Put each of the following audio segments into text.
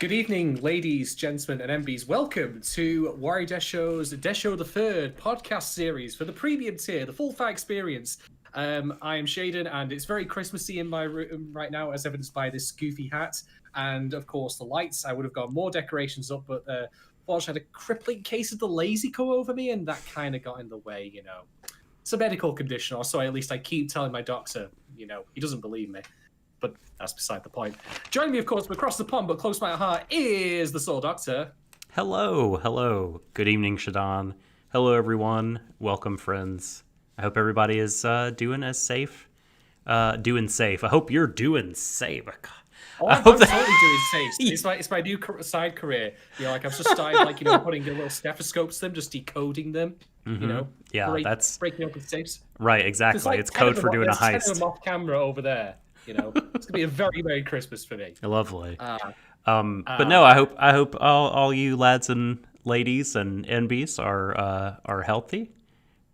Good evening, ladies, gentlemen, and MBs. Welcome to Warui Deshou's Deshou the Third podcast series for the premium tier, the full fight experience. I am Shaden, and it's very Christmassy in my room right now, as evidenced by this goofy hat and, of course, the lights. I would have got more decorations up, but fortunately, I had a crippling case of the lazy come over me, and that kind of got in the way. It's a medical condition, or so at least I keep telling my doctor. He doesn't believe me. But that's beside the point. Joining me, of course, from across the pond, but close to my heart, is the Soul Doctor. Hello. Good evening, Shadan. Hello, everyone. Welcome, friends. I hope everybody is doing safe. I hope you're doing safe. I'm totally doing safe. It's my new side career. I've just started, putting a little stethoscopes to them, just decoding them. Mm-hmm. That's breaking open safes. Right, exactly. It's code for doing a heist. 10 of them off camera over there. It's gonna be a very Merry Christmas for me. Lovely. But no, I hope all you lads and ladies and NBs are healthy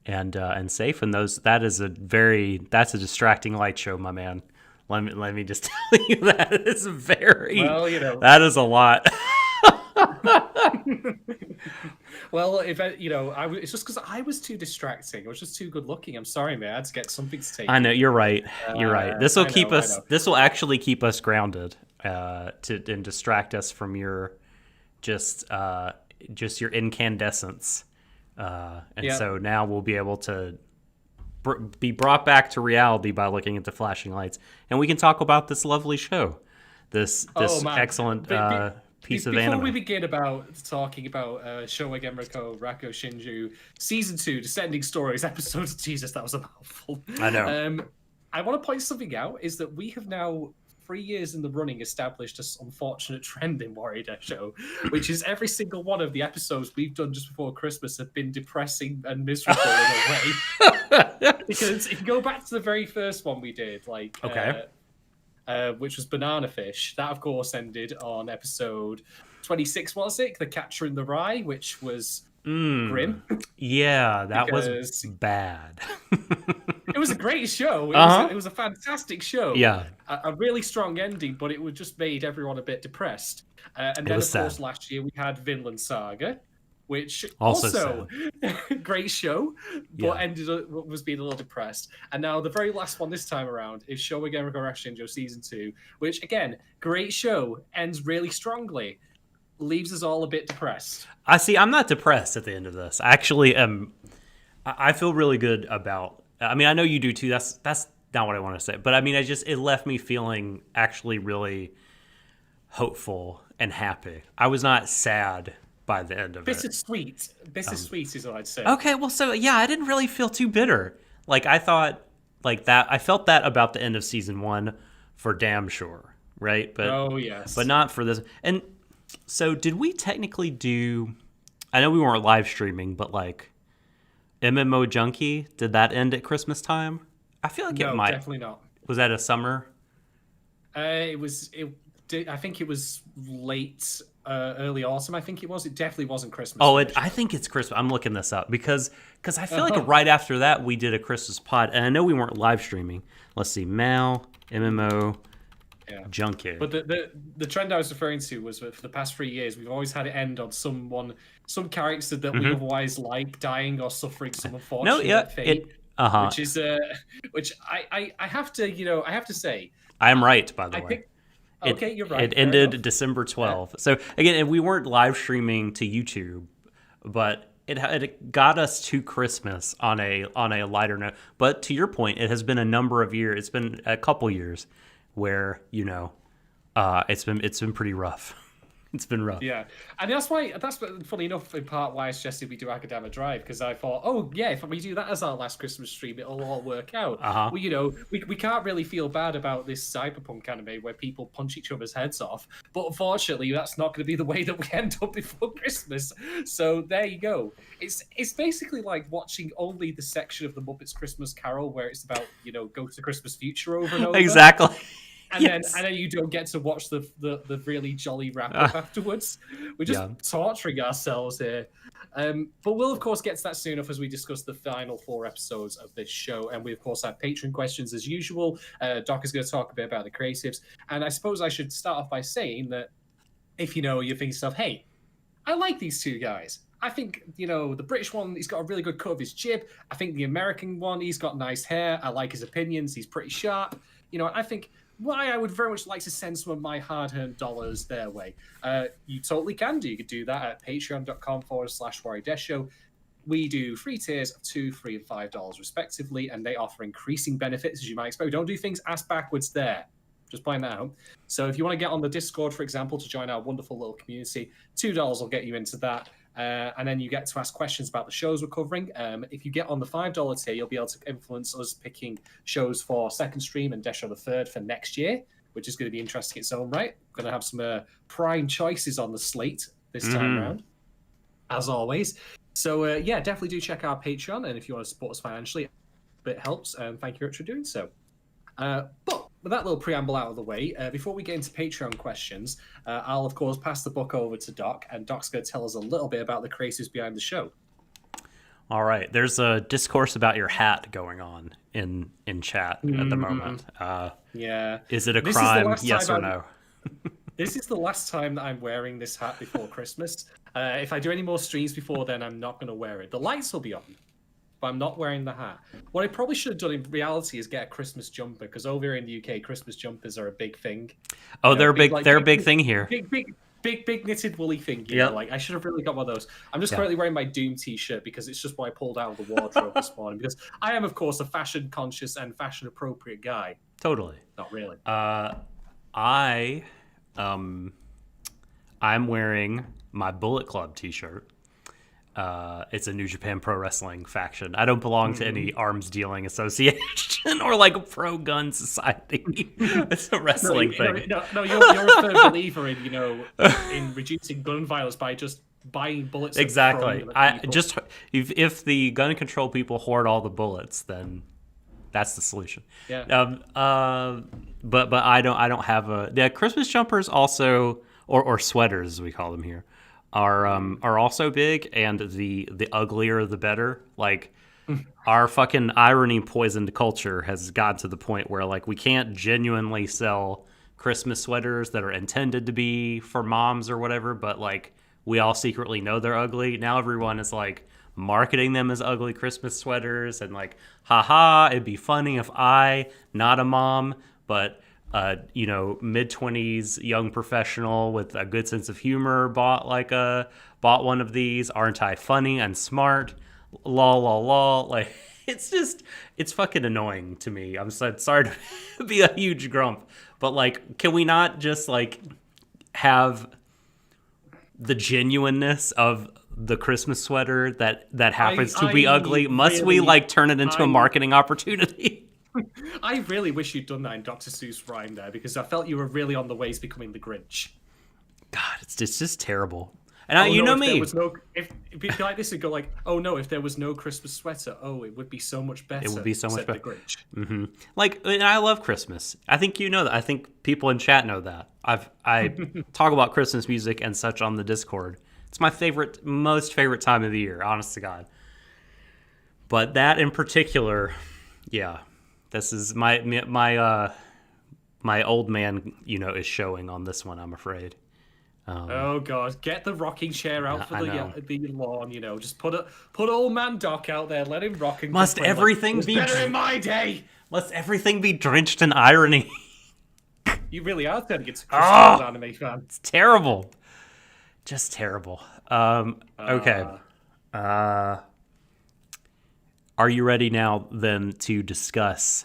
and safe. And that's a distracting light show, my man. Let me just tell you that is that is a lot. Well, it's just because I was too distracting. I was just too good looking. I'm sorry, man. I had to get something to take. I know you're right. You're right. This will keep us. This will actually keep us grounded, and distract us from your just your incandescence. So now we'll be able to be brought back to reality by looking at the flashing lights, and we can talk about this lovely show, this excellent. Piece of anime. Before we begin talking about Showa Genroku Rakugo Shinju Season 2 Descending Stories episodes, Jesus, that was a mouthful. I know. I want to point something out, is that we have now 3 years in the running established this unfortunate trend in Warui Deshou, which is every single one of the episodes we've done just before Christmas have been depressing and miserable in a way. Because if you go back to the very first one we did, which was Banana Fish. That, of course, ended on episode 26, was it? The Catcher in the Rye, which was grim. Yeah, that was bad. It was a great show. It was a fantastic show. Yeah. A really strong ending, but it just made everyone a bit depressed. And then, of course, last year we had Vinland Saga, which also great show, but was being a little depressed. And now the very last one this time around is Showa Genroku Rakugo Shinju Season 2, which, again, great show, ends really strongly, leaves us all a bit depressed. I'm not depressed at the end of this. Actually, I feel really good about... I mean, I know you do too. That's not what I want to say. But I mean, it left me feeling actually really hopeful and happy. I was not sad by the end of it. Bittersweet is what I'd say. Okay, well, so yeah, I didn't really feel too bitter. I thought that. I felt that about the end of season 1 for damn sure, right? But yes, but not for this. And so, did we technically do? I know we weren't live streaming, but MMO Junkie, did that end at Christmas time? I feel like it might. Definitely not. Was that a summer? I think it was late. Early autumn, I think it was. It definitely wasn't Christmas. I think it's Christmas. I'm looking this up because I feel like right after that we did a Christmas pod, and I know we weren't live streaming. Let's see, Mal, MMO, Junkie. But the trend I was referring to was that for the past 3 years we've always had it end on some character that we otherwise like dying or suffering some unfortunate fate. Which is which I have to say. I am right, by the way. Okay, you're right. It ended December 12th. Yeah. So again, we weren't live streaming to YouTube, but it got us to Christmas on a lighter note. But to your point, it has been a number of years. It's been a couple years where it's been pretty rough. It's been rough. Yeah, and that's funny enough in part why I suggested we do Akadama Drive, because I thought, if we do that as our last Christmas stream, it'll all work out. Well, we can't really feel bad about this cyberpunk anime where people punch each other's heads off, but unfortunately, that's not going to be the way that we end up before Christmas. So there you go. It's basically like watching only the section of the Muppets Christmas Carol where it's about Ghost of Christmas Future over and over. Exactly. And then you don't get to watch the really jolly wrap up afterwards. We're just torturing ourselves here. But we'll, of course, get to that soon enough as we discuss the final 4 episodes of this show. And we, of course, have Patreon questions as usual. Doc is going to talk a bit about the creatives. And I suppose I should start off by saying that if you're thinking to yourself, hey, I like these two guys. I think, the British one, he's got a really good cut of his jib. I think the American one, he's got nice hair. I like his opinions. He's pretty sharp. I think I would very much like to send some of my hard-earned dollars their way. You totally can do. You could do that at patreon.com/Warui Deshou. We do free tiers of $2, $3, and $5 respectively, and they offer increasing benefits, as you might expect. We don't do things ass backwards there. Just point that out. So if you want to get on the Discord, for example, to join our wonderful little community, $2 will get you into that. And then you get to ask questions about the shows we're covering. If you get on the $5 tier, you'll be able to influence us picking shows for Second Stream and Deshou the Third for next year, which is going to be interesting in its own right. We're going to have some prime choices on the slate this time around, as always. So, definitely do check our Patreon. And if you want to support us financially, it helps. Thank you very much for doing so. But with that little preamble out of the way, before we get into Patreon questions, I'll, of course, pass the book over to Doc, and Doc's going to tell us a little bit about the creators behind the show. All right. There's a discourse about your hat going on in chat at the moment. Yeah. Is it a crime? Yes or no? This is the last time that I'm wearing this hat before Christmas. If I do any more streams before then, I'm not going to wear it. The lights will be on, but I'm not wearing the hat. What I probably should have done in reality is get a Christmas jumper, because over here in the UK, Christmas jumpers are a big thing. Oh, they're big. They're a big thing here. Big knitted woolly thing. Yeah, I should have really got one of those. I'm just currently wearing my Doom t-shirt because it's just what I pulled out of the wardrobe this morning. Because I am, of course, a fashion conscious and fashion appropriate guy. Totally. Not really. I'm wearing my Bullet Club t-shirt. It's a New Japan Pro Wrestling faction. I don't belong to any arms dealing association or like a pro gun society. It's a wrestling thing. No, you're a firm believer in in reducing gun violence by just buying bullets. Exactly. If the gun control people hoard all the bullets, then that's the solution. Yeah. But I don't have a Christmas jumpers also or sweaters as we call them here. Are also big, and the uglier the better. Like our fucking irony poisoned culture has gotten to the point where like we can't genuinely sell Christmas sweaters that are intended to be for moms or whatever, but like we all secretly know they're ugly. Now everyone is like marketing them as ugly Christmas sweaters and like, haha, it'd be funny if I, not a mom, but mid-20s young professional with a good sense of humor bought one of these. Aren't I funny and smart? Lol, lol, lol. Like, it's fucking annoying to me. I'm sorry to be a huge grump, but like, can we not just like have the genuineness of the Christmas sweater that happens to be ugly? Must we like turn it into a marketing opportunity? I really wish you'd done that in Dr. Seuss rhyme there, because I felt you were really on the way to becoming the Grinch. God, it's just terrible. And me. If it'd be like this, it'd go like, oh no, if there was no Christmas sweater, it would be so much better. It would be so much better. The Grinch. Mm-hmm. Like, and I love Christmas. I think you know that. I think people in chat know that. I talk about Christmas music and such on the Discord. It's my most favorite time of the year, honest to God. But that in particular, yeah. This is my old man, is showing on this one, I'm afraid. Oh God! Get the rocking chair out for the lawn. Just put old man Doc out there. Let him rock. And must everything be better in my day? Must everything be drenched in irony? You really are turning into Christmas anime fan. It's terrible, just terrible. Okay. Are you ready now, then, to discuss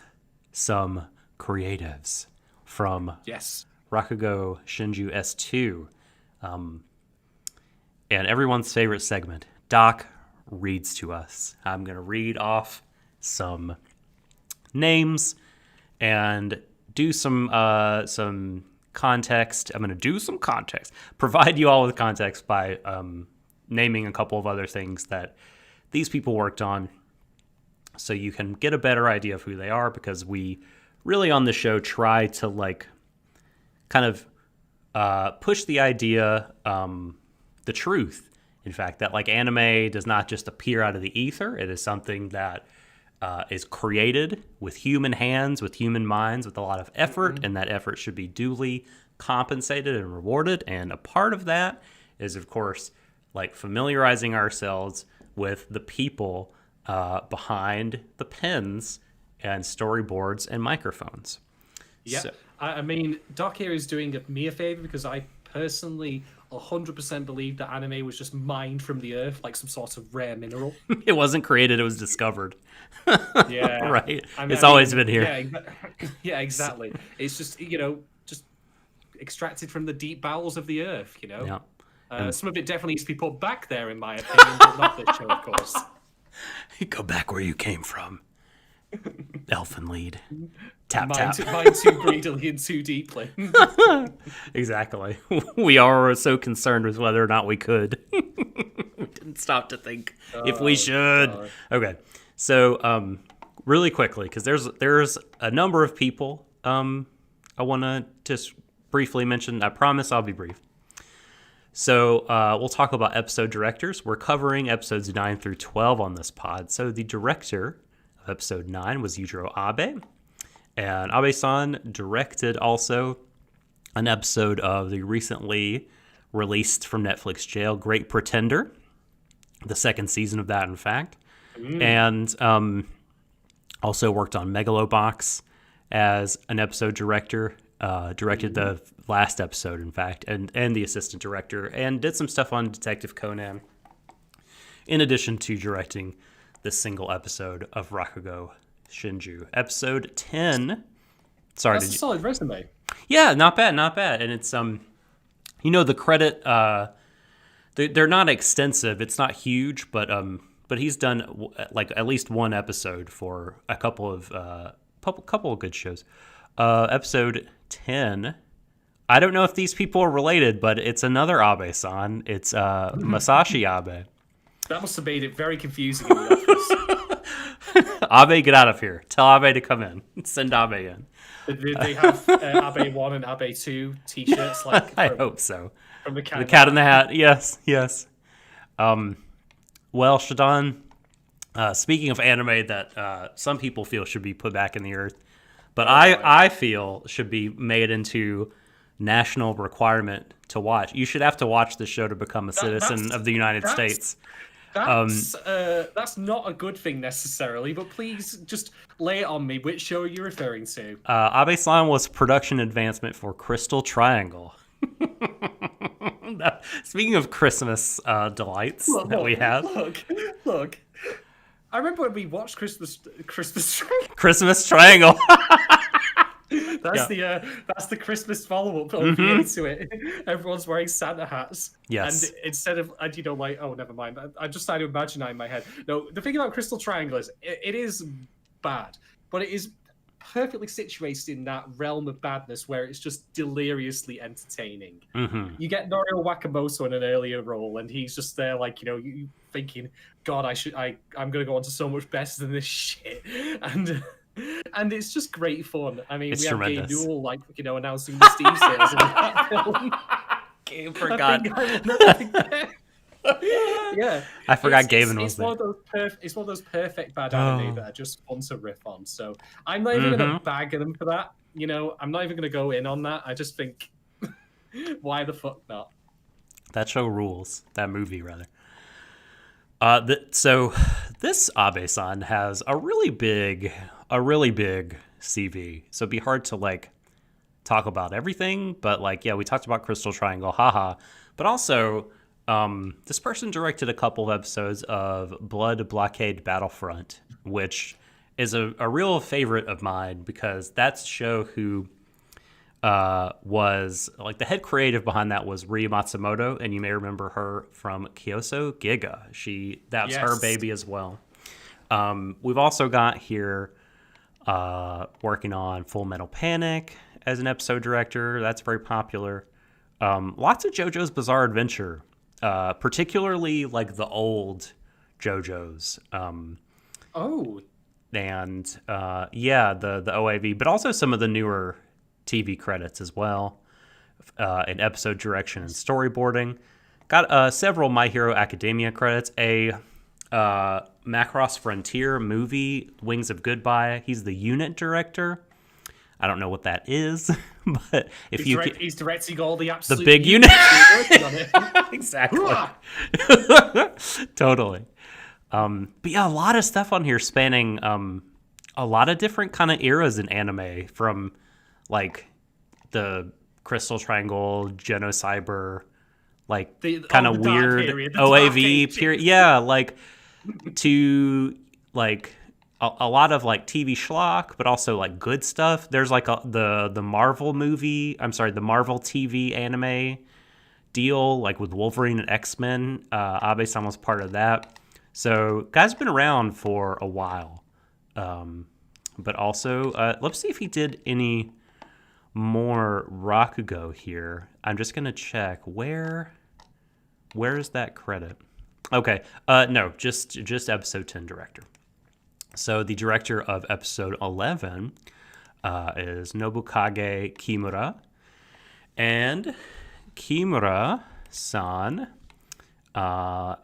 some creatives from Rakugo Shinju S2? And everyone's favorite segment, Doc reads to us. I'm going to read off some names and do some context. I'm going to do some context. Provide you all with context by naming a couple of other things that these people worked on, so you can get a better idea of who they are, because we really on the show try to like kind of push the idea, the truth, in fact, that like anime does not just appear out of the ether. It is something that is created with human hands, with human minds, with a lot of effort, and that effort should be duly compensated and rewarded. And a part of that is, of course, like familiarizing ourselves with the people behind the pens and storyboards and microphones. Yeah, So, I mean, Doc here is doing me a favor because I personally 100% believe that anime was just mined from the earth like some sort of rare mineral. it wasn't created, it was discovered. Yeah. Right. It's always been here. Yeah, exactly. It's just, just extracted from the deep bowels of the earth, Yeah. Some of it definitely needs to be put back there, in my opinion, but not this show, of course. Go back where you came from. Elfin lead. Tap, tap. Mine too greedily and too deeply. Exactly. We are so concerned with whether or not we could. We didn't stop to think if we should. God. Okay. So, really quickly, because there's a number of people I want to just briefly mention. I promise I'll be brief. So we'll talk about episode directors. We're covering episodes 9 through 12 on this pod. So the director of episode 9 was Yujiro Abe. And Abe-san directed also an episode of the recently released from Netflix jail, Great Pretender. The second season of that, in fact. And also worked on Megalobox as an episode director. Directed the last episode, in fact, and the assistant director, and did some stuff on Detective Conan, in addition to directing this single episode of Rakugo Shinju. Episode 10. Sorry, that's a solid resume. Yeah, not bad. And it's, the credit, they're not extensive. It's not huge, but he's done, like, at least one episode for a couple of good shows. Episode 10. I don't know if these people are related, but it's another Abe-san. It's Masashi Abe. That must have made it very confusing in the office. Abe, get out of here. Tell Abe to come in. Send Abe in. Did they have Abe 1 and Abe 2 t-shirts? I hope so. From the Cat in the Hat. Yes. Well, Shadon, speaking of anime that some people feel should be put back in the earth, but I feel should be made into national requirement to watch. You should have to watch the show to become a citizen of the United States. That's not a good thing necessarily, but please just lay it on me. Which show are you referring to? Abe-san was production advancement for Crystal Triangle. Speaking of Christmas delights we have. Look. I remember when we watched Christmas Triangle. Christmas Triangle. That's the Christmas follow-up to it. Everyone's wearing Santa hats. Yes. And instead of, oh, never mind. I just started to imagine that in my head. No, the thing about Crystal Triangle is it is bad, but it is perfectly situated in that realm of badness where it's just deliriously entertaining. Mm-hmm. You get Norio Wakamoto in an earlier role, and he's just there, like, you thinking, God, I'm going to go on to so much better than this shit. And it's just great fun. I mean, we have Gabe Newell, like, announcing the Steve sales in that film. Gabe forgot. Yeah, I forgot Gavin was there. It's one of those perfect bad anime that are just fun to riff on. So I'm not even going to bag them for that. I'm not even going to go in on that. I just think, why the fuck not? That show rules. That movie, rather. So this Abe-san has a really big CV. So it'd be hard to talk about everything. But we talked about Crystal Triangle, haha. But also, this person directed a couple of episodes of Blood Blockade Battlefront, which is a real favorite of mine because that's a show who was the head creative behind that was Rie Matsumoto, and you may remember her from Kyoso Giga. That's her baby as well. We've also got here working on Full Metal Panic as an episode director. That's very popular. Lots of JoJo's Bizarre Adventure, particularly the old JoJo's. And the OAV, but also some of the newer TV credits as well, in episode direction and storyboarding. Got several My Hero Academia credits, a Macross Frontier movie, Wings of Goodbye. He's the unit director. I don't know what that is, but if he's directing all the absolute the big unit. Exactly. Totally. But yeah, a lot of stuff on here spanning a lot of different kind of eras in anime, from like the Crystal Triangle, Genocyber, like kind of weird OAV period. Yeah, like to like a lot of like TV schlock, but also like good stuff. There's like the Marvel movie. I'm sorry, the Marvel TV anime deal, like with Wolverine and X-Men. Abe-san was part of that. So guy's been around for a while. But also, let's see if he did any more Rakugo here. I'm just gonna check where is that credit. Okay, no, just episode 10 director. So the director of episode 11 is Nobukage Kimura, and Kimura-san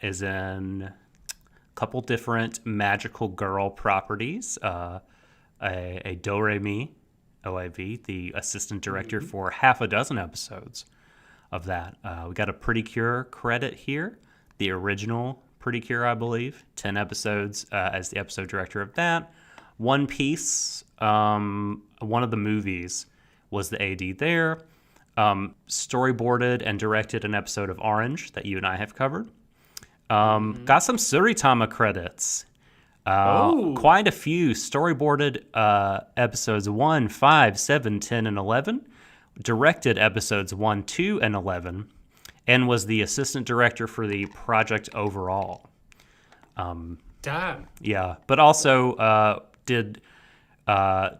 is in a couple different magical girl properties. A Doremi OAV, the assistant director for half a dozen episodes of that. We got a Pretty Cure credit here, the original Pretty Cure, I believe. 10 episodes as the episode director of that. One Piece, one of the movies, was the AD there. Storyboarded and directed an episode of Orange that you and I have covered. Got some Suritama credits. Quite a few. Storyboarded episodes 1, 5, 7, 10, and 11. Directed episodes 1, 2, and 11. And was the assistant director for the project overall. Damn. Yeah, but also did a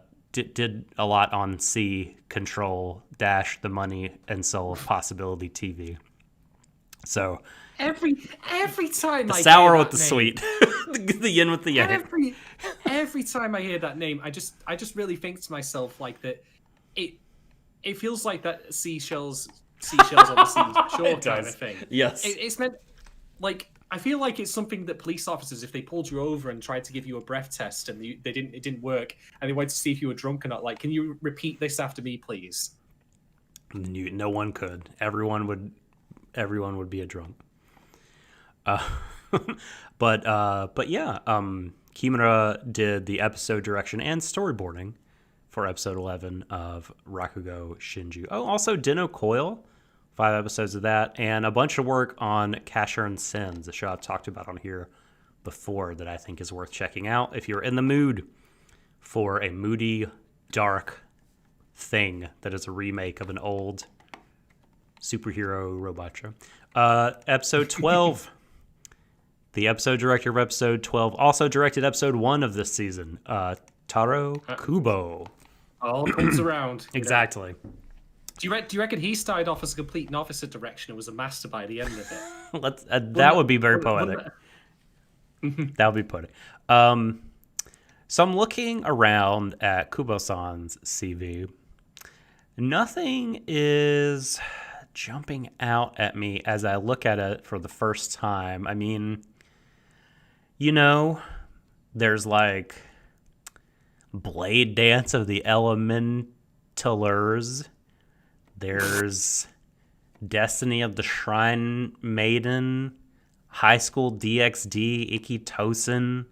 lot on C Control Dash, The Money and Soul of Possibility TV. So every time the I sour hear with that the name, sweet, the yin with the yang. Every time I hear that name, I just really think to myself like that. It feels like that seashells on the seashore kind of thing. Yes, it's meant like. I feel like it's something that police officers, if they pulled you over and tried to give you a breath test and it didn't work, and they wanted to see if you were drunk or not, like, can you repeat this after me, please? No one could. Everyone would be a drunk. But yeah, Kimura did the episode direction and storyboarding for episode 11 of Rakugo Shinju. Oh, also Denno Coil. 5 episodes of that, and a bunch of work on Casher and Sins, a show I've talked about on here before that I think is worth checking out if you're in the mood for a moody, dark thing that is a remake of an old superhero robot show. Episode 12. The episode director of episode 12 also directed episode 1 of this season, Taro Kubo. All comes around. Exactly. Do you reckon he started off as a complete novice at direction and was a master by the end of it? That would be very poetic. That would be poetic. So I'm looking around at Kubo-san's CV. Nothing is jumping out at me as I look at it for the first time. I mean, there's like Blade Dance of the Elementalers. There's Destiny of the Shrine Maiden, High School DxD, Ikitosen,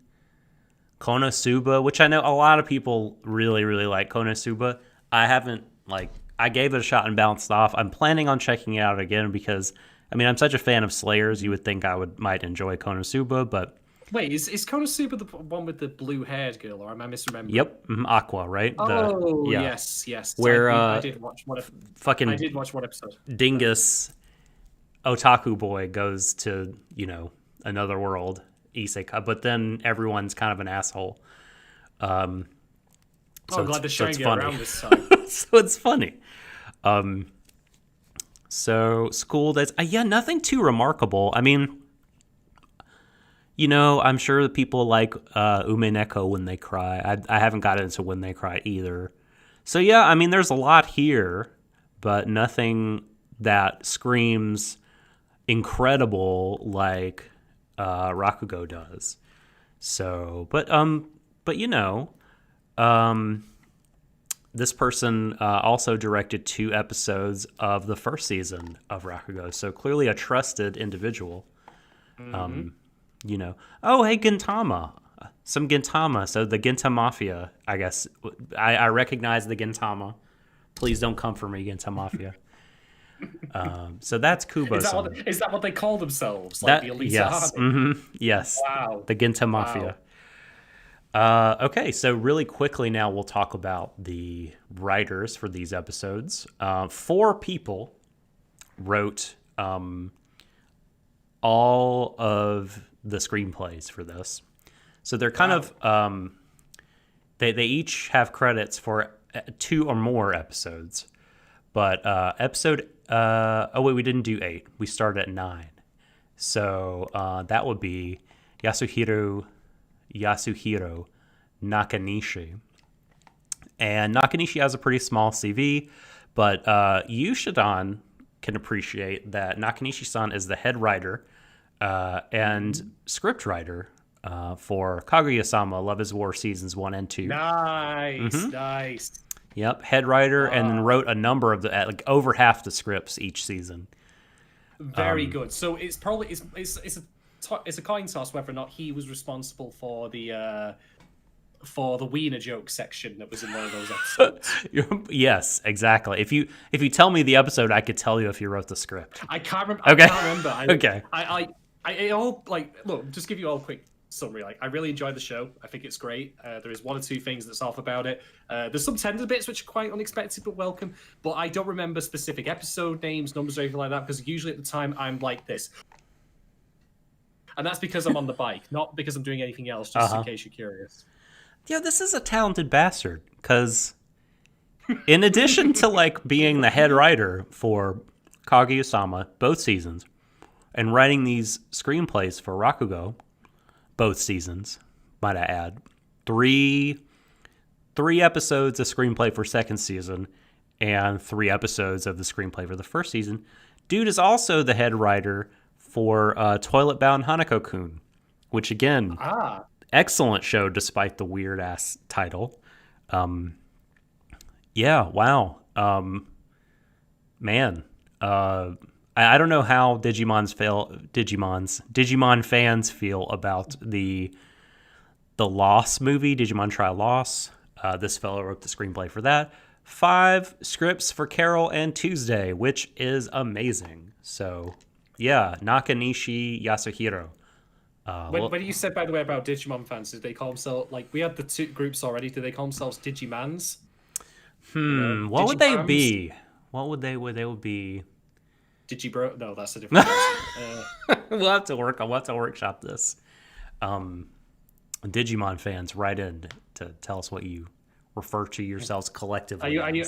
Konosuba, which I know a lot of people really, really like Konosuba. I gave it a shot and bounced off. I'm planning on checking it out again because, I'm such a fan of Slayers, you would think I might enjoy Konosuba, but... Wait, is Konosuba the one with the blue-haired girl, or am I misremembering? Yep, Aqua, right? Yes. Where I did watch one episode. Dingus otaku boy goes to another world, isekai, but then everyone's kind of an asshole. So glad they're showing it's it funny. around this time. So it's funny. So school days, nothing too remarkable. I'm sure that people like Umeneko When They Cry. I haven't gotten into When They Cry either. So yeah, there's a lot here, but nothing that screams incredible like Rakugo does. So, but this person also directed 2 episodes of the first season of Rakugo, so clearly a trusted individual. Oh, hey, Gintama. Some Gintama. So the Ginta Mafia, I guess. I recognize the Gintama. Please don't come for me, Ginta Mafia. So that's Kubo. Is that what they call themselves? Like the Elite Yes. Army? Yes. Wow. The Ginta Mafia. Okay, so really quickly now we'll talk about the writers for these episodes. 4 people wrote all of the screenplays for this. So they're kind of they each have credits for 2 or more episodes. But we didn't do 8. We started at 9. So that would be Yasuhiro Nakanishi. And Nakanishi has a pretty small CV, but you, Shadon, can appreciate that Nakanishi-san is the head writer and script writer for Kaguya-sama, Love is War Seasons 1 and 2. Nice. Yep, head writer, and then wrote a number of the over half the scripts each season. Very good. So it's probably it's a coin toss whether or not he was responsible for the wiener joke section that was in one of those episodes. Yes, exactly. If you tell me the episode, I could tell you if you wrote the script. I can't remember. Okay. I can't remember. Okay. I all look. Just give you all a quick summary. I really enjoyed the show. I think it's great. There is 1 or 2 things that's off about it. There's some tender bits which are quite unexpected but welcome. But I don't remember specific episode names, numbers, or anything like that because usually at the time I'm like this. And that's because I'm on the bike, not because I'm doing anything else, just in case you're curious. Yeah, this is a talented bastard, because in addition to being the head writer for Kaguya-sama both seasons and writing these screenplays for Rakugo both seasons, might I add, 3 episodes of screenplay for second season and 3 episodes of the screenplay for the first season. Dude is also the head writer for Toilet Bound Hanako-kun, which again, excellent show despite the weird ass title. Yeah, wow. Man, I don't know how Digimon fans feel about the Loss movie, Digimon Try Loss. This fellow wrote the screenplay for that. 5 scripts for Carol and Tuesday, which is amazing. So, yeah, Nakanishi Yasuhiro. When you said, by the way, about Digimon fans, did they call themselves, we had the 2 groups already, did they call themselves Digimans? What would they be? What would they be? Digibro? No, that's a different person. We'll have to workshop this. Digimon fans, write in to tell us what you refer to yourselves collectively. Are you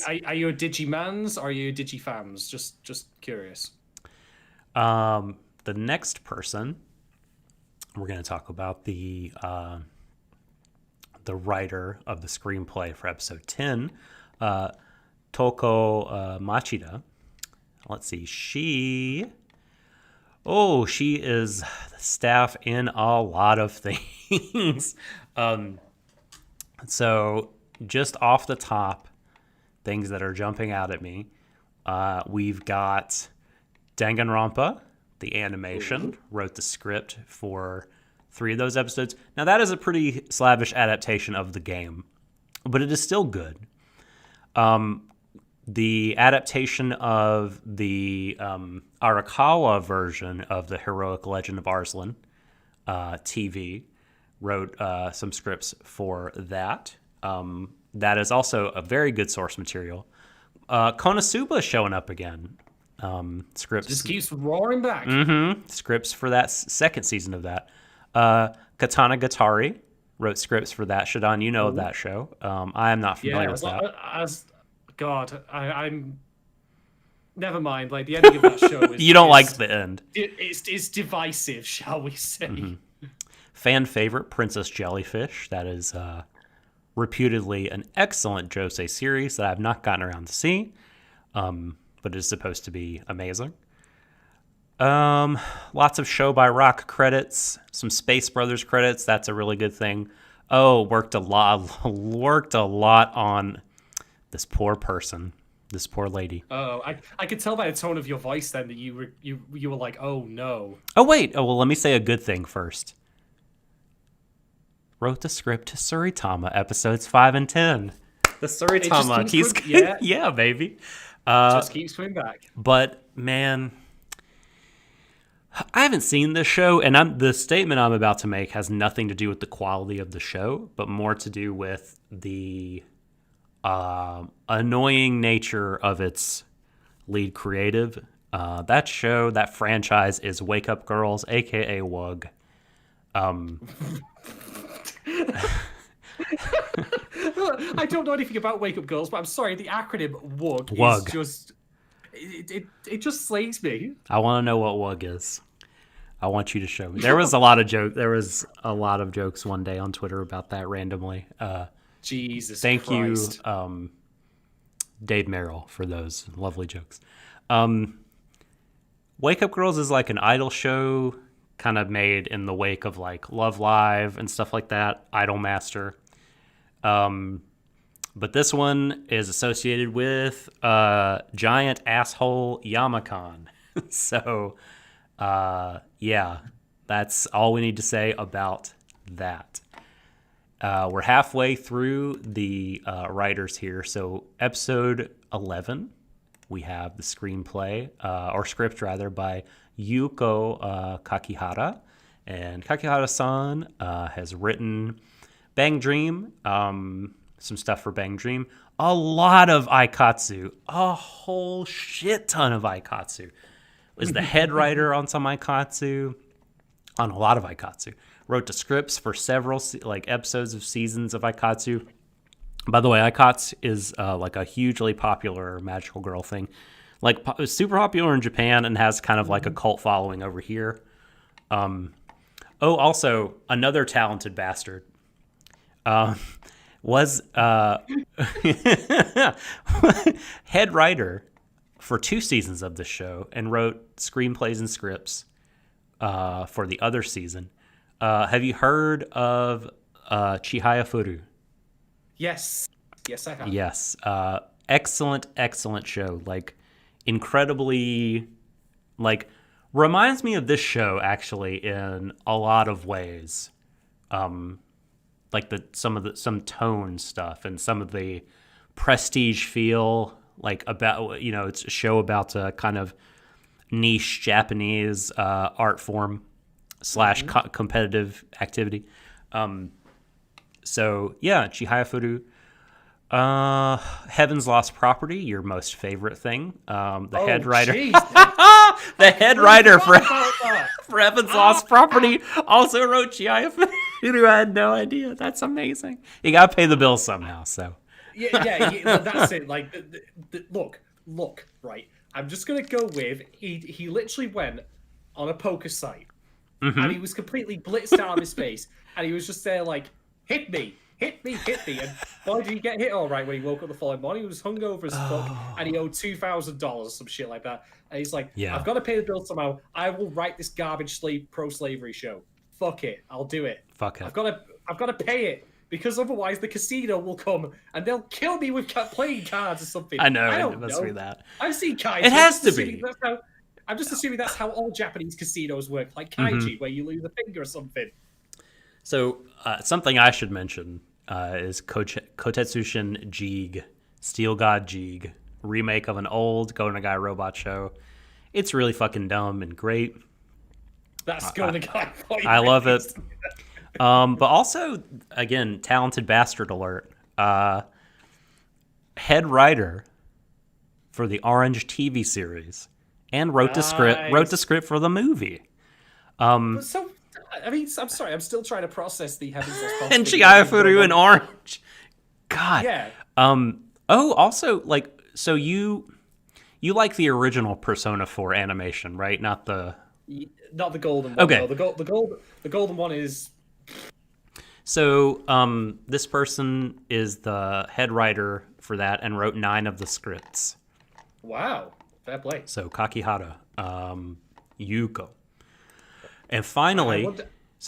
a Digimans or are you Digifams? Just curious. The next person we're going to talk about the writer of the screenplay for episode 10, Toko Machida. Let's see. She is staff in a lot of things. So just off the top, things that are jumping out at me. We've got Danganronpa, the animation, wrote the script for 3 of those episodes. Now that is a pretty slavish adaptation of the game, but it is still good. The adaptation of the Arakawa version of the Heroic Legend of Arslan TV wrote some scripts for that. That is also a very good source material. Konosuba is showing up again. Scripts just keeps roaring back. Scripts for that second season of that. Katana Gatari wrote scripts for that. Shadon, you know of that show. I am not familiar with that. God, I'm. Never mind. The ending of that show is. You don't like the end. It's divisive, shall we say? Fan favorite, Princess Jellyfish. That is reputedly an excellent Josei series that I've not gotten around to see, but it is supposed to be amazing. Lots of Show by Rock credits, some Space Brothers credits. That's a really good thing. Oh, worked a lot on this poor person, this poor lady. Oh, I could tell by the tone of your voice then that you were like, oh no. Oh wait. Oh well, let me say a good thing first. Wrote the script to Suritama episodes 5 and 10. The Suritama, yeah, baby. Just keeps coming back. But man, I haven't seen this show, and the statement I'm about to make has nothing to do with the quality of the show, but more to do with the annoying nature of its lead creative. That franchise is Wake Up Girls, aka WUG. I don't know anything about Wake Up Girls, but I'm sorry, the acronym WUG is just... It just slays me. I want to know what WUG is. I want you to show me. There was a lot of jokes one day on Twitter about that randomly. Jesus Thank Christ. you, Dave Merrill, for those lovely jokes. Wake Up Girls is like an idol show kind of made in the wake of like Love Live and stuff like that, Idol Master. But this one is associated with giant asshole Yamakon. So, yeah, that's all we need to say about that. We're halfway through the writers here. So episode 11, we have the screenplay, or script rather, by Yuko Kakihara. And Kakihara-san has written Bang Dream, some stuff for Bang Dream, a lot of Aikatsu, a whole shit ton of Aikatsu. Was the head writer on some Aikatsu, on a lot of Aikatsu. Wrote the scripts for several episodes of seasons of Aikatsu. By the way, Aikatsu is like a hugely popular magical girl thing. Like super popular in Japan and has kind of like a cult following over here. Also another talented bastard was head writer for 2 seasons of the show and wrote screenplays and scripts for the other season. Have you heard of Chihayafuru? Yes, I have. Yes, excellent show. Like incredibly, like reminds me of this show actually in a lot of ways. Like some tone stuff and some of the prestige feel, like about, it's a show about a kind of niche Japanese art form / competitive activity. So yeah, Chihayafuru. Heaven's Lost Property, your most favorite thing. The head writer. The head writer for Heaven's Lost Property also wrote Chihayafuru. I had no idea. That's amazing. You gotta pay the bills somehow, so. Yeah, that's it. Like, look, right. I'm just gonna go with he literally went on a poker site, and he was completely blitzed out of his face, and he was just there like, hit me. And boy, did he get hit all right when he woke up the following morning. He was hungover as fuck, and he owed $2,000, some shit like that. And he's like, I've got to pay the bill somehow. I will write this garbage pro-slavery show. Fuck it, I'll do it. Fuck it. I've got to pay it, because otherwise the casino will come and they'll kill me with playing cards or something. I know, it must be that. I've seen kaiji. It has to be. I'm just assuming that's how all Japanese casinos work, like kaiji, where you lose a finger or something. So something I should mention is Kotetsushin Jeeg, Steel God Jeeg, remake of an old Go Nagai robot show. It's really fucking dumb and great. That's Go Nagai. I love it. But also, again, talented bastard alert. Head writer for the Orange TV series and wrote the script for the movie. So, I mean, I'm sorry, I'm still trying to process the Heaven's Lost Property. And Chihayafuru in Orange. God. Yeah. Also, like, so you like the original Persona 4 animation, right? Not the golden one. Okay. No, the golden one is. So, this person is the head writer for that and wrote 9 of the scripts. Wow. Fair play. So, Kakihara. Yuko. And finally,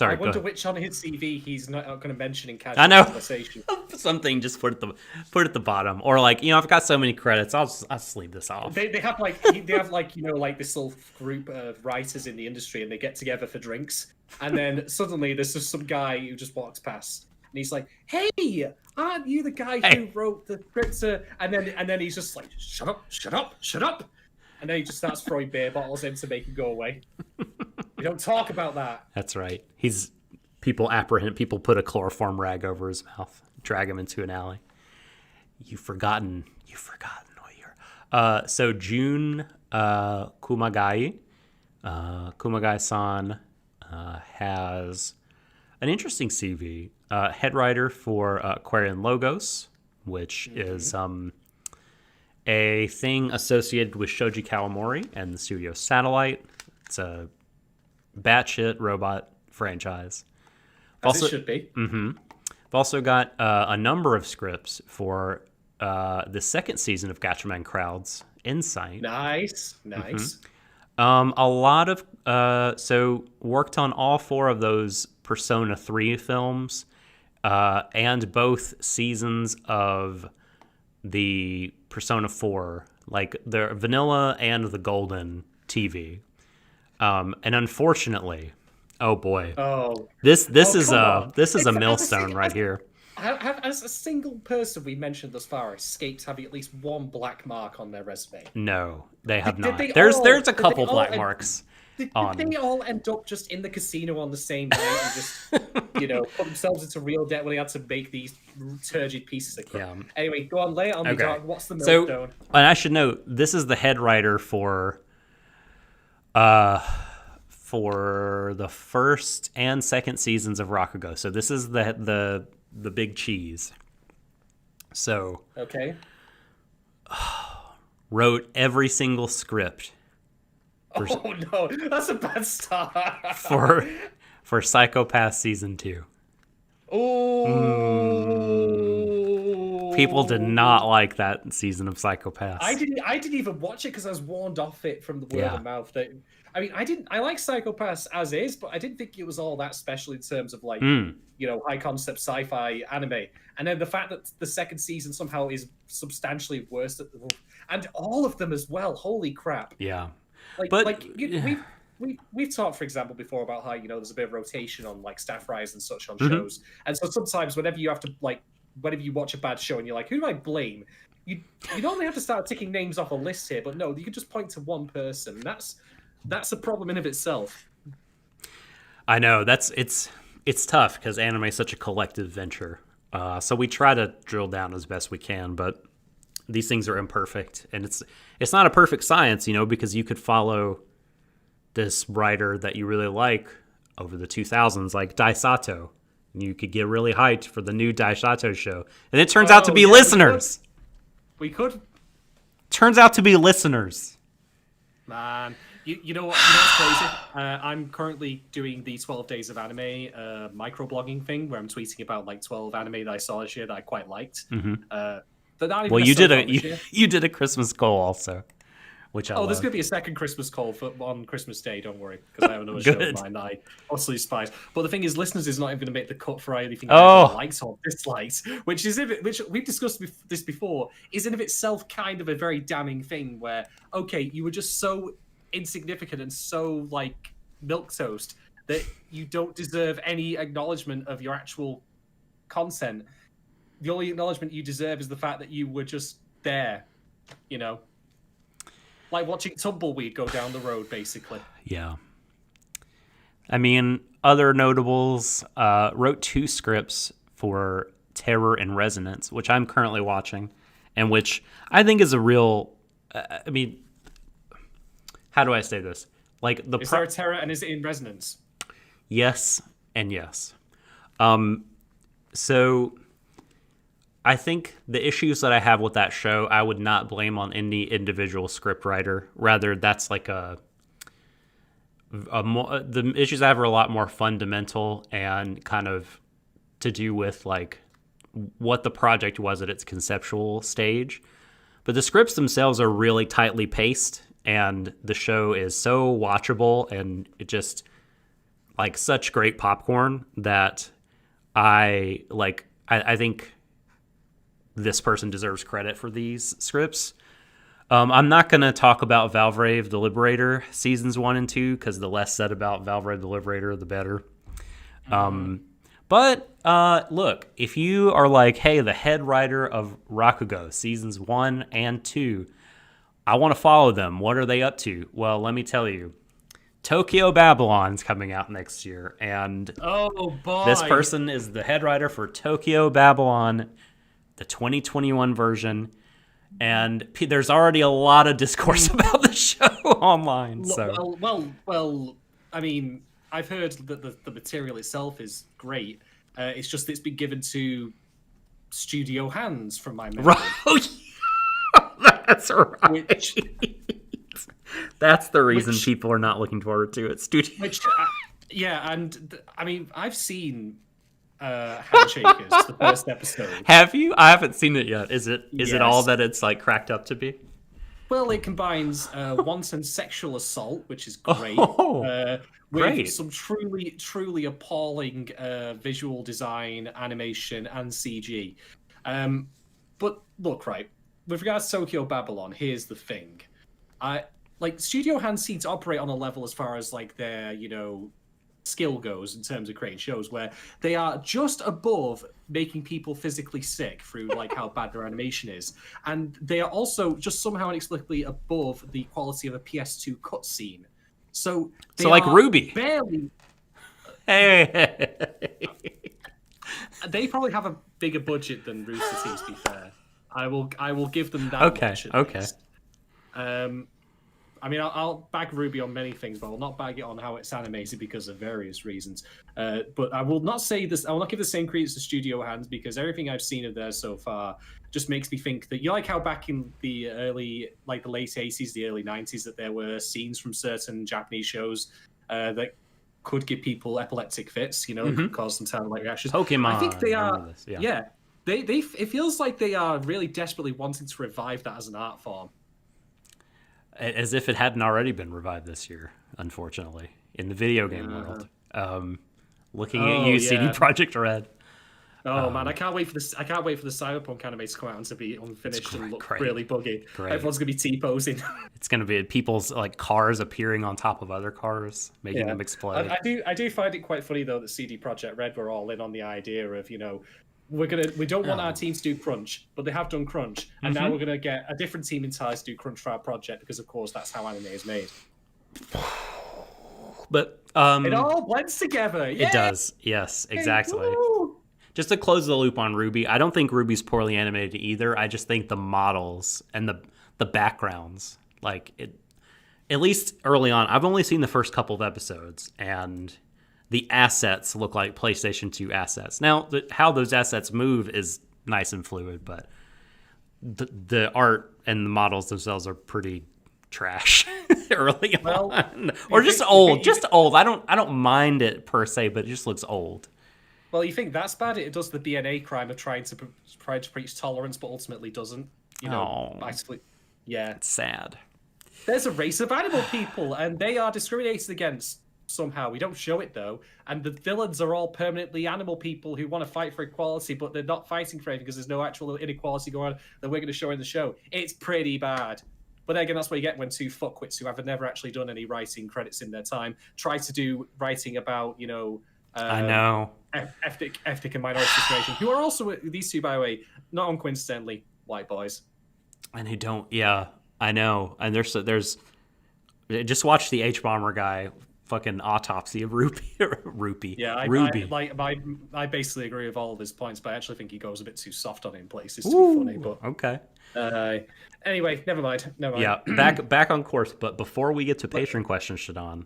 I wonder which on his CV he's not going to mention in casual I know. conversation. Something just put at the bottom, or like, I've got so many credits, I'll just leave this off. They have like this little group of writers in the industry, and they get together for drinks, and then suddenly there's just some guy who just walks past, and he's like, "Hey, aren't you the guy who wrote the script?" And then he's just like, "Shut up, shut up, shut up," and then he just starts throwing beer bottles in to make him go away. We don't talk about that. That's right. People put a chloroform rag over his mouth, drag him into an alley. You've forgotten what year. So Jun Kumagai, Kumagai-san has an interesting CV. Head writer for Aquarian Logos, which is a thing associated with Shoji Kawamori and the studio Satellite. It's a batshit robot franchise. As it should be. I've also got a number of scripts for the second season of Gatchaman Crowd's Insight. Nice. A lot of so worked on all 4 of those Persona 3 films, and both seasons of the Persona 4, like the vanilla and the golden TV. And unfortunately, oh boy, this is a millstone right here. As a single person we mentioned thus far, escaped having at least one black mark on their resume. No, they have not. There's a couple black marks. Did they all end up just in the casino on the same night and just, put themselves into real debt when they had to make these turgid pieces of crap? Yeah. Anyway, go on, lay it on me, dog. What's the millstone? So, and I should note, this is the head writer for the first and second seasons of Rakugo. So this is the big cheese. So okay, wrote every single script. Oh no, that's a bad start. for Psycho-Pass season 2. Oh, people did not like that season of Psycho-Pass. I didn't even watch it because I was warned off it from the word of mouth. I like Psycho-Pass as is, but I didn't think it was all that special in terms of like high concept sci-fi anime. And then the fact that the second season somehow is substantially worse and all of them as well. Holy crap! Yeah. We've talked, for example, before about how there's a bit of rotation on like staff rise and such on shows, and so sometimes whenever you watch a bad show and you're like, who do I blame? You normally have to start ticking names off a list here, but no, you can just point to one person. That's a problem in of itself. I know it's tough because anime is such a collective venture. So we try to drill down as best we can, but these things are imperfect, and it's not a perfect science, because you could follow this writer that you really like over the 2000s, like Dai Sato. You could get really hyped for the new Dai Sato show, and it turns out to be listeners. We could. Turns out to be listeners. Man, you know what's crazy? I'm currently doing the 12 Days of Anime microblogging thing, where I'm tweeting about like 12 anime that I saw this year that I quite liked. Well, you did a Christmas goal also, which I love. There's gonna be a second Christmas call on Christmas Day. Don't worry, because I have another show of mine that I also despise. But the thing is, listeners is not even gonna make the cut for anything likes or dislikes, which we've discussed this before, is in of itself kind of a very damning thing. Where you were just so insignificant and so like milquetoast that you don't deserve any acknowledgement of your actual content. The only acknowledgement you deserve is the fact that you were just there, like watching Tumbleweed go down the road, basically. Yeah. I mean, other notables wrote 2 scripts for Terror and Resonance, which I'm currently watching, and which I think is a real. How do I say this? Like is there a Terror and is it in Resonance? Yes and yes. So I think the issues that I have with that show, I would not blame on any individual scriptwriter. Rather, that's like the issues I have are a lot more fundamental and kind of to do with like what the project was at its conceptual stage. But the scripts themselves are really tightly paced, and the show is so watchable and it just like such great popcorn that I think this person deserves credit for these scripts. I'm not going to talk about Valvrave the Liberator seasons 1 and 2 because the less said about Valvrave the Liberator, the better. But look, if you are like, hey, the head writer of Rakugo seasons 1 and 2, I want to follow them. What are they up to? Well, let me tell you. Tokyo Babylon's coming out next year, and oh boy, this person is the head writer for Tokyo Babylon, the 2021 version. And there's already a lot of discourse about the show online. So well. I mean, I've heard that the material itself is great. It's just it's been given to studio hands, from my memory. Oh, yeah. That's right. That's the reason people are not looking forward to it. Studio. Yeah, and I mean, I've seen Handshakers, the first episode. Have you? I haven't seen it yet. Is it all that it's like cracked up to be? Well, it combines wanton sexual assault, which is great, with some truly appalling visual design, animation, and CG. But look, right, with regards to Tokyo Babylon, here's the thing. Like, studio hands seem to operate on a level as far as like their, skill goes in terms of creating shows where they are just above making people physically sick through like how bad their animation is, and they are also just somehow inexplicably above the quality of a PS2 cutscene. So like Ruby, barely. Hey. They probably have a bigger budget than Rooster Teeth. To be fair, I will give them that. Okay. I mean, I'll bag Ruby on many things, but I will not bag it on how it's animated because of various reasons. But I will not say this. I will not give the same credence to Studio Hands because everything I've seen of theirs so far just makes me think that like how back in the the late 80s, the early 90s, that there were scenes from certain Japanese shows that could give people epileptic fits, could cause them sound-like reactions. Pokemon. I think they are. This. Yeah. It feels like they are really desperately wanting to revive that as an art form. As if it hadn't already been revived this year, unfortunately, in the video game world. Looking at you, CD Projekt Red. Oh man, I can't wait for this. I can't wait for the Cyberpunk anime to come out and to be unfinished and look really buggy. Everyone's gonna be T-posing. It's gonna be people's like cars appearing on top of other cars, making them explode. I do find it quite funny though that CD Projekt Red were all in on the idea of we don't want our team to do crunch, but they have done crunch, and now we're gonna get a different team in ties to do crunch for our project because of course that's how anime is made. But it all blends together. Yay! It does. Yes, exactly. Woo! Just to close the loop on Ruby, I don't think Ruby's poorly animated either. I just think the models and the backgrounds, like it, at least early on, I've only seen the first couple of episodes, and the assets look like PlayStation 2 assets. Now, how those assets move is nice and fluid, but the art and the models themselves are pretty trash early on, or just old. I don't mind it per se, but it just looks old. Well, you think that's bad? It does the DNA crime of trying to preach tolerance, but ultimately doesn't. Basically, yeah. It's sad. There's a race of animal people, and they are discriminated against somehow. We don't show it, though. And the villains are all permanently animal people who want to fight for equality, but they're not fighting for anything because there's no actual inequality going on that we're going to show in the show. It's pretty bad. But again, that's what you get when two fuckwits who have never actually done any writing credits in their time try to do writing about, I know. ethnic and minority discrimination, who are also, these two, by the way, not uncoincidentally, white boys. And who don't, yeah, I know. And there's just watch the H-Bomber guy fucking autopsy of Ruby. Yeah, Ruby. I basically agree with all of his points, but I actually think he goes a bit too soft on it in places to be funny. But okay. Anyway, never mind. Yeah, back on course. But before we get to patron questions, Shadon,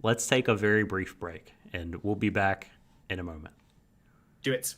let's take a very brief break, and we'll be back in a moment. Do it.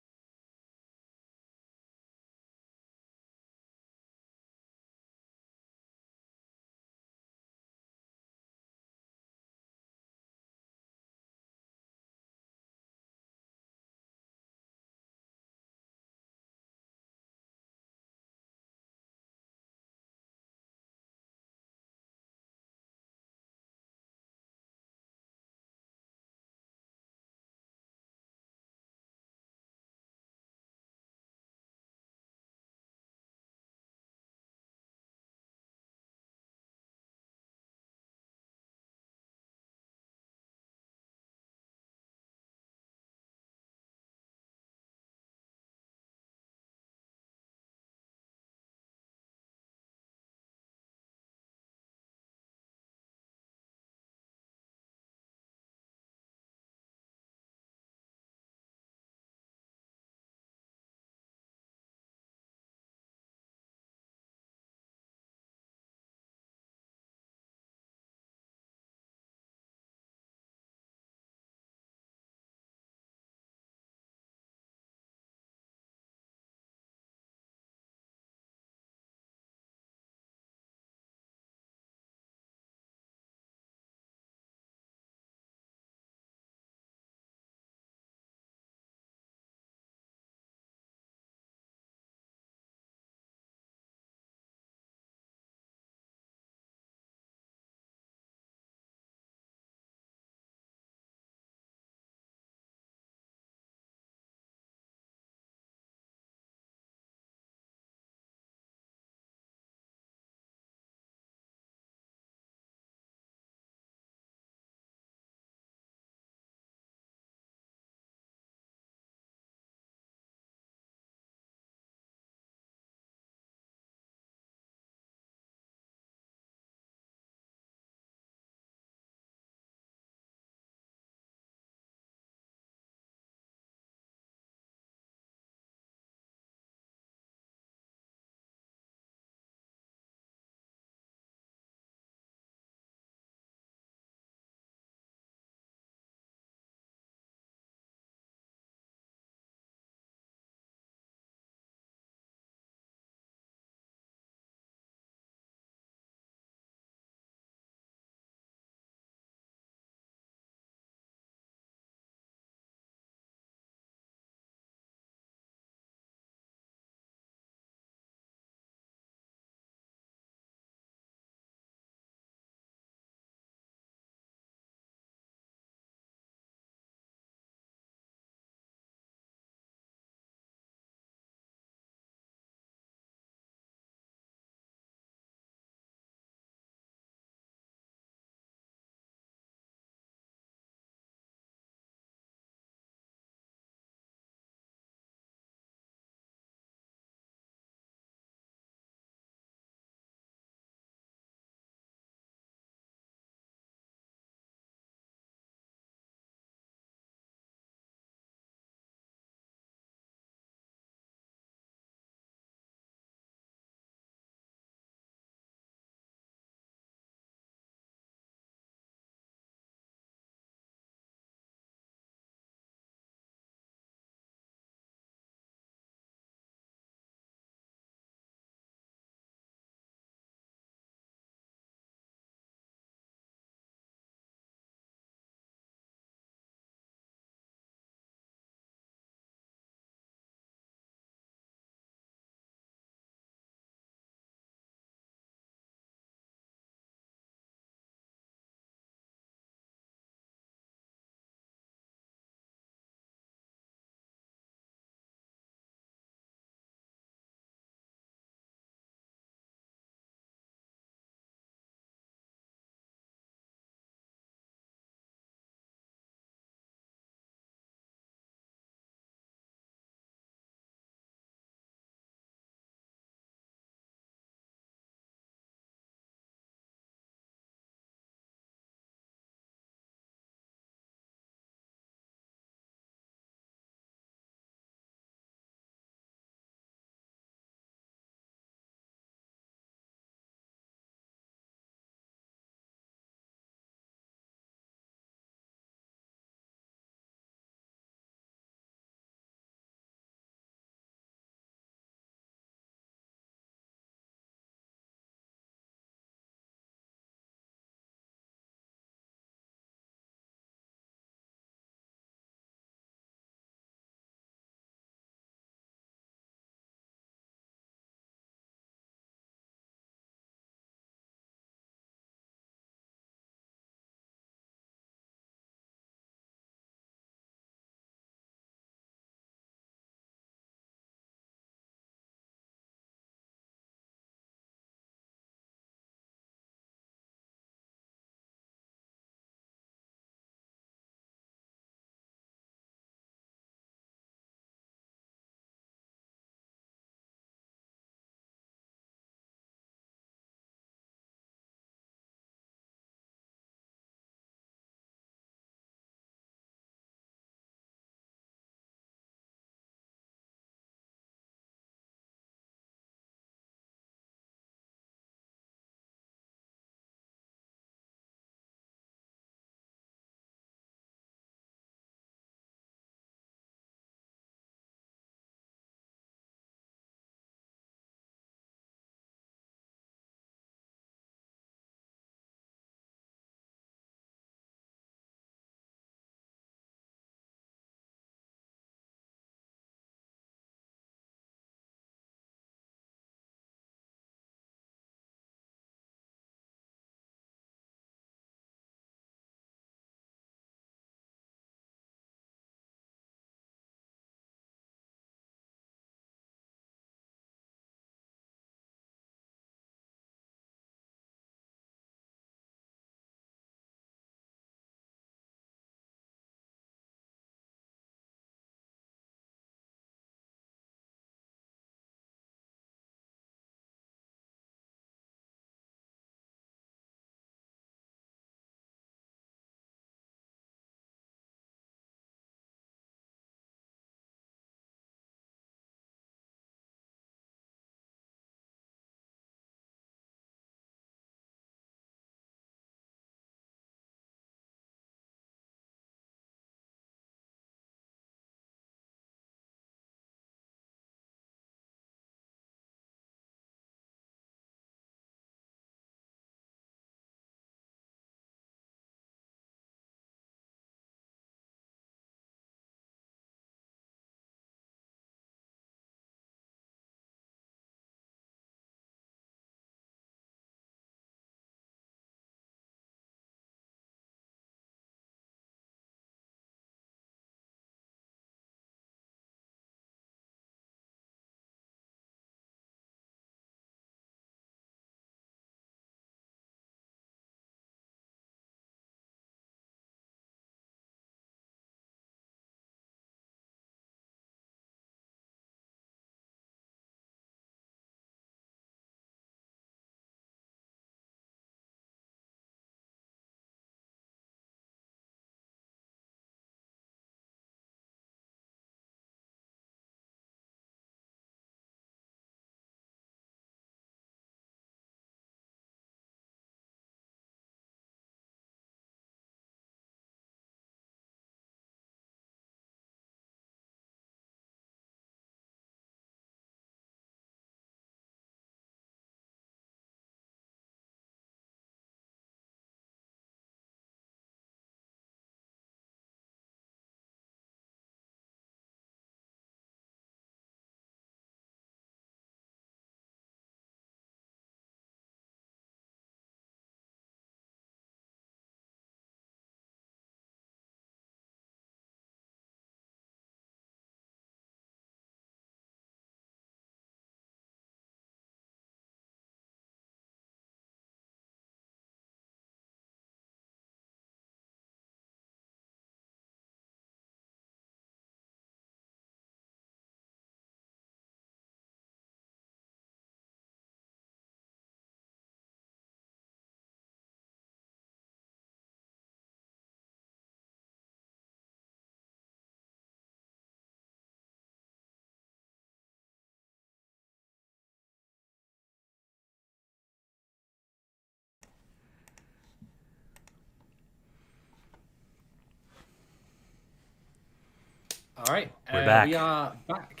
All right, We're back. we are back.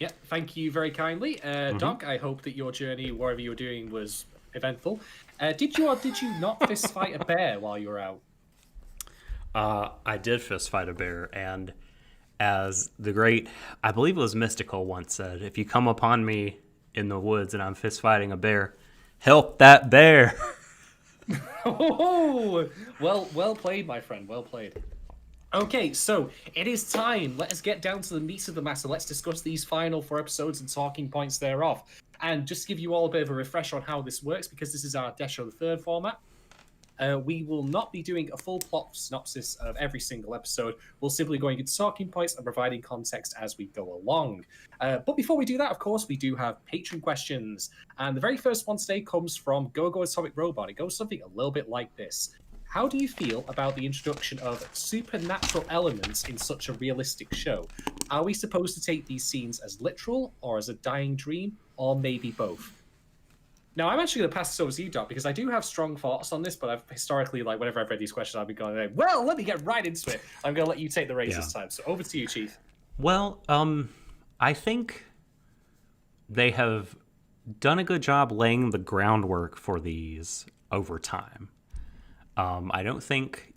Yeah, thank you very kindly. Doc, I hope that your journey, wherever you were doing, was eventful. Did you or did you not fist fight a bear while you were out? I did fist fight a bear, and as the great, I believe it was Mystical once said, if you come upon me in the woods and I'm fist fighting a bear, help that bear. Oh, well played, my friend. Well played. Okay, so it is time. Let us get down to the meat of the matter. Let's discuss these final 4 episodes and talking points thereof. And just to give you all a bit of a refresher on how this works, because this is our Deshou the Third format. We will not be doing a full plot synopsis of every single episode. We'll simply going into talking points and providing context as we go along. But before we do that, of course, we do have patron questions. And the very first one today comes from Gogo Atomic Robot. It goes something a little bit like this. How do you feel about the introduction of supernatural elements in such a realistic show? Are we supposed to take these scenes as literal or as a dying dream, or maybe both? Now, I'm actually going to pass this over to you, Doc, because I do have strong thoughts on this, but I've historically, like, whenever I've read these questions, I've been going, well, let me get right into it. I'm going to let you take the reins this time. So over to you, Chief. Well, I think they have done a good job laying the groundwork for these over time. I don't think,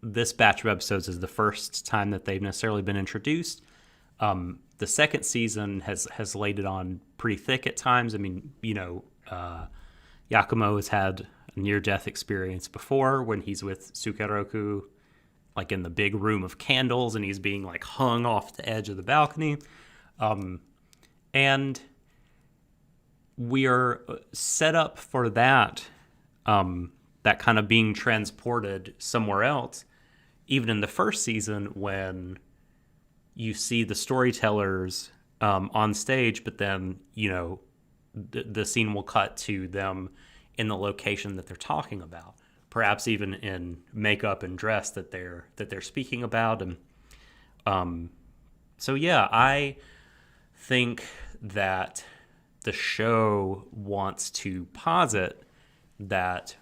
this batch of episodes is the first time that they've necessarily been introduced. The second season has laid it on pretty thick at times. I mean, Yakumo has had a near-death experience before when he's with Sukeroku, like in the big room of candles, and he's being like hung off the edge of the balcony. And we are set up for that, that kind of being transported somewhere else, even in the first season when you see the storytellers on stage, but then, the scene will cut to them in the location that they're talking about, perhaps even in makeup and dress that they're speaking about. And so yeah, I think that the show wants to posit that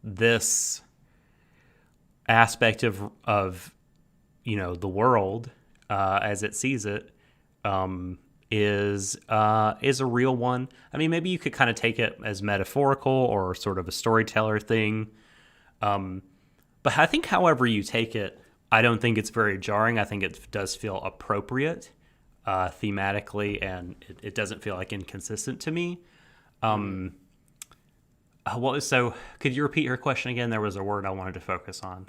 this aspect of the world as it sees it is a real one. I mean, maybe you could kind of take it as metaphorical or sort of a storyteller thing. But I think however you take it, I don't think it's very jarring. I think it does feel appropriate thematically, and it doesn't feel like inconsistent to me. So could you repeat your question again? There was a word I wanted to focus on.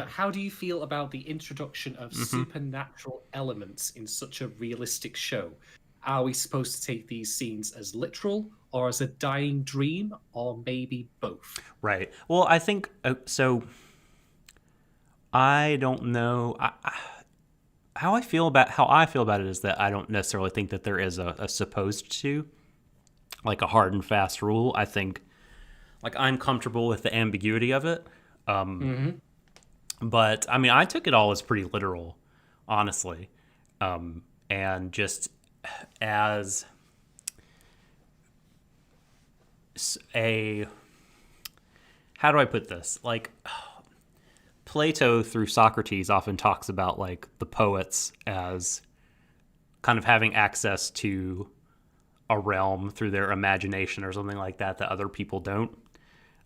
How do you feel about the introduction of supernatural elements in such a realistic show? Are we supposed to take these scenes as literal or as a dying dream, or maybe both? Right. Well, I think so. I don't know. How I feel about it is that I don't necessarily think that there is a supposed to, like, a hard and fast rule. I think, like, I'm comfortable with the ambiguity of it. But I mean, I took it all as pretty literal, honestly, and just as how do I put this? Like, Plato through Socrates often talks about, like, the poets as kind of having access to a realm through their imagination or something like that other people don't.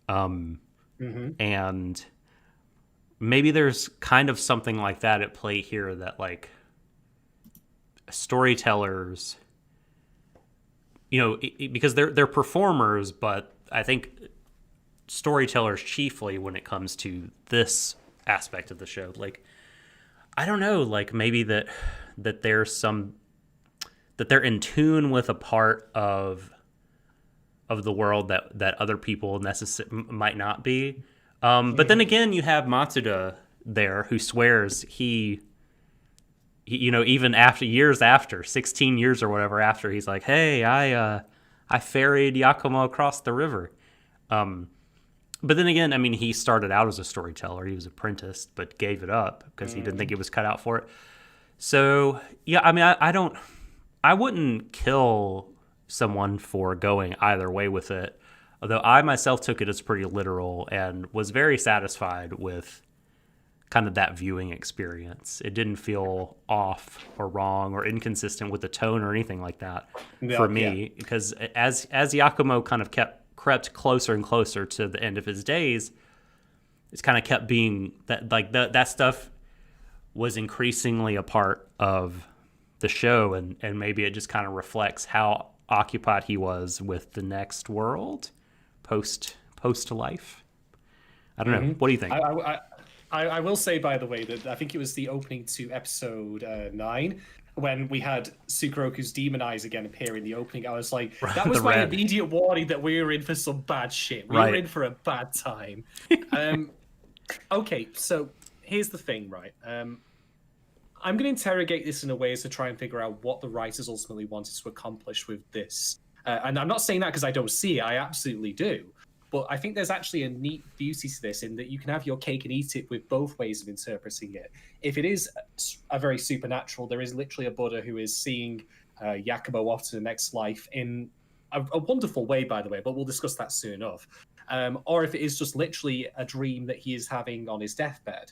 And maybe there's kind of something like that at play here, that, like, storytellers, because they're performers, but I think storytellers chiefly when it comes to this aspect of the show, like, I don't know, like, maybe that there's that they're in tune with a part of the world that other people might not be. But then again, you have Matsuda there, who swears he even after 16 years or whatever after, he's like, hey, I ferried Yakumo across the river. But then again, I mean, he started out as a storyteller. He was apprenticed, but gave it up because he didn't think he was cut out for it. So yeah, I mean, I wouldn't kill someone for going either way with it. Although I myself took it as pretty literal and was very satisfied with kind of that viewing experience. It didn't feel off or wrong or inconsistent with the tone or anything like that for me, because as Yakumo kind of crept closer and closer to the end of his days, it's kind of kept being that, like, that stuff was increasingly a part of the show, and maybe it just kind of reflects how occupied he was with the next world post life. I don't know. What do you think? I will say, by the way, that I think it was the opening to episode 9 when we had Sukeroku's demon eyes again appear in the opening. I was like, that was my immediate warning that we were in for some bad shit. We were in for a bad time. Okay, so here's the thing, right? I'm going to interrogate this in a way as to try and figure out what the writers ultimately wanted to accomplish with this. And I'm not saying that because I don't see it. I absolutely do. But I think there's actually a neat beauty to this in that you can have your cake and eat it with both ways of interpreting it. If it is a very supernatural, there is literally a Buddha who is seeing Yakumo off to the next life in a wonderful way, by the way, but we'll discuss that soon enough. Or if it is just literally a dream that he is having on his deathbed,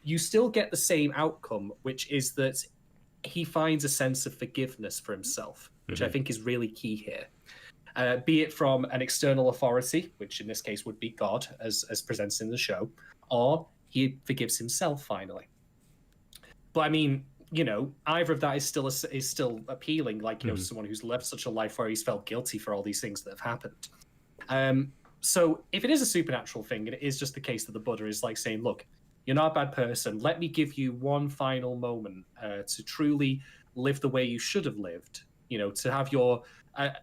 you still get the same outcome, which is that he finds a sense of forgiveness for himself, which I think is really key here. Be it from an external authority, which in this case would be God, as presented in the show, or he forgives himself finally. But I mean, you know, either of that is still appealing. Like, you know, someone who's lived such a life where he's felt guilty for all these things that have happened. So if it is a supernatural thing, and it is just the case that the Buddha is like saying, "Look, you're not a bad person. Let me give you one final moment to truly live the way you should have lived. You know, to have your."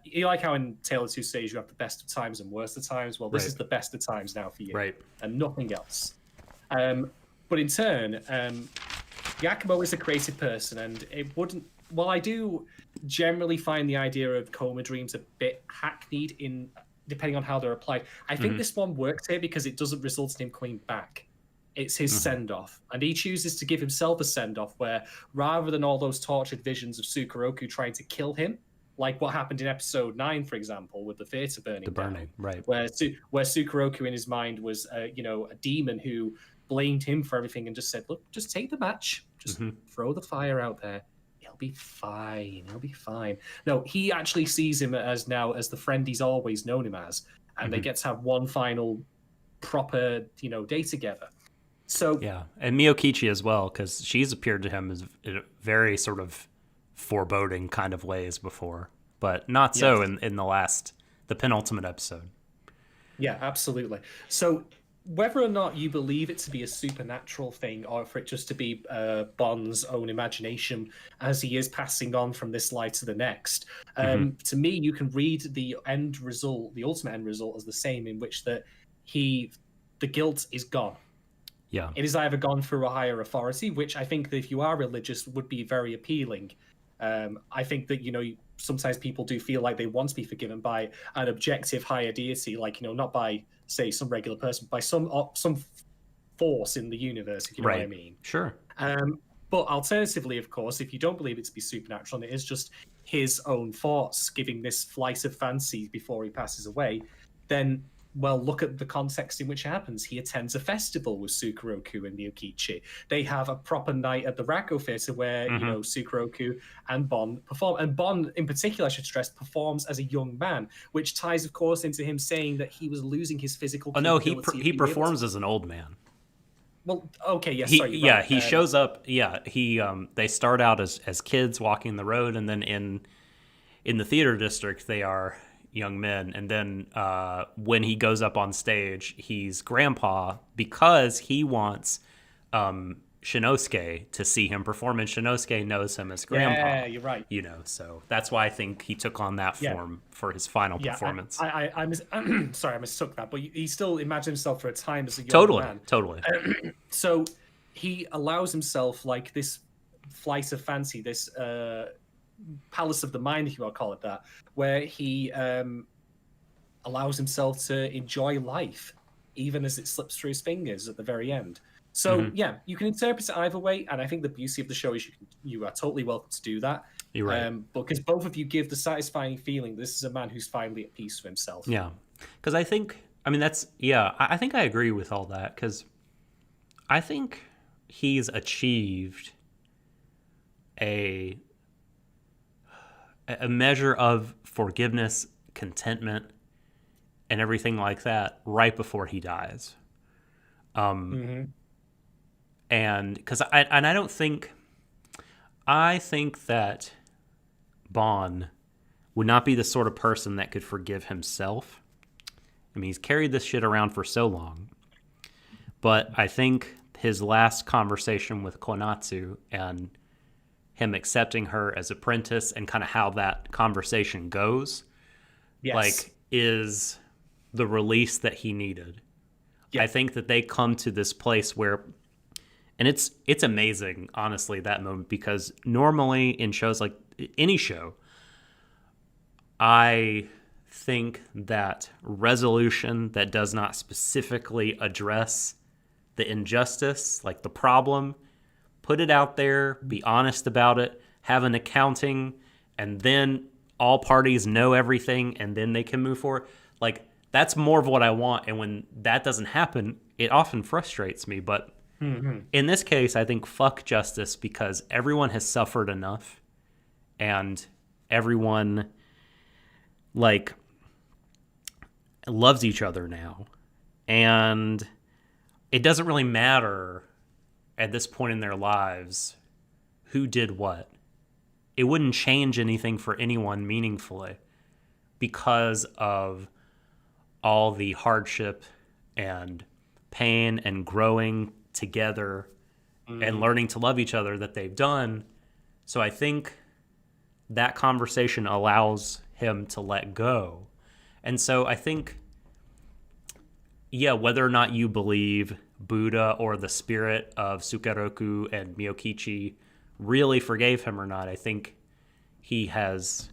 You like how in Tale of Two Cities you have the best of times and worst of times? Well, this is the best of times now for you. Right. And nothing else. But in turn, Yakumo is a creative person, and it wouldn't... While I do generally find the idea of coma dreams a bit hackneyed in depending on how they're applied, I think this one works here because it doesn't result in him coming back. It's his send-off. And he chooses to give himself a send-off where, rather than all those tortured visions of Sukeroku trying to kill him, like what happened in episode 9, for example, with the theater burning down, right? Where Sukeroku in his mind was, a demon who blamed him for everything and just said, "Look, just take the match, just throw the fire out there. He'll be fine. He'll be fine." No, he actually sees him as the friend he's always known him as, and they get to have one final proper, day together. So yeah, and Miyokichi as well, because she's appeared to him as in a very sort of foreboding kind of ways before, but not so in the penultimate episode. Yeah, absolutely. So whether or not you believe it to be a supernatural thing or for it just to be Bond's own imagination as he is passing on from this life to the next, to me, you can read the end result, the ultimate end result, as the same, in which that the guilt is gone. Yeah. It is either gone through a higher authority, which I think that if you are religious would be very appealing. I think that, sometimes people do feel like they want to be forgiven by an objective higher deity, like, not by, say, some regular person, by some force in the universe, if you know what I mean. Sure. But alternatively, of course, if you don't believe it to be supernatural and it is just his own thoughts giving this flight of fancy before he passes away, then... well, look at the context in which it happens. He attends a festival with Sukeroku and Miyokichi. They have a proper night at the Rakugo Theatre where, Sukeroku and Bon perform. And Bon, in particular, I should stress, performs as a young man, which ties, of course, into him saying that he was losing his physical capability. Oh, no, he performs as an old man. Well, okay, yes, he shows up. Yeah, they start out as kids walking the road, and then in the theater district, they are young men, and then when he goes up on stage, he's grandpa because he wants Shinosuke to see him perform, and Shinosuke knows him as grandpa. Yeah, you're right. So that's why I think he took on that form for his final performance. Sorry, I mistook that, but he still imagined himself for a time as a young man. Totally. So he allows himself like this flight of fancy, this palace of the mind, if you want to call it that, where he allows himself to enjoy life, even as it slips through his fingers at the very end. So you can interpret it either way, and I think the beauty of the show is you are totally welcome to do that. You're right. Because both of you give the satisfying feeling this is a man who's finally at peace with himself. Yeah, because I think I agree with all that, because I think he's achieved a measure of forgiveness, contentment, and everything like that right before he dies. And because I think that Bon would not be the sort of person that could forgive himself. I mean, he's carried this shit around for so long. But I think his last conversation with Konatsu and him accepting her as apprentice and kind of how that conversation goes, like, is the release that he needed. I think that they come to this place where, and it's amazing, honestly, that moment, because normally in shows like any show, I think that resolution that does not specifically address the injustice, like the problem, put it out there, be honest about it, have an accounting, and then all parties know everything, and then they can move forward. Like, that's more of what I want, and when that doesn't happen, it often frustrates me. But in this case, I think fuck justice, because everyone has suffered enough, and everyone, like, loves each other now. And it doesn't really matter at this point in their lives who did what. It wouldn't change anything for anyone meaningfully because of all the hardship and pain and growing together and learning to love each other that they've done. So I think that conversation allows him to let go. And so I think, whether or not you believe Buddha or the spirit of Sukeroku and Miyokichi really forgave him or not, I think he has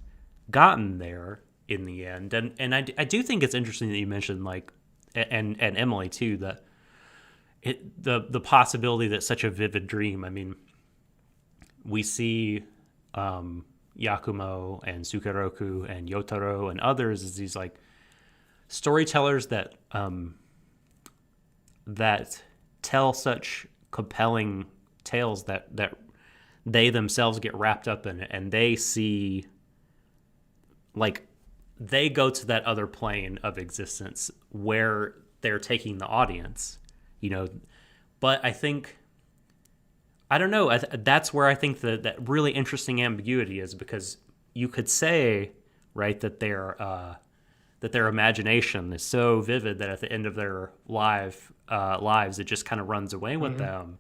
gotten there in the end. And I do think it's interesting that you mentioned, like, and Emily too, that the possibility that such a vivid dream, I mean, we see Yakumo and Sukeroku and Yotaro and others as these, like, storytellers that that tell such compelling tales that they themselves get wrapped up in it, and they see, like, they go to that other plane of existence where they're taking the audience, you know. But I think, I don't know, that's where I think that really interesting ambiguity is, because you could say, right, that their imagination is so vivid that at the end of their lives, it just kind of runs away with them.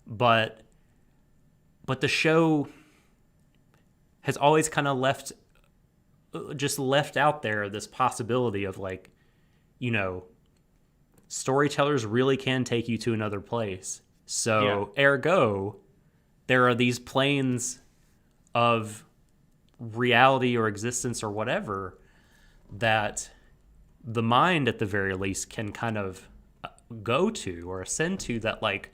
But the show has always kind of left out there this possibility of, like, you know, storytellers really can take you to another place. So ergo, there are these planes of reality or existence or whatever that the mind, at the very least, can kind of go to or ascend to, that, like,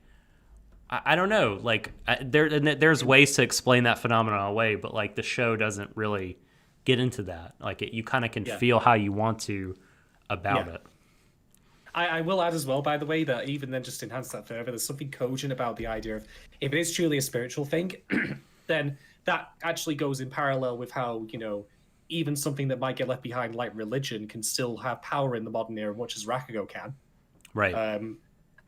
I don't know, like, there's ways to explain that phenomenon away, but, like, the show doesn't really get into that. Like, you kind of can feel how you want to about it. I will add as well, by the way, that even then, just to enhance that further, there's something cogent about the idea of, if it is truly a spiritual thing, then that actually goes in parallel with how, you know, even something that might get left behind, like religion, can still have power in the modern era, much as Rakugo can. Right.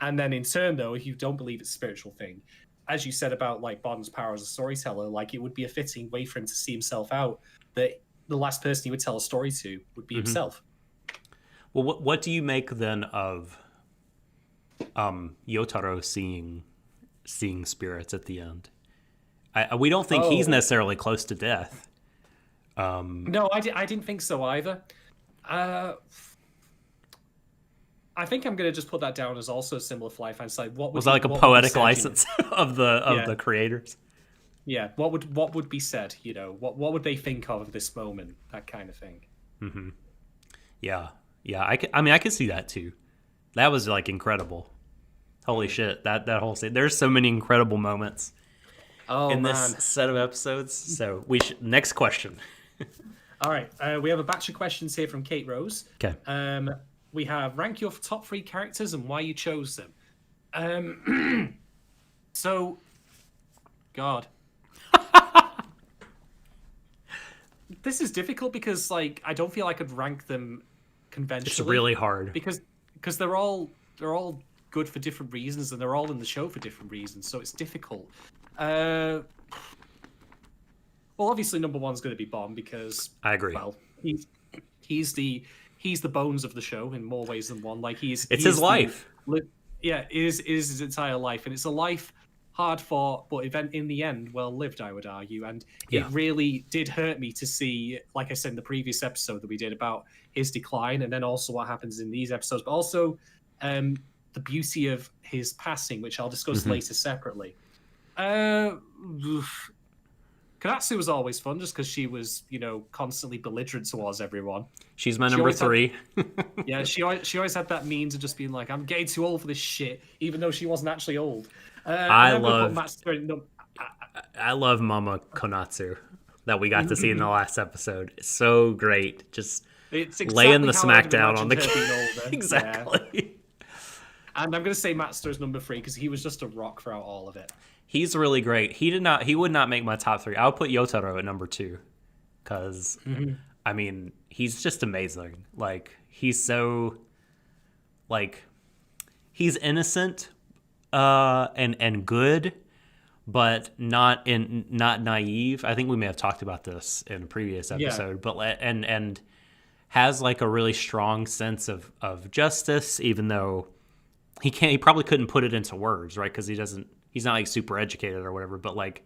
And then in turn, though, if you don't believe it's a spiritual thing, as you said about, like, Bon's power as a storyteller, like, it would be a fitting way for him to see himself out, that the last person he would tell a story to would be himself. Well, what do you make then of Yotaro seeing spirits at the end? We don't think he's necessarily close to death. No, I didn't think so either. I think I'm going to just put that down as also a symbol of life. And say, was that like a poetic license of the creators? Yeah. What would be said? You know, what would they think of this moment? That kind of thing. Mm-hmm. Yeah. I mean, I could see that too. That was, like, incredible. Holy shit! That whole scene. There's so many incredible moments in this set of episodes. So next question. All right. We have a batch of questions here from Kate Rose. Okay. We have rank your top 3 characters and why you chose them. So, God. This is difficult because, like, I don't feel I could rank them conventionally. It's really hard. Because they're all good for different reasons, and they're all in the show for different reasons, so it's difficult. Well, obviously, number one's going to be Bon, because... I agree. Well, he's the bones of the show in more ways than one. Like, it's his life. It is his entire life, and it's a life hard fought, but in the end, well lived, I would argue. And it really did hurt me to see, like I said in the previous episode that we did about his decline, and then also what happens in these episodes, but also the beauty of his passing, which I'll discuss later separately. Konatsu was always fun, just because she was, constantly belligerent towards everyone. She's my number 3. She always had that means of just being like, I'm getting too old for this shit, even though she wasn't actually old. I love Mama Konatsu that we got to see in the last episode. It's so great. Just laying the smackdown on the kid. Exactly. Yeah. And I'm going to say Matsuda is number 3 because he was just a rock throughout all of it. He's really great. He would not make my top 3. I would put Yotaro at number 2 because, I mean, he's just amazing. Like, he's so, like, he's innocent and good, but not naive. I think we may have talked about this in a previous episode, but and has like a really strong sense of justice, even though he probably couldn't put it into words, right? Because he's not like super educated or whatever, but like,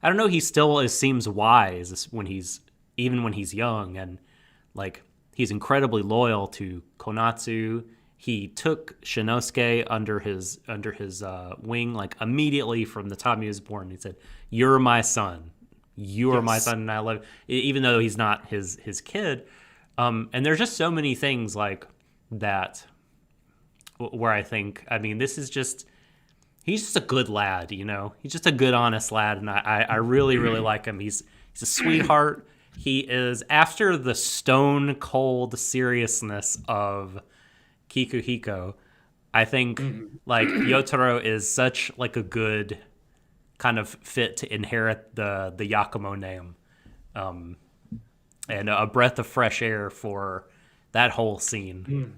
I don't know, he still seems wise when he's young, and like, he's incredibly loyal to Konatsu. He took Shinosuke under his wing, like, immediately from the time he was born. He said, "You're my son. You are my son, and I love you," even though he's not his kid. And there's just so many things like that where I think, I mean, this is just, he's just a good lad, He's just a good, honest lad, and I really, really like him. He's a sweetheart. He is, after the stone cold seriousness of Kikuhiko, I think like Yotaro is such like a good kind of fit to inherit the Yakumo name, and a breath of fresh air for that whole scene.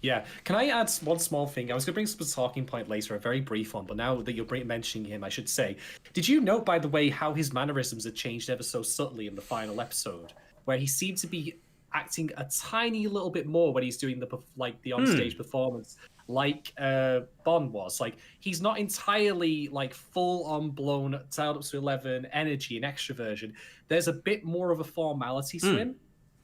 Yeah. Can I add one small thing? I was going to bring up a talking point later, a very brief one, but now that you're mentioning him, I should say, did you note, by the way, how his mannerisms had changed ever so subtly in the final episode, where he seemed to be acting a tiny little bit more when he's doing the onstage performance, like Bon was. Like, he's not entirely like full on blown dialed up to 11 energy and extroversion. There's a bit more of a formality to him.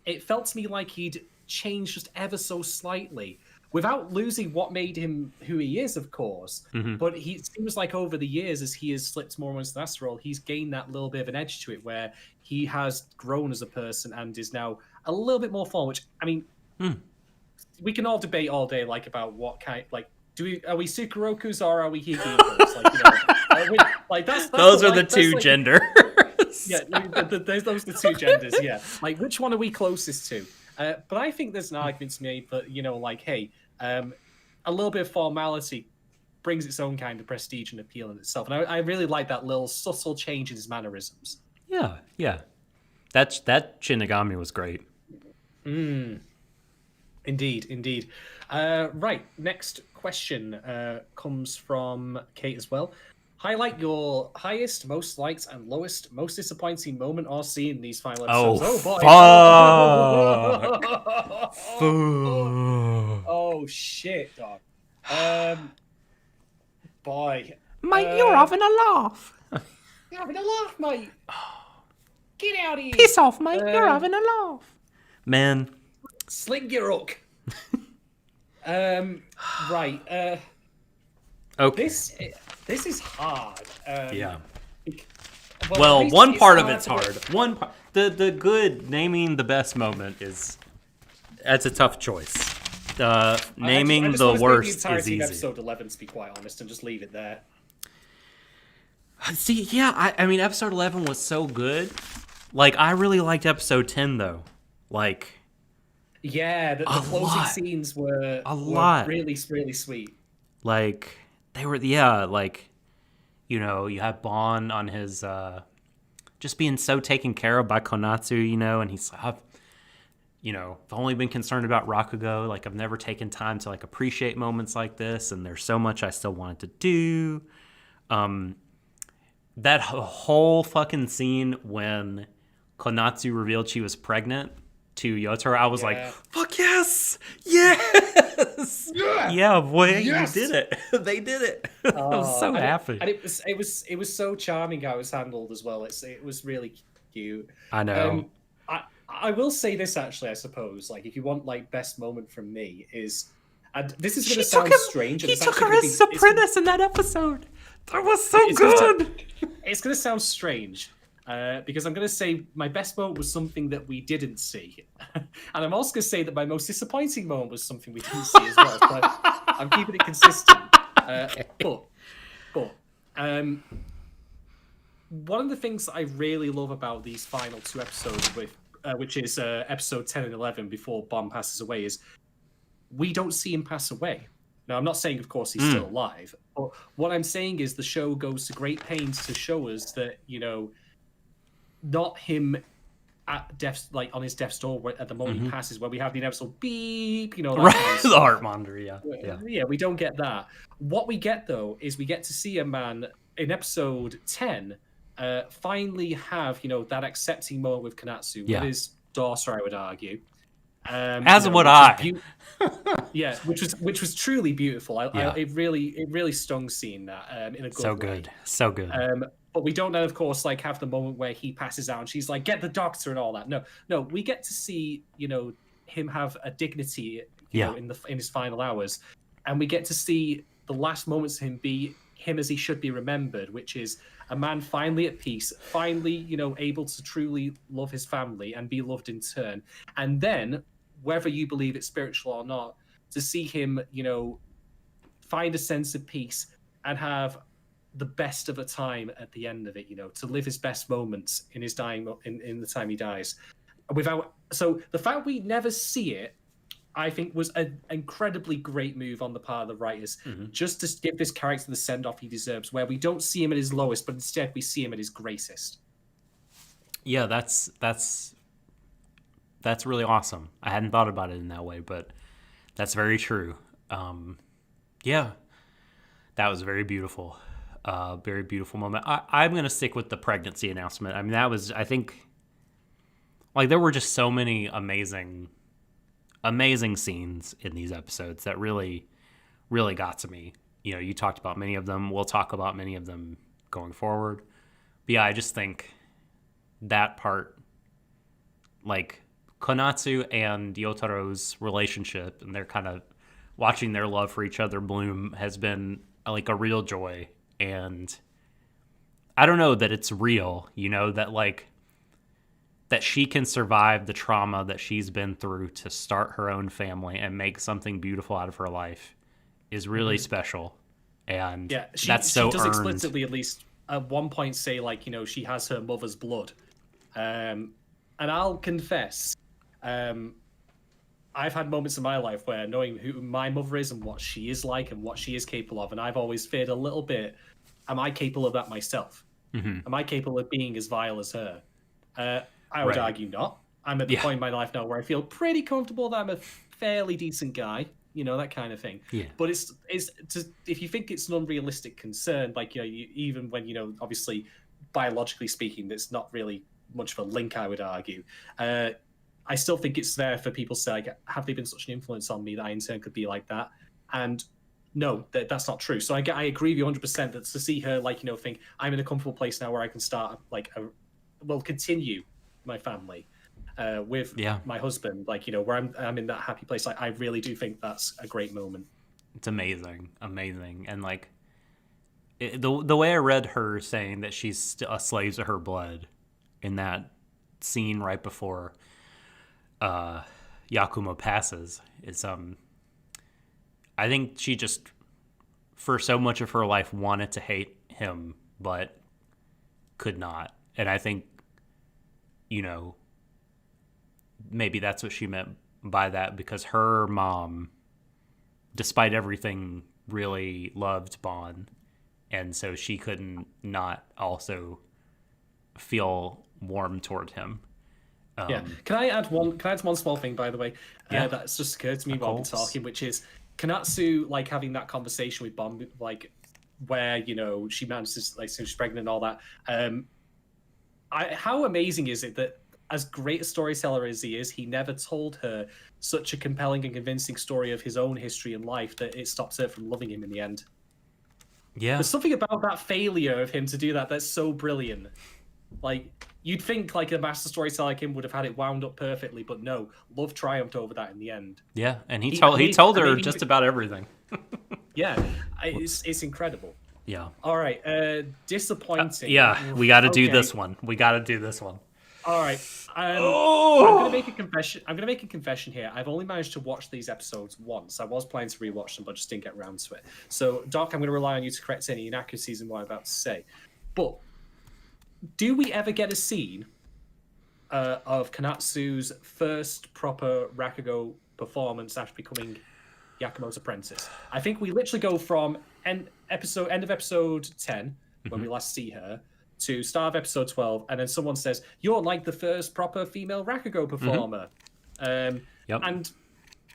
It felt to me like he'd changed just ever so slightly, without losing what made him who he is, of course. But he seems like over the years, as he has slipped more into the master role, he's gained that little bit of an edge to it, where he has grown as a person and is now a little bit more formal. Which, I mean, we can all debate all day, like, about what kind, like, are we Sukurokus or are we Higiyokos? Like, those are the two genders. Yeah, those are the two genders. Yeah, like, which one are we closest to? But I think there's an argument to me that, like, hey, a little bit of formality brings its own kind of prestige and appeal in itself. And I really like that little subtle change in his mannerisms. Yeah. That Shinigami was great. Indeed. Right, next question comes from Kate as well. Highlight your highest, most liked, and lowest, most disappointing moment or scene in these final episodes. Oh shit, dog. Boy. Mate, you're having a laugh. You're having a laugh, mate. Get out of here. Piss off, mate. You're having a laugh. Man. Sling your hook. Right. Okay. This is hard. Yeah. Well, one part of it's hard. One part, the good naming the best moment that's a tough choice. Naming the worst is easy. Episode 11, to be quite honest, and just leave it there. See, yeah, I mean, episode 11 was so good. Like, I really liked episode 10 though. Like, yeah, the closing scenes were really, really sweet. Like, they were, yeah, like, you know, you have Bon on his, just being so taken care of by Konatsu, you know, and he's like, I've only been concerned about Rakugo. Like, I've never taken time to, like, appreciate moments like this, and there's so much I still wanted to do. That whole fucking scene when Konatsu revealed she was pregnant to Yotaro, I was like, fuck yes! Yes! Yeah, boy, yes! You did it. They did it. I was so happy. And it was so charming how it was handled as well. It was really cute. I know. I will say this, actually, I suppose, like, if you want, like, best moment from me is, and this is going to sound strange. He took her as apprentice in that episode. That was so good. It's going to sound strange, because I'm going to say my best moment was something that we didn't see. And I'm also going to say that my most disappointing moment was something we didn't see as well. But I'm keeping it consistent. But one of the things that I really love about these final two episodes, which is episode 10 and 11, before Bon passes away, is we don't see him pass away. Now, I'm not saying, of course, he's still alive. But what I'm saying is the show goes to great pains to show us that, you know, not him at death's, like, on his death's door at the moment he passes, where we have the inevitable beep, you know, that kind of the heart monitor, yeah, we don't get that. What we get, though, is we get to see a man in episode 10 finally have, you know, that accepting moment with Konatsu, with his daughter, I would argue. As would I. Yeah, which was truly beautiful. It really stung seeing that in a good way. So good. But we don't then, of course, like, have the moment where he passes out and she's like, "Get the doctor," and all that. No, we get to see, you know, him have a dignity, you know, in his final hours, and we get to see the last moments of him be him as he should be remembered, which is a man finally at peace, finally, you know, able to truly love his family and be loved in turn. And then, whether you believe it's spiritual or not, to see him, you know, find a sense of peace and have the best of a time at the end of it, you know, to live his best moments in his dying, in the time he dies. So the fact we never see it, I think, was an incredibly great move on the part of the writers, just to give this character the send-off he deserves, where we don't see him at his lowest, but instead we see him at his greatest. Yeah, that's really awesome. I hadn't thought about it in that way, but that's very true. Yeah, that was very beautiful. Very beautiful moment. I'm going to stick with the pregnancy announcement. I mean, that was, I think, like, there were just so many amazing scenes in these episodes that really, really got to me. You know, you talked about many of them. We'll talk about many of them going forward. But yeah, I just think that part, like, Konatsu and Yotaro's relationship and they're kind of watching their love for each other bloom has been, like, a real joy. And I don't know that it's real, you know, that, like, that she can survive the trauma that she's been through to start her own family and make something beautiful out of her life is really special. And that's so she does earned. Explicitly, at least at one point, say, like, you know, she has her mother's blood. And I'll confess, I've had moments in my life where knowing who my mother is and what she is like and what she is capable of, and I've always feared a little bit, am I capable of that myself? Am I capable of being as vile as her? I would argue not. I'm at the point in my life now where I feel pretty comfortable that I'm a fairly decent guy, you know, that kind of thing. Yeah. But it's if you think it's an unrealistic concern, like, you know, even when, you know, obviously biologically speaking, there's not really much of a link, I would argue. I still think it's there for people to say, like, have they been such an influence on me that I in turn could be like that? And no, that's not true. So I agree with you 100% that to see her, like, you know, think I'm in a comfortable place now where I can start, like, continue my family with my husband, like, you know, where I'm in that happy place. I really do think that's a great moment. It's amazing. And, like, the way I read her saying that she's a slave to her blood in that scene right before Yakumo passes, it's I think she just, for so much of her life, wanted to hate him but could not. And I think, you know, maybe that's what she meant by that, because her mom, despite everything really loved Bon, and so she couldn't not also feel warm toward him. Yeah. Can I add one small thing, by the way? Yeah. That's just occurred to me while we're talking, which is Kanatsu like having that conversation with Bon, like where she manages like so she's pregnant and all that. How amazing is it that as great a storyteller as he is, he never told her such a compelling and convincing story of his own history and life that it stops her from loving him in the end. Yeah. There's something about that failure of him to do that's so brilliant. Like, you'd think like a master storyteller like him would have had it wound up perfectly, but no, love triumphed over that in the end. Yeah, and he told her just about everything. Yeah, it's incredible. Yeah. All right, disappointing. Yeah, we got to do this one. We got to do this one. All right. I'm gonna make a confession here. I've only managed to watch these episodes once. I was planning to rewatch them, but just didn't get around to it. So, Doc, I'm going to rely on you to correct any inaccuracies in what I'm about to say. But do we ever get a scene of Kanatsu's first proper Rakugo performance after becoming Yakumo's apprentice? I think we literally go from end of episode 10, when we last see her, to start of episode 12, and then someone says, "You're like the first proper female Rakugo performer." Yep. And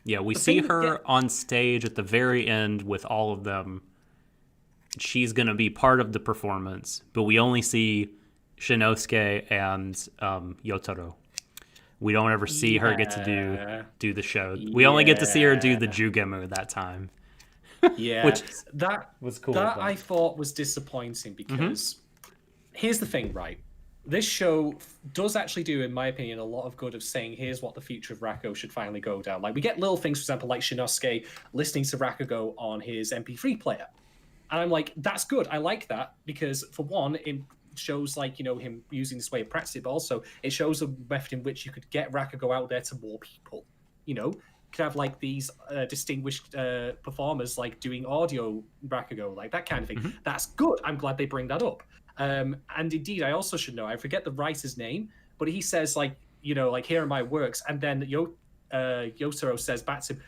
yeah, we see her on stage at the very end with all of them. She's going to be part of the performance, but we only see Shinosuke and Yotaro. We don't ever see her get to do the show. We only get to see her do the Jugemu that time. Yeah, which that was cool. That I thought was disappointing because here's the thing, right? This show does actually do, in my opinion, a lot of good of saying, here's what the future of Rakugo should finally go down. Like, we get little things, for example, like Shinosuke listening to Rakugo on his MP3 player. And I'm like, that's good. I like that because, for one, it shows, like, him using this way of practice, but also it shows a method in which you could get Rakugo out there to more people. You could have, like, these distinguished performers, like, doing audio Rakugo, like, that kind of thing. That's good. I'm glad they bring that up. And indeed, I also should know, I forget the writer's name, but he says, like, like, here are my works. And then Yotaro says back to him,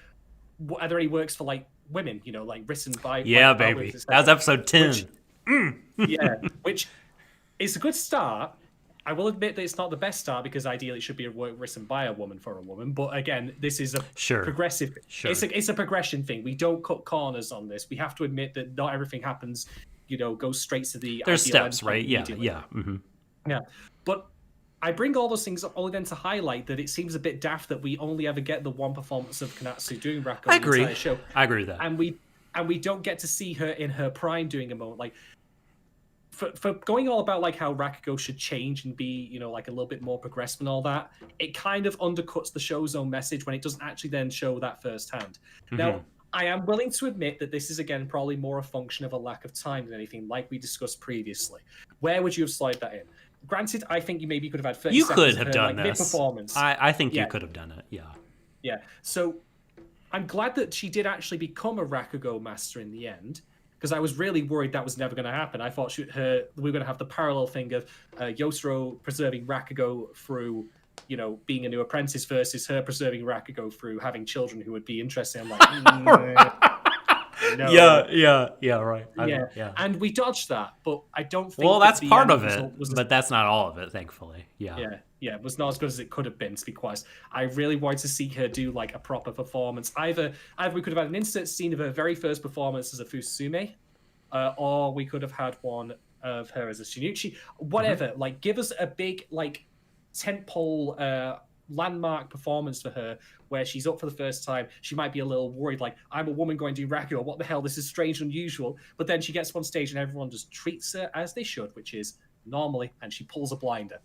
are there any works for, like, women, like, written by... Yeah, like, baby. That was episode 10. Which is a good start. I will admit that it's not the best start because ideally it should be a work written by a woman for a woman. But again, this is a progressive... It's a progression thing. We don't cut corners on this. We have to admit that not everything happens... goes straight to the... There's steps, right? Yeah. Yeah. But I bring all those things up only then to highlight that it seems a bit daft that we only ever get the one performance of Kanatsu doing Rakugo in the entire show. I agree with that. And we don't get to see her in her prime doing a moment. Like, for going all about, like, how Rakugo should change and be, like, a little bit more progressive and all that, it kind of undercuts the show's own message when it doesn't actually then show that firsthand. Now, I am willing to admit that this is, again, probably more a function of a lack of time than anything, like we discussed previously. Where would you have slid that in? Granted, I think you maybe could have had 30 you seconds could have of her, done like, this. Mid-performance. I think you could have done it, Yeah, so I'm glad that she did actually become a Rakugo master in the end, because I was really worried that was never going to happen. I thought we were going to have the parallel thing of Yotaro preserving Rakugo through... being a new apprentice versus her preserving Rakugo through having children who would be interested. I'm like, no. Yeah, right. And we dodged that, but I don't think... Well, that's part of it, but that's not all of it, thankfully. Yeah, it was not as good as it could have been, to be quite honest. I really wanted to see her do, like, a proper performance. Either we could have had an insert scene of her very first performance as a Fusume, or we could have had one of her as a Shinichi. Whatever. Like, give us a big, like, tentpole landmark performance for her where she's up for the first time. She might be a little worried, like, I'm a woman going to do Rakugo, what the hell, this is strange and unusual. But then she gets on stage and everyone just treats her as they should, which is normally, and she pulls a blinder.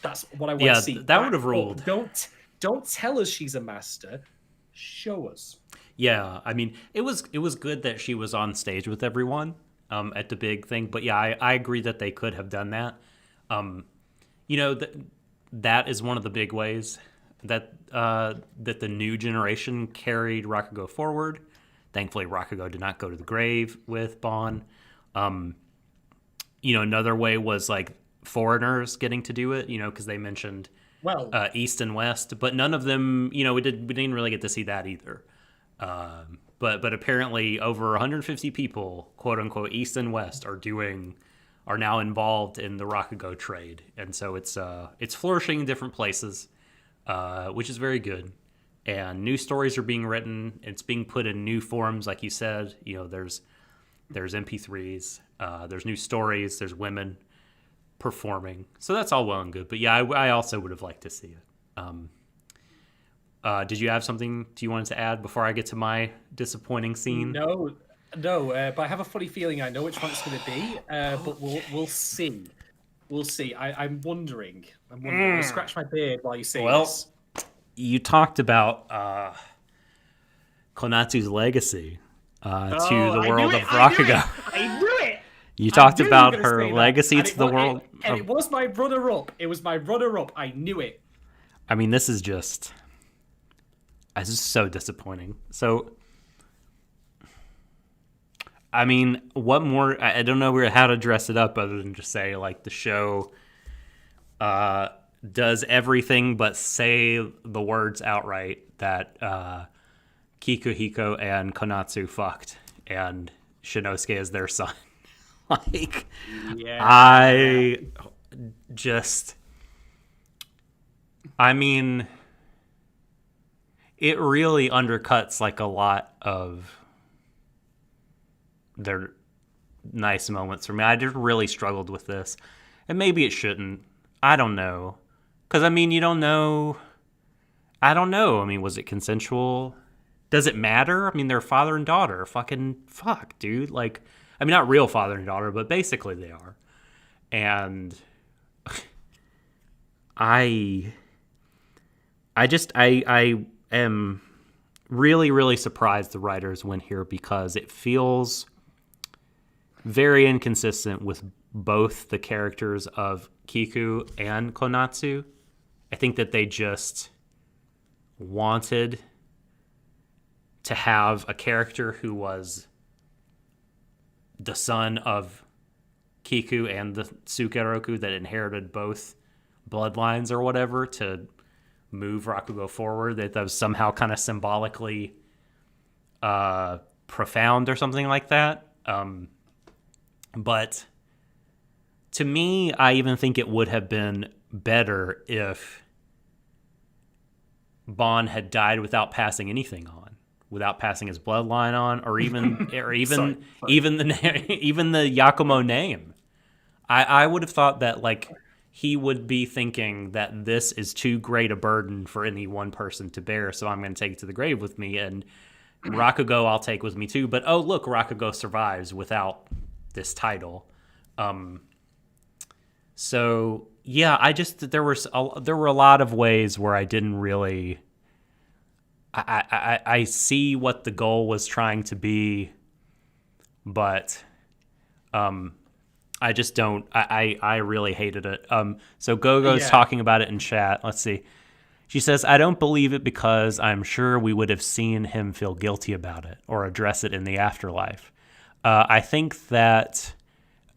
That's what I want to see. That would have ruled. Don't tell us she's a master, show us. Yeah, I mean, it was good that she was on stage with everyone at the big thing, but yeah, I agree that they could have done that. That is one of the big ways that the new generation carried Rakugo forward. Thankfully, Rakugo did not go to the grave with Bon. Another way was, like, foreigners getting to do it, because they mentioned East and West, but none of them, we didn't really get to see that either. but apparently over 150 people, quote unquote, east and west, are now involved in the Rakugo trade, and so it's flourishing in different places, which is very good. And new stories are being written. It's being put in new forms, like you said. There's MP3s, there's new stories, there's women performing. So that's all well and good. But yeah, I also would have liked to see it. Did you have something you wanted to add before I get to my disappointing scene? No, but I have a funny feeling I know which one it's going to be. But we'll see. We'll see. I'm wondering. I'll scratch my beard while you say this. You talked about Konatsu's legacy to the world of Rakugo. I knew it! You talked about her legacy to the world. And it was my runner-up. I knew it. I mean, this is so disappointing. So, I mean, what more? I don't know how to dress it up other than just say, like, the show does everything but say the words outright that Kikuhiko and Konatsu fucked, and Shinosuke is their son. Like, yeah. I mean, it really undercuts like a lot of their nice moments for me. I just really struggled with this, and maybe it shouldn't. I don't know. Because, I mean, you don't know. I don't know. I mean, was it consensual? Does it matter? I mean, they're father and daughter. Fuck, dude. Like, I mean, not real father and daughter, but basically they are. And I am really, really surprised the writers went here, because it feels very inconsistent with both the characters of Kiku and Konatsu. I think that they just wanted to have a character who was the son of Kiku and the Sukeroku that inherited both bloodlines or whatever to move Rakugo forward. That was somehow kind of symbolically profound or something like that. But to me, I even think it would have been better if Bon had died without passing anything on, without passing his bloodline on, or even even the Yakumo name. I would have thought that, like, he would be thinking that this is too great a burden for any one person to bear, so I'm going to take it to the grave with me, and Rakugo I'll take with me too. But oh look, Rakugo survives without this title. So yeah, there were a lot of ways where I didn't really. I see what the goal was trying to be, but I just don't. I really hated it. So Gogo's talking about it in chat. Let's see. She says, "I don't believe it because I'm sure we would have seen him feel guilty about it or address it in the afterlife. I think that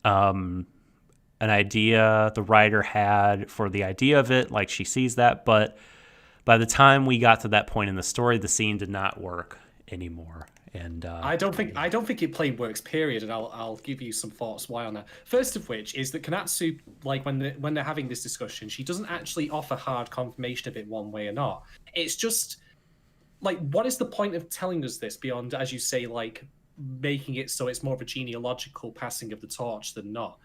an idea the writer had for the idea of it, like she sees that, but by the time we got to that point in the story, the scene did not work anymore." And I don't think it plain works. Period. And I'll give you some thoughts why on that. First of which is that Konatsu, like when they're having this discussion, she doesn't actually offer hard confirmation of it one way or not. It's just like, what is the point of telling us this beyond, as you say, like making it so it's more of a genealogical passing of the torch than not?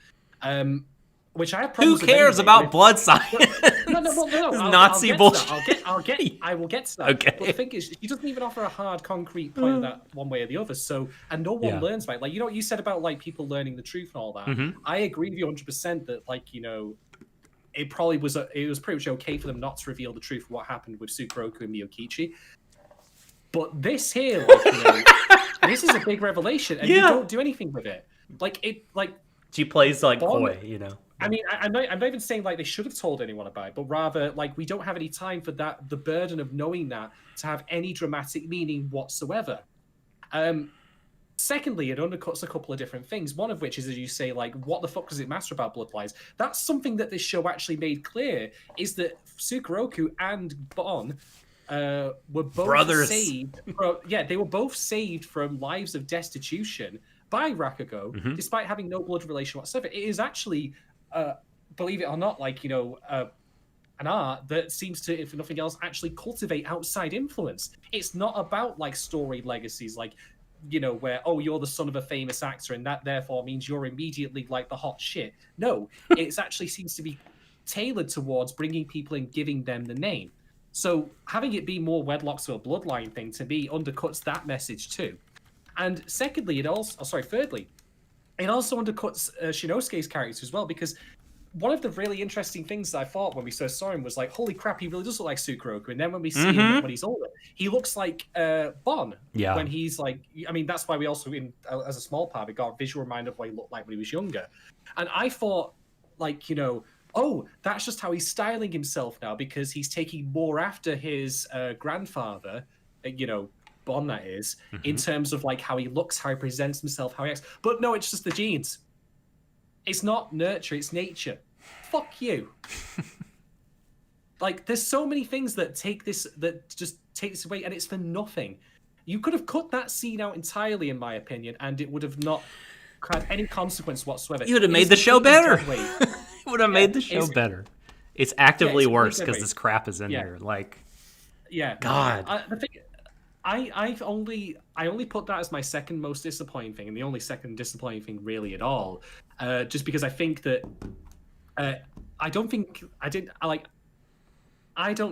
Which I have problems. Who cares about blood science? No. Nazi bullshit. I will get to that. Okay. But the thing is, she doesn't even offer a hard, concrete point of that one way or the other. So, and no one learns about it. Like, you know what you said about like people learning the truth and all that. Mm-hmm. I agree with you 100% that, like, you know, it was pretty much okay for them not to reveal the truth of what happened with Sukeroku and Miyokichi. But this here, like, you know, this is a big revelation, and you don't do anything with it. Like it, like she plays like coy, you know. I mean, I'm not even saying like they should have told anyone about it, but rather like we don't have any time for that, the burden of knowing that to have any dramatic meaning whatsoever. Secondly, it undercuts a couple of different things. One of which is, as you say, like, what the fuck does it matter about bloodlines? That's something that this show actually made clear, is that Sukeroku and Bon were both brothers. saved. They were both saved from lives of destitution by Rakugo, despite having no blood relation whatsoever. It is actually, believe it or not, like, you know, an art that seems to, if nothing else, actually cultivate outside influence. It's not about like storied legacies, like, you know, where, oh, you're the son of a famous actor and that therefore means you're immediately like the hot shit. No, it actually seems to be tailored towards bringing people and giving them the name. So having it be more wedlock to a bloodline thing, to me, undercuts that message too. And secondly, thirdly, it also undercuts Shinosuke's character as well, because one of the really interesting things that I thought when we first saw him was like, holy crap, he really does look like Tsukuroku. And then when we see him when he's older, he looks like Bon. Yeah. When he's like, I mean, that's why we also, as a small part, we got a visual reminder of what he looked like when he was younger. And I thought, like, you know, oh, that's just how he's styling himself now, because he's taking more after his grandfather, you know, Bon, that is, in terms of like how he looks, how he presents himself, how he acts. But no, it's just the genes. It's not nurture, it's nature. Fuck you. Like, there's so many things that just take this away, and it's for nothing. You could have cut that scene out entirely, in my opinion, and it would have not had any consequence whatsoever. You would have made the show better. It would have made the show better. It's actively worse because this crap is in here. Like, God. I only put that as my second most disappointing thing, and the only second disappointing thing really at all, just because I think that I don't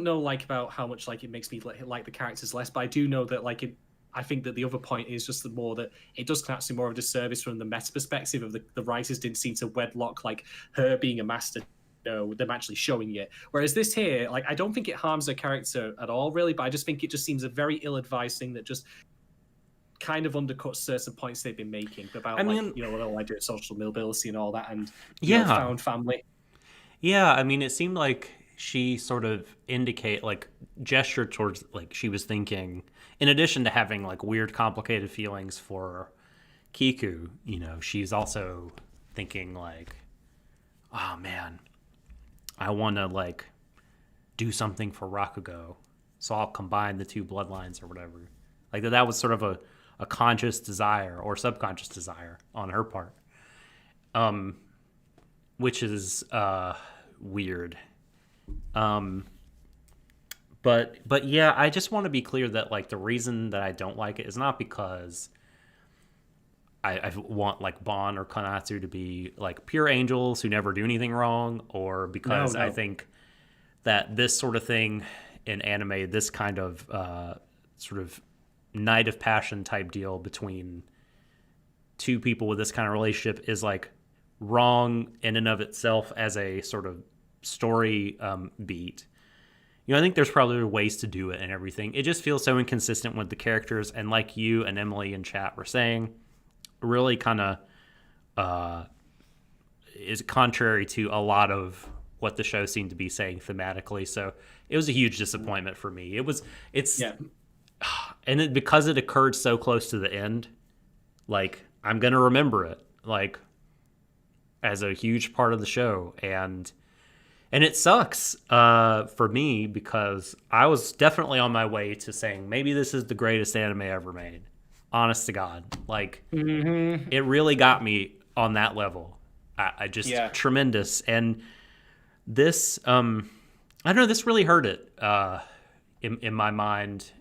know like about how much like it makes me like the characters less, but I do know that like I think that the other point is just more that it does actually more of a disservice from the meta perspective of the writers didn't seem to wedlock like her being a master, you know, them actually showing it. Whereas this here, like, I don't think it harms her character at all, really, but I just think it just seems a very ill-advised thing that just kind of undercuts certain points they've been making about, like, you know, what all I do, social mobility and all that, and you know, found family. Yeah, I mean, it seemed like she sort of gestured towards, like, she was thinking, in addition to having like weird, complicated feelings for Kiku, you know, she's also thinking like, oh man, I want to like do something for Rakugo, so I'll combine the two bloodlines or whatever. Like that was sort of a conscious desire or subconscious desire on her part, which is weird. But yeah, I just want to be clear that like the reason that I don't like it is not because I want like Bon or Konatsu to be like pure angels who never do anything wrong, or because I think that this sort of thing in anime, this kind of sort of night of passion type deal between two people with this kind of relationship is like wrong in and of itself as a sort of story beat. You know, I think there's probably ways to do it and everything. It just feels so inconsistent with the characters, and like you and Emily in chat were saying, really kind of is contrary to a lot of what the show seemed to be saying thematically. So it was a huge disappointment for me. And because it occurred so close to the end, like, I'm gonna remember it like as a huge part of the show, and it sucks for me because I was definitely on my way to saying maybe this is the greatest anime ever made. Honest to God, like it really got me on that level. I just tremendous, and this I don't know, this really hurt it in my mind.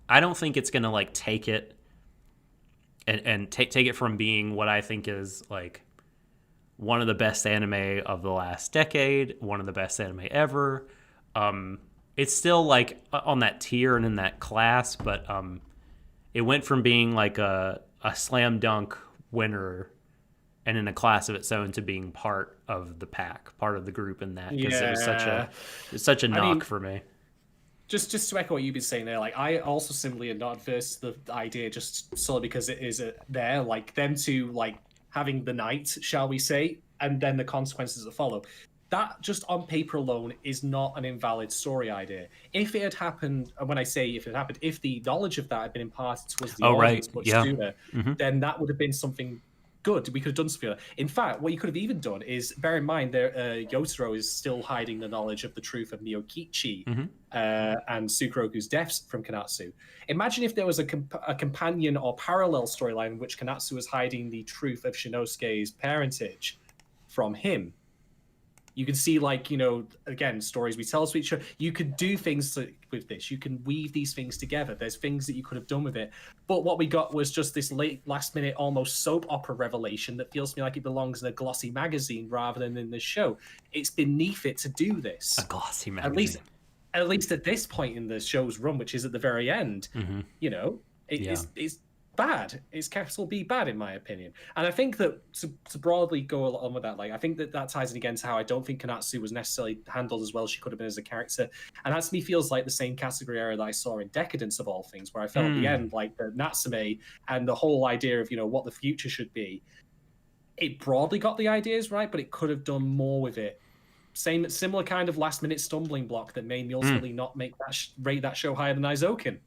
I don't think it's gonna like take it and take it from being what I think is like one of the best anime of the last decade, one of the best anime ever. It's still like on that tier and in that class, but it went from being like a slam dunk winner and in a class of its own to being part of the pack, part of the group in that, because it was such a knock for me. Just to echo what you've been saying there, like, I also simply am not adverse to the idea just solely because it is there, like, them to, like, having the night, shall we say, and then the consequences that follow. That just on paper alone is not an invalid story idea. If it had happened, and when I say if it happened, if the knowledge of that had been imparted towards the audience much sooner, then that would have been something good. We could have done something. In fact, what you could have even done is bear in mind that Yotaro is still hiding the knowledge of the truth of Miyokichi and Sukeroku's deaths from Kanatsu. Imagine if there was a companion or parallel storyline in which Kanatsu was hiding the truth of Shinosuke's parentage from him. You can see, like, again, stories we tell to each other. You could do things with this. You can weave these things together. There's things that you could have done with it. But what we got was just this last-minute, almost soap opera revelation that feels to me like it belongs in a glossy magazine rather than in this show. It's beneath it to do this. A glossy magazine. At least at this point in the show's run, which is at the very end, it's bad. It's capital B bad, in my opinion. And I think that to broadly go along with that, like, I think that ties in again to how I don't think Kanatsu was necessarily handled as well as she could have been as a character. And that to me feels like the same category area that I saw in Decadence of all things, where I felt at the end, like the Natsume and the whole idea of, what the future should be. It broadly got the ideas right, but it could have done more with it. Similar kind of last minute stumbling block that made me ultimately not make rate that show higher than Izoken.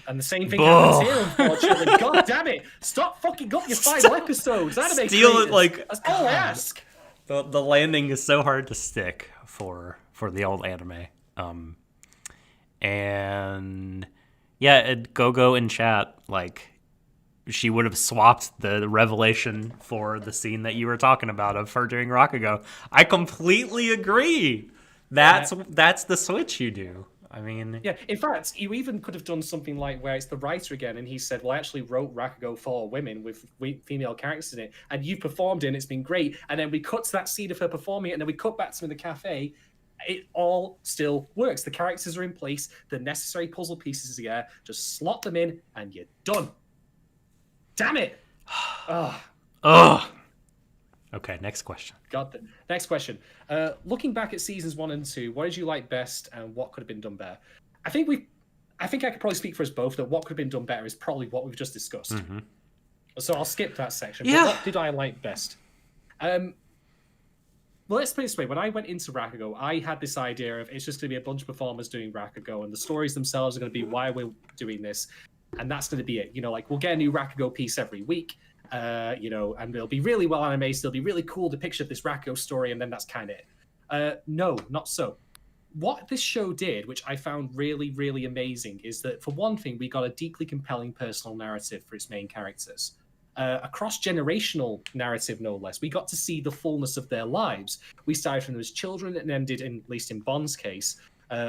And the same thing happens here, unfortunately. God damn it! Stop fucking up your final episodes. Anime Steal it, that's all I ask. The landing is so hard to stick for the old anime. And yeah, Gogo in chat, like, she would have swapped the revelation for the scene that you were talking about of her doing Rakugo. I completely agree. That's the switch you do. I mean... Yeah, in fact, you even could have done something like where it's the writer again, and he said, well, I actually wrote Rakugo for women with female characters in it, and you performed it, and it's been great. And then we cut to that scene of her performing it, and then we cut back to her in the cafe. It all still works. The characters are in place. The necessary puzzle pieces are there. Just slot them in, and you're done. Damn it! Ugh. Okay, next question. Next question. Looking back at seasons 1 and 2, what did you like best, and what could have been done better? I think I could probably speak for us both that what could have been done better is probably what we've just discussed. So I'll skip that section. Yeah. But what did I like best? Well, let's put it this way. When I went into Rakugo, I had this idea of it's just going to be a bunch of performers doing Rakugo, and the stories themselves are going to be why we're doing this, and that's going to be it. Like, we'll get a new Rakugo piece every week. And it'll be really well animated. It'll be really cool depiction of this Rakugo story, and then that's kind of it. No, not so. What this show did, which I found really, really amazing, is that for one thing, we got a deeply compelling personal narrative for its main characters. A cross-generational narrative, no less. We got to see the fullness of their lives. We started from them as children and ended, at least in Bond's case,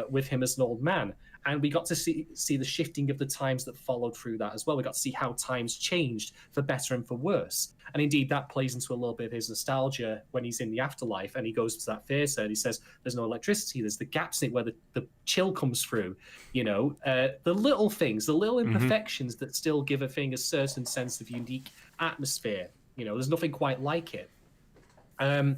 with him as an old man. And we got to see the shifting of the times that followed through that as well. We got to see how times changed for better and for worse. And indeed, that plays into a little bit of his nostalgia when he's in the afterlife and he goes to that theatre and he says, there's no electricity, there's the gaps in it where the chill comes through. The little things, the little imperfections that still give a thing a certain sense of unique atmosphere. There's nothing quite like it. So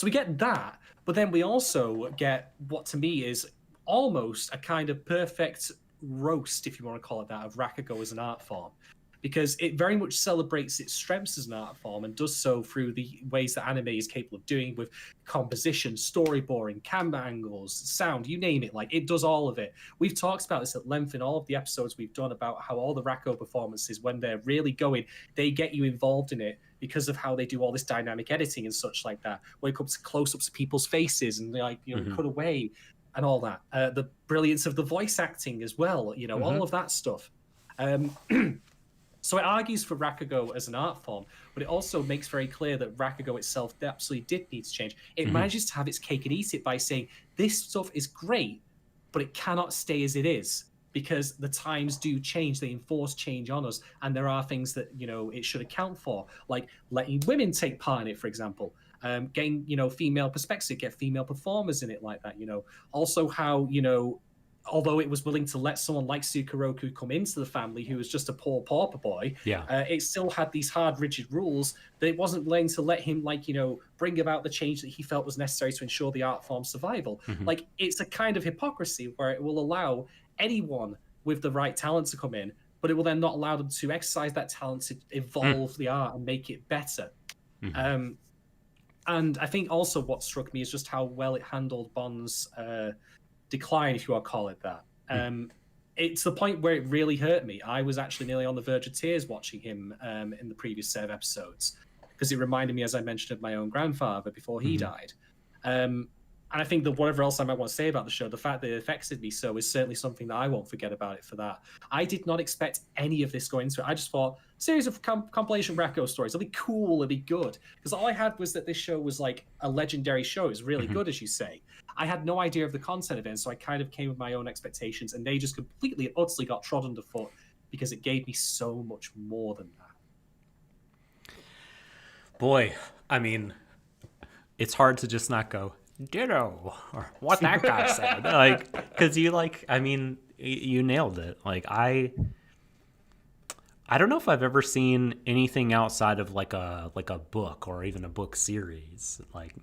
we get that, but then we also get what to me is almost a kind of perfect roast, if you want to call it that, of Rakugo as an art form, because it very much celebrates its strengths as an art form and does so through the ways that anime is capable of doing with composition, storyboarding, camera angles, sound, you name it. Like, it does all of it. We've talked about this at length in all of the episodes we've done about how all the Rakugo performances, when they're really going, they get you involved in it because of how they do all this dynamic editing and such like that, where it comes to close-ups of people's faces and cut away and all that. The brilliance of the voice acting as well, all of that stuff. So it argues for Rakugo as an art form, but it also makes very clear that Rakugo itself absolutely did need to change. It manages to have its cake and eat it by saying, this stuff is great, but it cannot stay as it is, because the times do change. They enforce change on us, and there are things that, it should account for, like letting women take part in it, for example. Getting, female perspective, get female performers in it like that, Also how, although it was willing to let someone like Sukeroku come into the family who was just a poor pauper boy, it still had these hard, rigid rules that it wasn't willing to let him, bring about the change that he felt was necessary to ensure the art form's survival. Like, it's a kind of hypocrisy where it will allow anyone with the right talent to come in, but it will then not allow them to exercise that talent to evolve the art and make it better. And I think also what struck me is just how well it handled Bond's decline, if you want to call it that. it's the point where it really hurt me. I was actually nearly on the verge of tears watching him in the previous set of episodes, because it reminded me, as I mentioned, of my own grandfather before he died. And I think that whatever else I might want to say about the show, the fact that it affected me so is certainly something that I won't forget about it for that. I did not expect any of this going into it. I just thought, series of compilation Rakugo stories, it'll be cool, it'll be good. Because all I had was that this show was like a legendary show. It was really good, as you say. I had no idea of the content of it, so I kind of came with my own expectations, and they just completely and utterly got trod underfoot because it gave me so much more than that. Boy, I mean, it's hard to just not go, ditto, or what that guy said. Like, because you, like, I mean, you nailed it. Like, I don't know if I've ever seen anything outside of like a book or even a book series like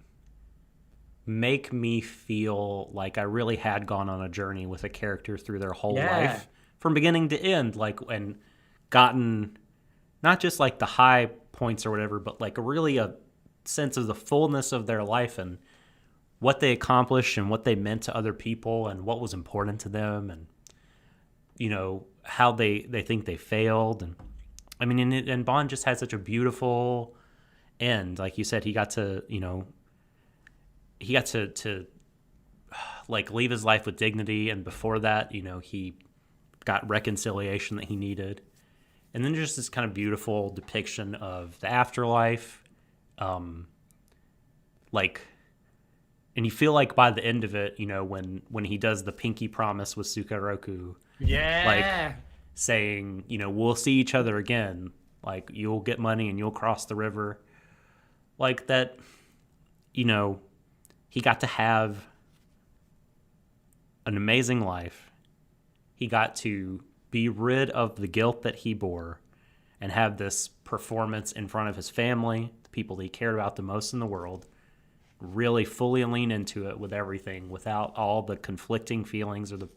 make me feel like I really had gone on a journey with a character through their whole life from beginning to end, like, and gotten not just like the high points or whatever, but like really a sense of the fullness of their life and what they accomplished and what they meant to other people and what was important to them, and you know how they think they failed. And I mean, and Bond just had such a beautiful end. Like you said, he got to like leave his life with dignity, and before that, you know, he got reconciliation that he needed. And then just this kind of beautiful depiction of the afterlife. Like, and you feel like by the end of it, you know, when he does the pinky promise with Sukaroku, like saying, you know, we'll see each other again, like you'll get money and you'll cross the river, like that, you know, he got to have an amazing life. He got to be rid of the guilt that he bore and have this performance in front of his family, the people that he cared about the most in the world, really fully lean into it with everything without all the conflicting feelings or the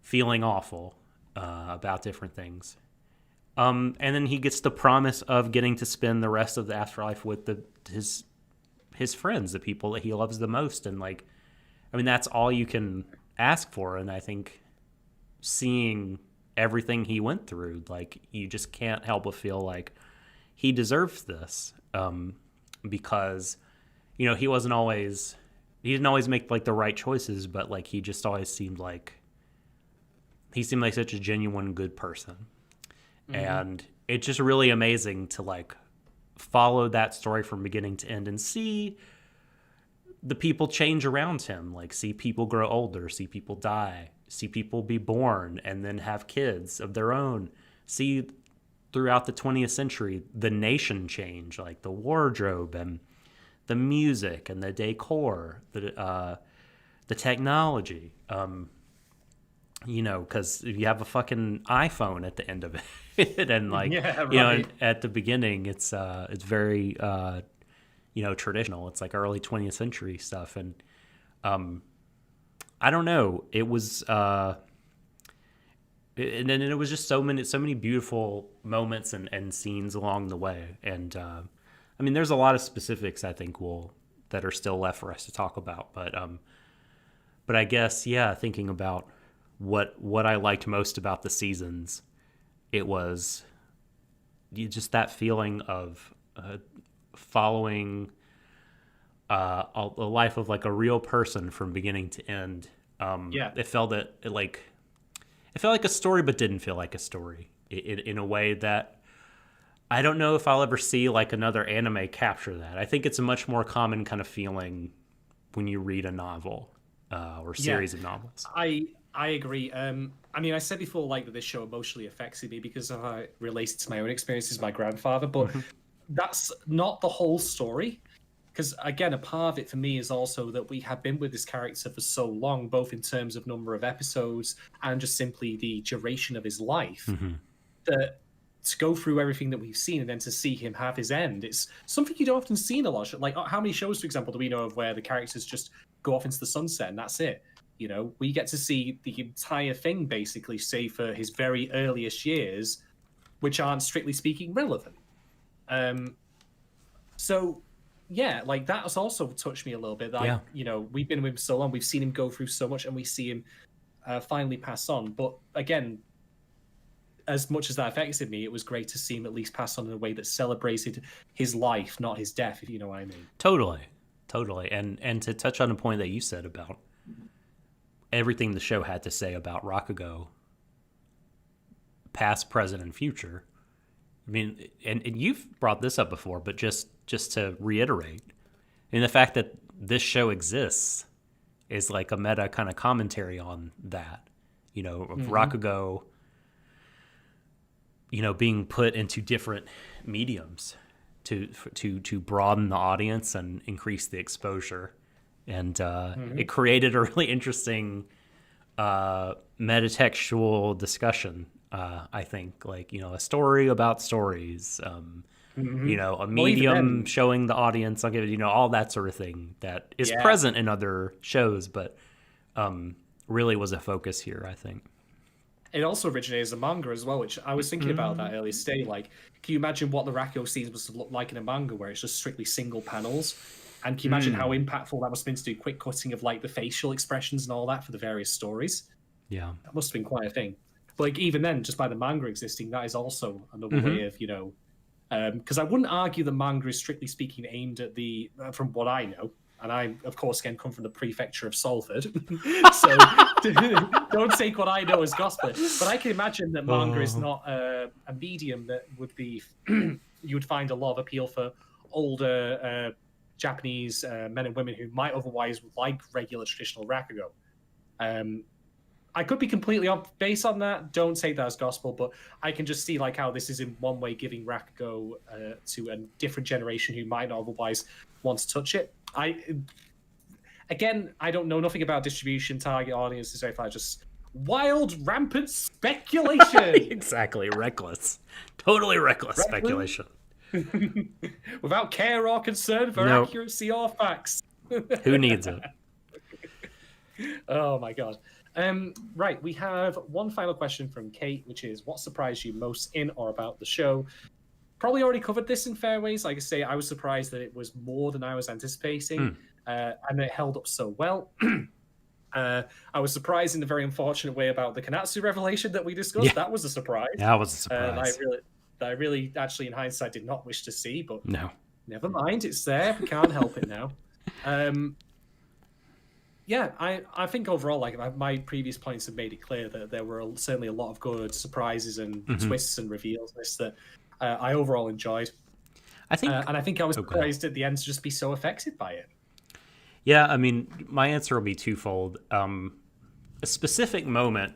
feeling awful about different things. And then he gets the promise of getting to spend the rest of the afterlife with his friends, the people that he loves the most. And like, I mean, that's all you can ask for. And I think seeing everything he went through, like, you just can't help but feel like he deserves this, because, you know, he didn't always make like the right choices, but like he just always seemed like such a genuine good person. And it's just really amazing to like follow that story from beginning to end and see the people change around him, like see people grow older, see people die, see people be born and then have kids of their own, see throughout the 20th century the nation change, like the wardrobe and the music and the decor, the technology, you know, because if you have a fucking iPhone at the end of it, and like, you know, at the beginning, it's very, you know, traditional. It's like early 20th century stuff. And I don't know. It was, and then it was just so many beautiful moments and scenes along the way. And I mean, there's a lot of specifics I think that are still left for us to talk about. But I guess, yeah, thinking about what I liked most about the seasons, it was just that feeling of following a life of like a real person from beginning to end. It felt like a story, but didn't feel like a story in a way that I don't know if I'll ever see like another anime capture that. I think it's a much more common kind of feeling when you read a novel or series of novels. I agree. I mean, I said before, like, that this show emotionally affected me because of how it relates to my own experiences with my grandfather, but that's not the whole story. Because, again, a part of it for me is also that we have been with this character for so long, both in terms of number of episodes and just simply the duration of his life, that to go through everything that we've seen and then to see him have his end, it's something you don't often see in a lot of, like, how many shows, for example, do we know of where the characters just go off into the sunset and that's it? You know, we get to see the entire thing, basically, save for his very earliest years, which aren't, strictly speaking, relevant. So, yeah, like, that has also touched me a little bit. You know, we've been with him so long, we've seen him go through so much, and we see him finally pass on. But again, as much as that affected me, it was great to see him at least pass on in a way that celebrated his life, not his death, if you know what I mean. Totally. And to touch on a point that you said about everything the show had to say about Rakugo, past, present, and future. I mean, and you've brought this up before, but just to reiterate, I mean, the fact that this show exists is like a meta kind of commentary on that, you know, of Rakugo, you know, being put into different mediums to broaden the audience and increase the exposure. And it created a really interesting metatextual discussion, I think. Like, you know, a story about stories, you know, a medium showing the audience, I'll give it, you know, all that sort of thing that is present in other shows, but really was a focus here, I think. It also originated as a manga as well, which I was thinking about that earlier today. Like, can you imagine what the Rakugo scenes must have looked like in a manga where it's just strictly single panels? And can you imagine how impactful that must have been to do quick cutting of like the facial expressions and all that for the various stories? Yeah. That must have been quite a thing. But like, even then, just by the manga existing, that is also another way of, you know, because I wouldn't argue the manga is strictly speaking aimed at the, from what I know, and I, of course, again, come from the prefecture of Salford, so don't take what I know as gospel. But I can imagine that manga is not a medium that would be, you would find a lot of appeal for older Japanese men and women who might otherwise like regular traditional Rakugo. I could be completely off base on that. Don't take that as gospel, but I can just see like how this is in one way giving Rakugo to a different generation who might not otherwise want to touch it. I don't know nothing about distribution, target audiences, so far, just wild, rampant speculation. Exactly, reckless, totally reckless speculation. Without care or concern for accuracy or facts. Who needs it? Oh my god. Right, we have one final question from Kate, which is, what surprised you most in or about the show? Probably already covered this in fair ways. Like I say, I was surprised that it was more than I was anticipating, and it held up so well. I was surprised in a very unfortunate way about the Kanatsu revelation that we discussed. Yeah. That was a surprise. That was a surprise. I really, actually, in hindsight, did not wish to see, but no, never mind. It's there. We can't help it now. Yeah, I think overall, like my previous points have made it clear that there were certainly a lot of good surprises and twists and reveals in this that I overall enjoyed. I think, and I think I was surprised at the end to just be so affected by it. Yeah, I mean, my answer will be twofold. A specific moment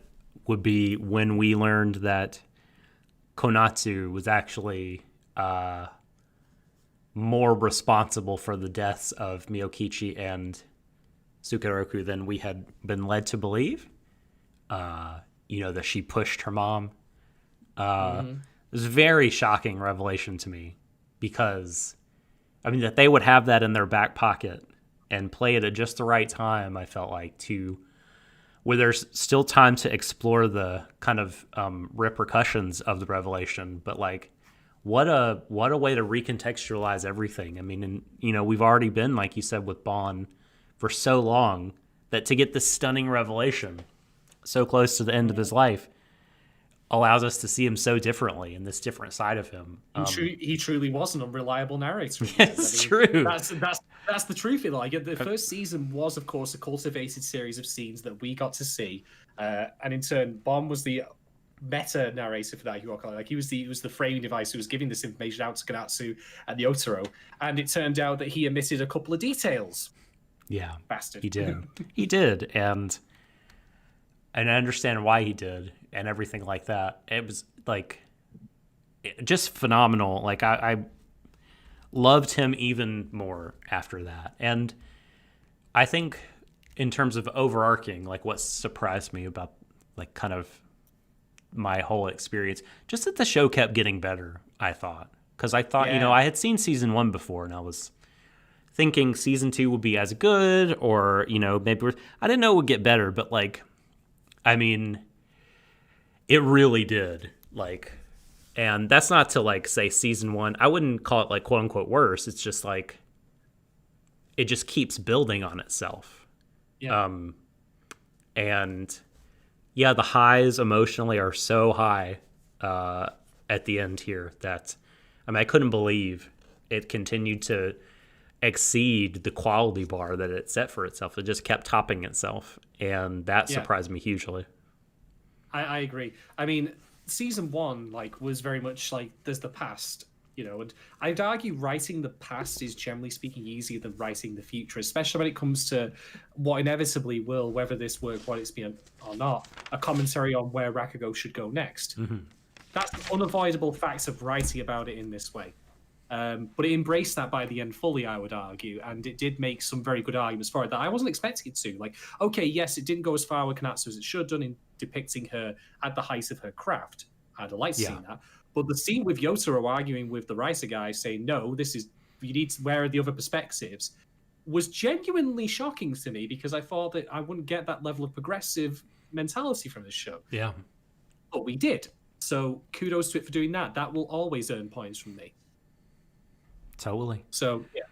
would be when we learned that Konatsu was actually more responsible for the deaths of Miyokichi and Tsukeroku than we had been led to believe. You know, that she pushed her mom. It was a very shocking revelation to me because, I mean, that they would have that in their back pocket and play it at just the right time, I felt like, where there's still time to explore the kind of repercussions of the revelation, but like, what a way to recontextualize everything. I mean, and you know, we've already been, like you said, with Bon for so long that to get this stunning revelation so close to the end of his life allows us to see him so differently in this different side of him. He truly was an unreliable narrator. It's true. That's the truth. Like the first season was, of course, a cultivated series of scenes that we got to see, and in turn, Bon was the meta narrator for that. Like he was the framing device who was giving this information out to Kanatsu and the Otaro, and it turned out that he omitted a couple of details. Yeah, bastard. He did, and I understand why he did, and everything like that. It was like just phenomenal. Like I loved him even more after that, and I think in terms of overarching, like what surprised me about like kind of my whole experience, just that the show kept getting better. I thought, because I thought, you know, I had seen season 1 before, and I was thinking season 2 would be as good, or you know, maybe I didn't know it would get better, but like, I mean, it really did. Like, and that's not to like say season 1. I wouldn't call it like quote unquote worse. It's just like it just keeps building on itself. Yeah. And yeah, the highs emotionally are so high at the end here that I couldn't believe it continued to exceed the quality bar that it set for itself. It just kept topping itself, and that surprised me hugely. I agree. I mean, season 1 was very much like there's the past, and I'd argue writing the past is generally speaking easier than writing the future, especially when it comes to what inevitably will, whether this work what it's been or not, a commentary on where Rakugo should go next. That's the unavoidable facts of writing about it in this way. But it embraced that by the end fully, I would argue, and it did make some very good arguments for it that I wasn't expecting it to. Okay, yes, it didn't go as far with Kanatsu as it should have done in depicting her at the height of her craft. I'd have liked to see that. But the scene with Yotaro arguing with the writer guy, saying, no, where are the other perspectives, was genuinely shocking to me, because I thought that I wouldn't get that level of progressive mentality from this show. Yeah. But we did. So kudos to it for doing that. That will always earn points from me. Totally. So, yeah.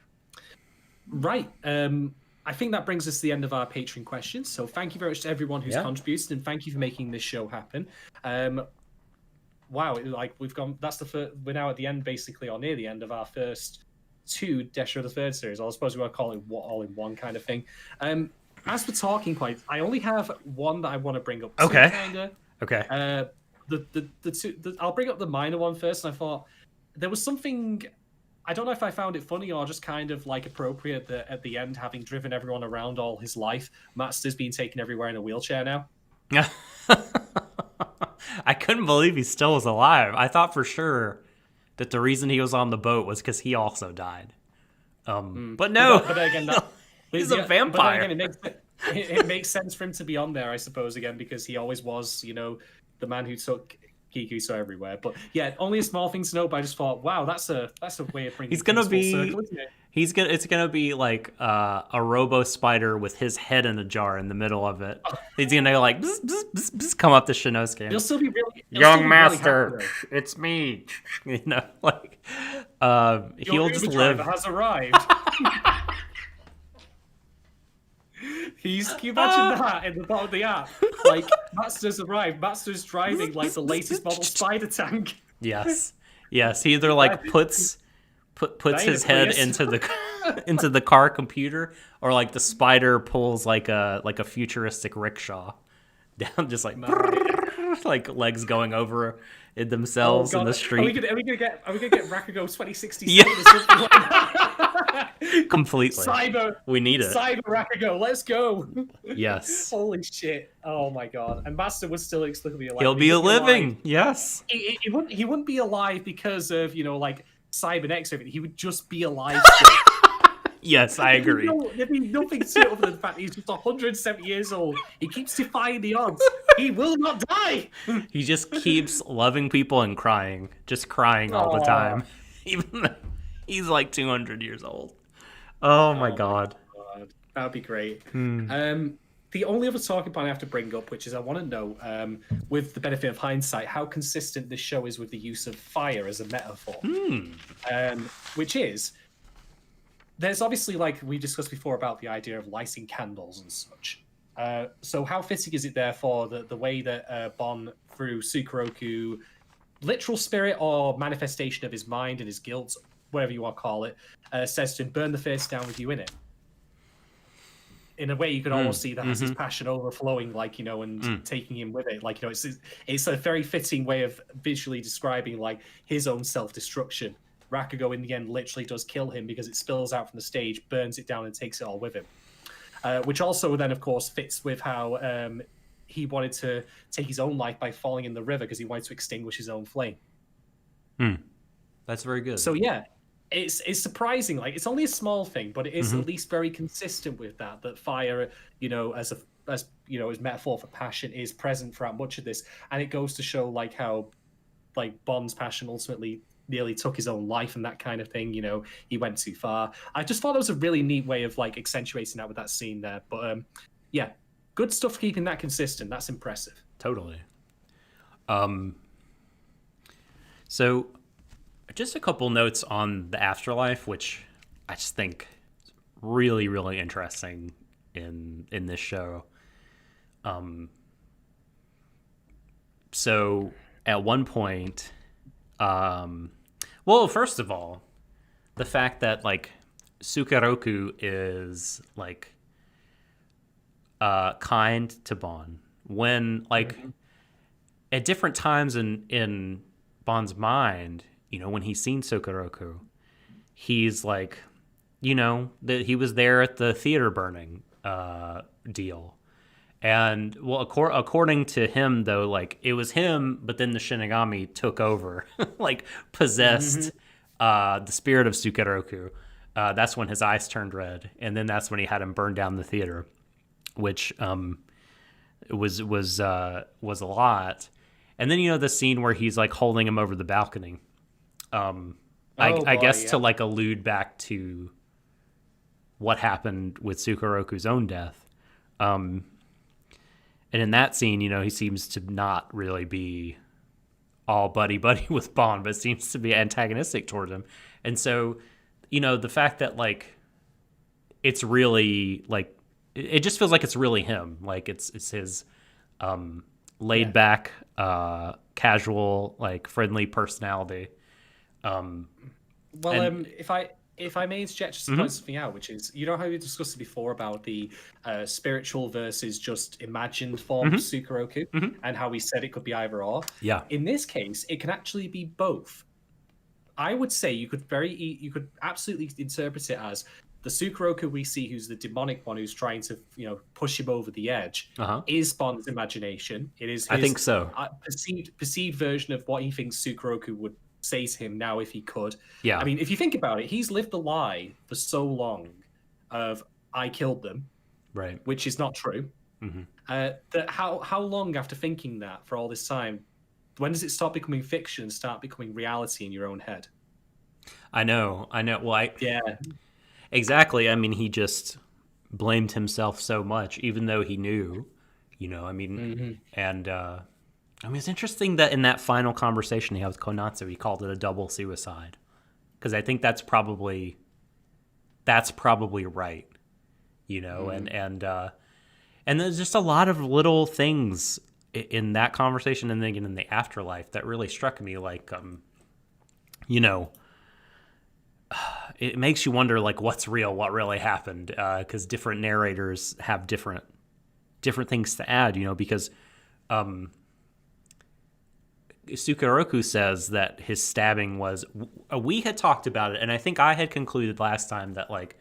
Right. I think that brings us to the end of our Patreon questions. So thank you very much to everyone who's contributed, and thank you for making this show happen. Wow, we're now at the end, basically, or near the end of our first 2 Deshou the Third series. I suppose we want to call it all in one kind of thing. As for talking points, I only have one that I want to bring up. Okay. Kinda. Okay. I'll bring up the minor one first. And I thought there was something. I don't know if I found it funny or just kind of appropriate that at the end, having driven everyone around all his life, Matsuda's being taken everywhere in a wheelchair now. Yeah. I couldn't believe he still was alive. I thought for sure that the reason he was on the boat was because he also died. But no, but again, he's a vampire. But again, it makes sense for him to be on there, I suppose, again, because he always was, the man who took Kikuso everywhere. But yeah, only a small thing to note, but I just thought, wow, that's a way of bringing he's gonna be full circle, isn't it? It's gonna be like a robo spider with his head in a jar in the middle of it. He's gonna bzz, bzz, bzz, bzz, come up to Shinosuke. He'll still be really young master. Really it's me. He'll Your just Uber live. Driver has arrived. Can you imagine that in the bottom of the app? Matsuda's arrived. Matsuda's driving the latest model spider tank. Yes. He either puts his head into the car computer, or the spider pulls a futuristic rickshaw down, just legs going over it themselves in the street. Are we gonna get Rakugo 2067 or something like that? Completely. We need it. Cyber Rakugo, let's go. Yes. Holy shit. Oh my god. And Master would still explicitly alive. He'll be living. Yes. He wouldn't be alive because of, Cybernex or everything. He would just be alive still. Yes, I agree. There'd be nothing to it other than the fact he's just 170 years old. He keeps defying the odds. He will not die. He just keeps loving people and crying. Just crying all the time. Even though he's 200 years old. Oh my god. That would be great. The only other talking point I have to bring up, which is I want to know, with the benefit of hindsight, how consistent this show is with the use of fire as a metaphor. Which is, there's obviously, we discussed before, about the idea of lighting candles and such. So how fitting is it, therefore, that the way that Bon, through Sukeroku, literal spirit or manifestation of his mind and his guilt, whatever you want to call it, says to him, burn the face down with you in it. In a way, you could almost see that as his passion overflowing, and taking him with it. It's a very fitting way of visually describing, his own self-destruction. Rakugo, in the end, literally does kill him because it spills out from the stage, burns it down, and takes it all with him. Which also then, of course, fits with how he wanted to take his own life by falling in the river because he wanted to extinguish his own flame. That's very good. So, yeah. It's surprising. It's only a small thing, but it is at least very consistent with that fire, as metaphor for passion, is present throughout much of this, and it goes to show how Bond's passion ultimately nearly took his own life and that kind of thing. He went too far. I just thought it was a really neat way of accentuating that with that scene there. But yeah, good stuff keeping that consistent. That's impressive. Totally. So, just a couple notes on the afterlife, which I just think is really, really interesting in this show. So at one point, well, first of all, the fact that like Sukeroku is like kind to Bon when like at different times in Bon's mind, when he's seen Sukeroku, he's like, that he was there at the theater burning deal. And well, according to him though, like it was him, but then the Shinigami took over, like possessed the spirit of Sukeroku. That's when his eyes turned red, and then that's when he had him burn down the theater, which was a lot. And then the scene where he's like holding him over the balcony. I guess to like allude back to what happened with Sukeroku's own death. And in that scene, he seems to not really be all buddy-buddy with Bon, but seems to be antagonistic toward him. And so, the fact that, like, it's really, like, it just feels like it's really him. Like, it's his laid-back, casual, like, friendly personality. If I may interject just to point something out, which is, how we discussed it before about the spiritual versus just imagined form of Sukeroku, and how we said it could be either or. Yeah. In this case, it can actually be both. I would say you could absolutely interpret it as the Sukeroku we see, who's the demonic one, who's trying to push him over the edge, is Bon's imagination. It is his, I think so. Perceived version of what he thinks Sukeroku would say to him now if he could. Yeah. I mean, if you think about it, he's lived the lie for so long of I killed them, right? Which is not true. That how long after thinking that for all this time, when does it start becoming fiction and start becoming reality in your own head? I know. Well, yeah, exactly. I mean, he just blamed himself so much, even though he knew. I mean, and. It's interesting that in that final conversation he had with Konatsu, he called it a double suicide, because I think that's probably right, and there's just a lot of little things in that conversation, and then again in the afterlife, that really struck me. Like, it makes you wonder, like, what's real, what really happened, because different narrators have different things to add, because. Sukeroku says that his stabbing was, we had talked about it, and I think I had concluded last time that, like,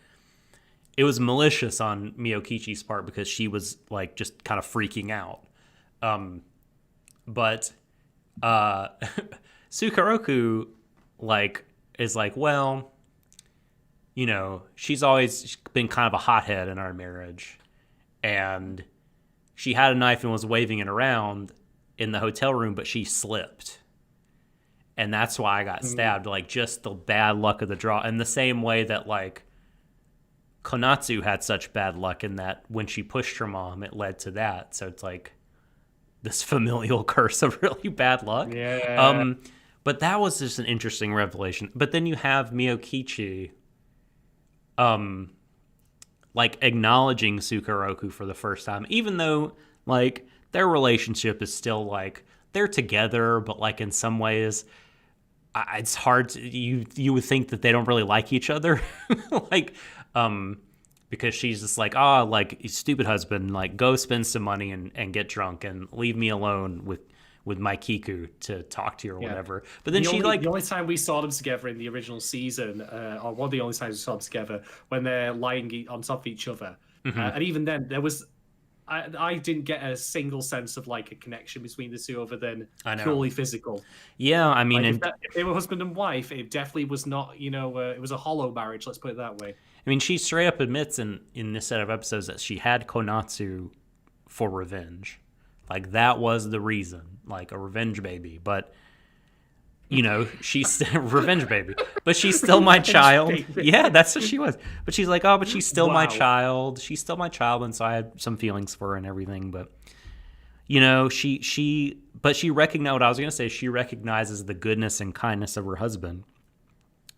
it was malicious on Miyokichi's part because she was, like, just kind of freaking out. But Sukeroku, like, is like, well, she's always been kind of a hothead in our marriage, and she had a knife and was waving it around in the hotel room, but she slipped, and that's why I got stabbed. Like, just the bad luck of the draw, in the same way that, like, Konatsu had such bad luck in that when she pushed her mom, it led to that. So it's like this familial curse of really bad luck. But that was just an interesting revelation. But then you have Miyokichi like acknowledging Sukeroku for the first time, even though, like, their relationship is still, like, they're together, but, like, in some ways, it's hard to, you would think that they don't really like each other, like, because she's just like, like, stupid husband, like, go spend some money and get drunk and leave me alone with my Kiku to talk to you or whatever. But then the only time we saw them together in the original season, or one of the only times we saw them together, when they're lying on top of each other, and even then there was. I didn't get a single sense of, like, a connection between the two other than purely physical. Yeah, I mean, like, if they were husband and wife, it definitely was not, it was a hollow marriage, let's put it that way. I mean, she straight up admits in this set of episodes that she had Konatsu for revenge. Like, that was the reason, like, a revenge baby. But, she's revenge baby, but she's still my child. Baby. Yeah, that's what she was. But she's like, but she's still my child. She's still my child, and so I had some feelings for her and everything. But she recognized what I was gonna say. She recognizes the goodness and kindness of her husband.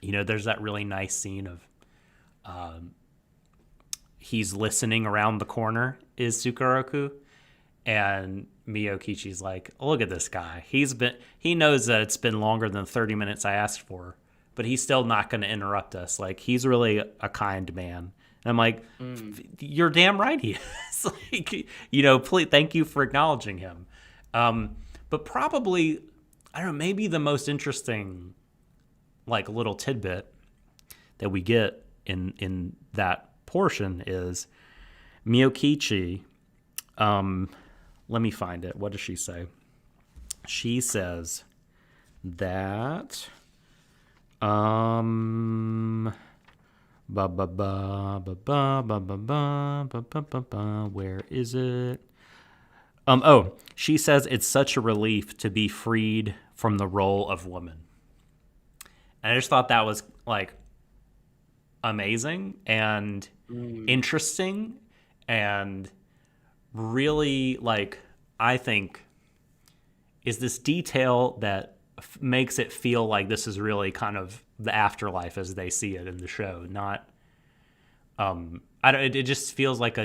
There's that really nice scene of, he's listening around the corner is Sukeroku, and Miyokichi's like, look at this guy. He knows that it's been longer than 30 minutes I asked for, but he's still not going to interrupt us. Like, he's really a kind man. And I'm like, you're damn right he is. Like, please, thank you for acknowledging him. But probably, I don't know, maybe the most interesting, like, little tidbit that we get in that portion is Miyokichi. Let me find it. What does she say? She says that where is it? She says it's such a relief to be freed from the role of woman. And I just thought that was like amazing and interesting and really, like, I think is this detail that makes it feel like this is really kind of the afterlife as they see it in the show. Not, it just feels like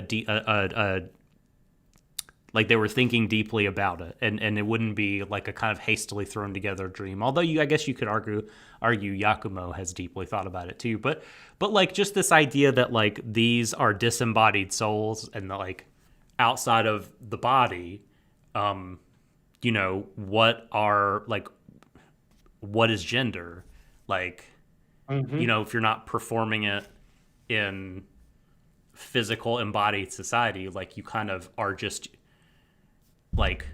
like they were thinking deeply about it, and it wouldn't be like a kind of hastily thrown together dream. Although I guess you could argue Yakumo has deeply thought about it too. But like just this idea that like these are disembodied souls and like outside of the body, what is gender? Like, if you're not performing it in physical embodied society, like you kind of are just like,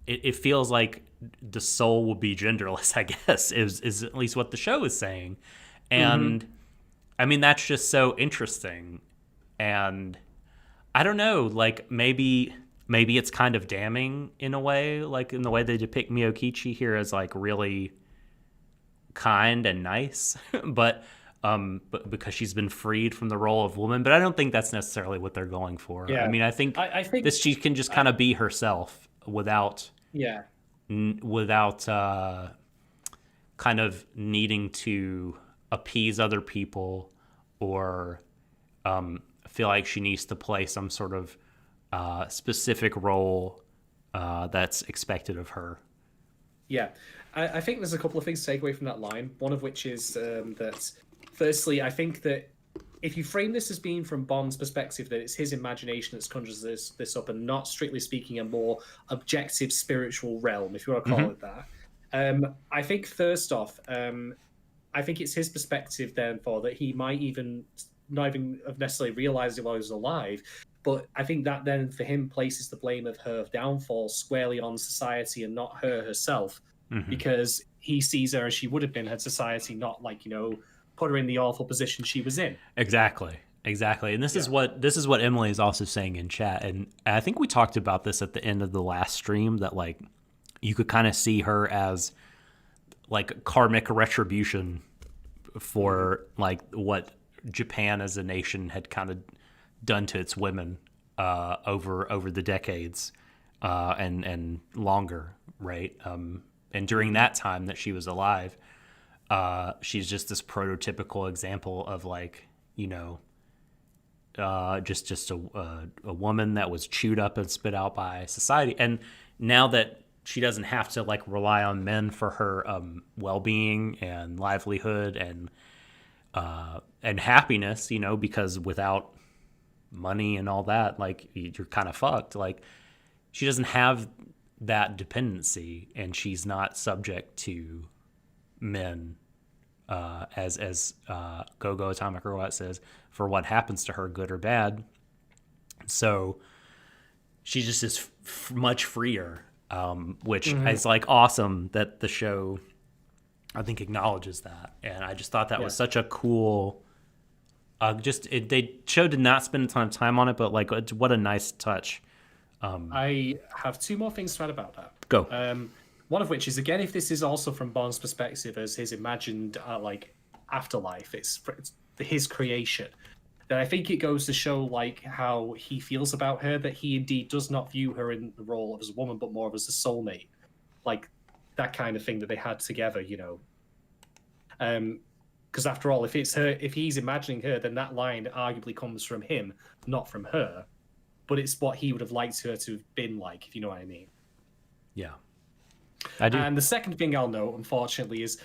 it feels like the soul will be genderless, I guess, is at least what the show is saying. And I mean, that's just so interesting. And I don't know, like maybe it's kind of damning in a way, like in the way they depict Miyokichi here as like really kind and nice, but because she's been freed from the role of woman. But I don't think that's necessarily what they're going for. Yeah. I mean, I think this she can just kind of be herself without kind of needing to appease other people or feel like she needs to play some sort of specific role that's expected of her. Yeah, I think there's a couple of things to take away from that line. One of which is that, firstly, I think that if you frame this as being from Bond's perspective, that it's his imagination that's conjures this up, and not strictly speaking a more objective spiritual realm, if you want to call it that. I think first off, I think it's his perspective, therefore, that he might not even have necessarily realized it while he was alive. But I think that then for him places the blame of her downfall squarely on society and not her herself, because he sees her as she would have been had society not put her in the awful position she was in. Exactly. And this is what Emily is also saying in chat, and I think we talked about this at the end of the last stream, that like you could kind of see her as like karmic retribution for like what Japan as a nation had kind of done to its women over the decades and longer, right? And during that time that she was alive, she's just this prototypical example of like, just a woman that was chewed up and spit out by society. And now that she doesn't have to like rely on men for her well-being and livelihood and happiness, because without money and all that, like you're kind of fucked. Like she doesn't have that dependency, and she's not subject to men, as Gogo Atomic Robot says, for what happens to her, good or bad. So she just is much freer, which is like awesome that the show, I think, acknowledges that. And I just thought that was such a cool. They show did not spend a ton of time on it, but like what a nice touch. I have two more things to add about that. Go. One of which is, again, if this is also from Bond's perspective as his imagined afterlife, it's his creation, then I think it goes to show like how he feels about her, that he indeed does not view her in the role of as a woman, but more as a soulmate, like that kind of thing that they had together, Because after all, if it's her, if he's imagining her, then that line arguably comes from him, not from her. but it's what he would have liked her to have been like, if you know what I mean. Yeah, I do. And the second thing I'll note, unfortunately, is